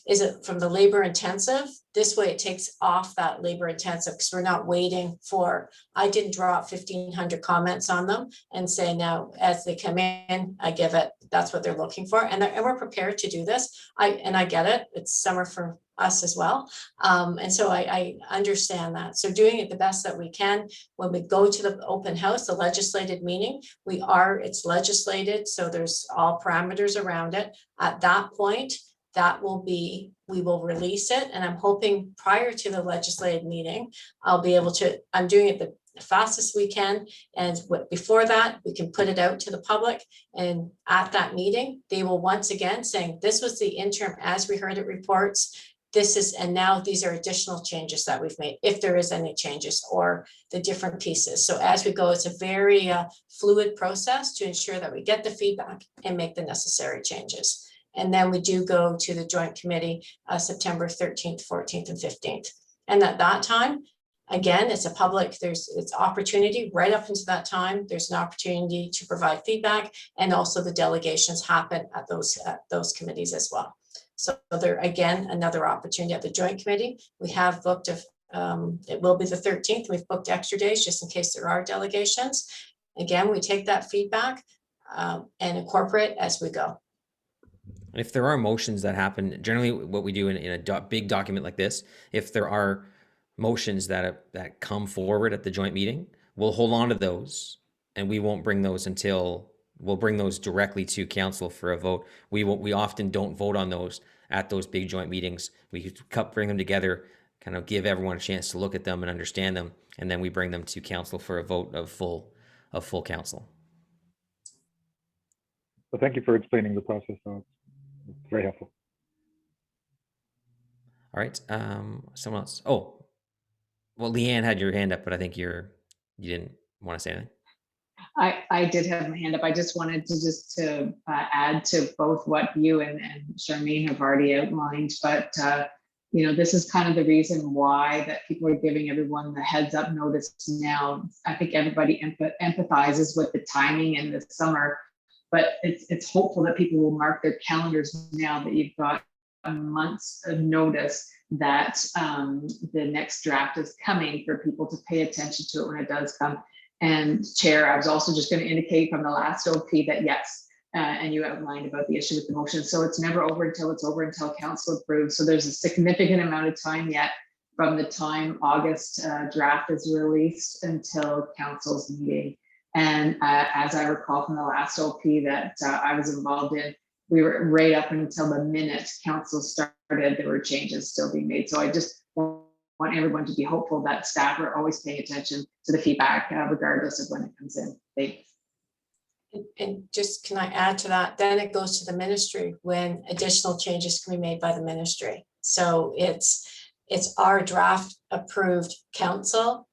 is it from the labor intensive? This way it takes off that labor intensive, because we're not waiting for, I didn't drop 1,500 comments on them and say, now as they come in, I give it, that's what they're looking for. And we're prepared to do this. I get it. It's summer for us as well. And so I understand that. So doing it the best that we can. When we go to the open house, the legislated meeting, it's legislated. So there's all parameters around it. At that point, we will release it. And I'm hoping prior to the legislative meeting, I'm doing it the fastest we can. And before that, we can put it out to the public. And at that meeting, they will once again saying, this was the interim as we heard it reports. And now these are additional changes that we've made, if there is any changes or the different pieces. So as we go, it's a very fluid process to ensure that we get the feedback and make the necessary changes. And then we do go to the joint committee September 13th, 14th, and 15th. And at that time, again, it's it's opportunity right up into that time. There's an opportunity to provide feedback, and also the delegations happen at those committees as well. So there, again, another opportunity at the joint committee. We have booked, it will be the 13th. We've booked extra days just in case there are delegations. Again, we take that feedback and incorporate as we go. And if there are motions that happen, generally what we do in a big document like this, if there are motions that come forward at the joint meeting, we'll hold on to those, and we won't bring those we'll bring those directly to council for a vote. We often don't vote on those at those big joint meetings. We bring them together, kind of give everyone a chance to look at them and understand them, and then we bring them to council for a vote of full council. Well, thank you for explaining the process. It's very helpful. All right. Someone else. Oh, well, Leanne had your hand up, but I think you didn't want to say anything. I did have my hand up. I just wanted to add to both what you and Charmaine have already outlined, but this is kind of the reason why that people are giving everyone the heads up notice now. I think everybody empathizes with the timing in the summer, but it's hopeful that people will mark their calendars now that you've got a month's of notice that the next draft is coming, for people to pay attention to it when it does come. And Chair, I was also just going to indicate from the last OP that yes, and you outlined about the issue with the motion. So it's never over until it's over, until council approves. So there's a significant amount of time yet from the time August draft is released until council's meeting. And as I recall from the last OP that I was involved in, we were right up until the minute council started, there were changes still being made. So I just want everyone to be hopeful that staff are always paying attention to the feedback, regardless of when it comes in. Thanks. And just, can I add to that? Then it goes to the ministry when additional changes can be made by the ministry. So it's our draft approved council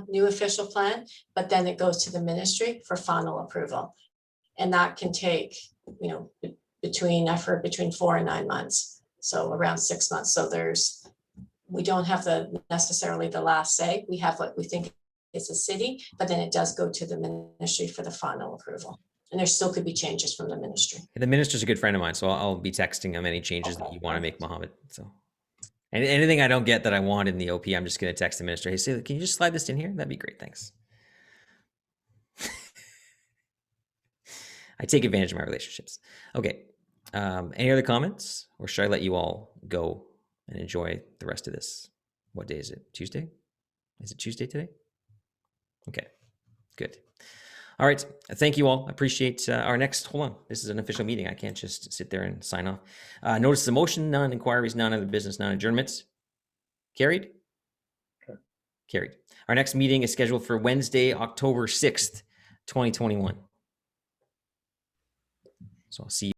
new official plan, but then it goes to the ministry for final approval. And that can take, I've heard between 4 and 9 months. So around 6 months. So we don't have necessarily the last say. We have what we think is a city, but then it does go to the ministry for the final approval. And there still could be changes from the ministry. The minister's a good friend of mine, so I'll be texting him any changes that you want to make, Mohammed. So, and anything I don't get that I want in the OP, I'm just going to text the minister. Hey, say, can you just slide this in here? That'd be great. Thanks. I take advantage of my relationships. Okay. Any other comments, or should I let you all go and enjoy the rest of this? What day is it? Tuesday? Is it Tuesday today? Okay, good. All right, thank you all. I appreciate our next, hold on. This is an official meeting. I can't just sit there and sign off. Notice the motion, none, inquiries, none, other business, none, adjournments. Carried? Okay. Carried. Our next meeting is scheduled for Wednesday, October 6th, 2021. So I'll see you.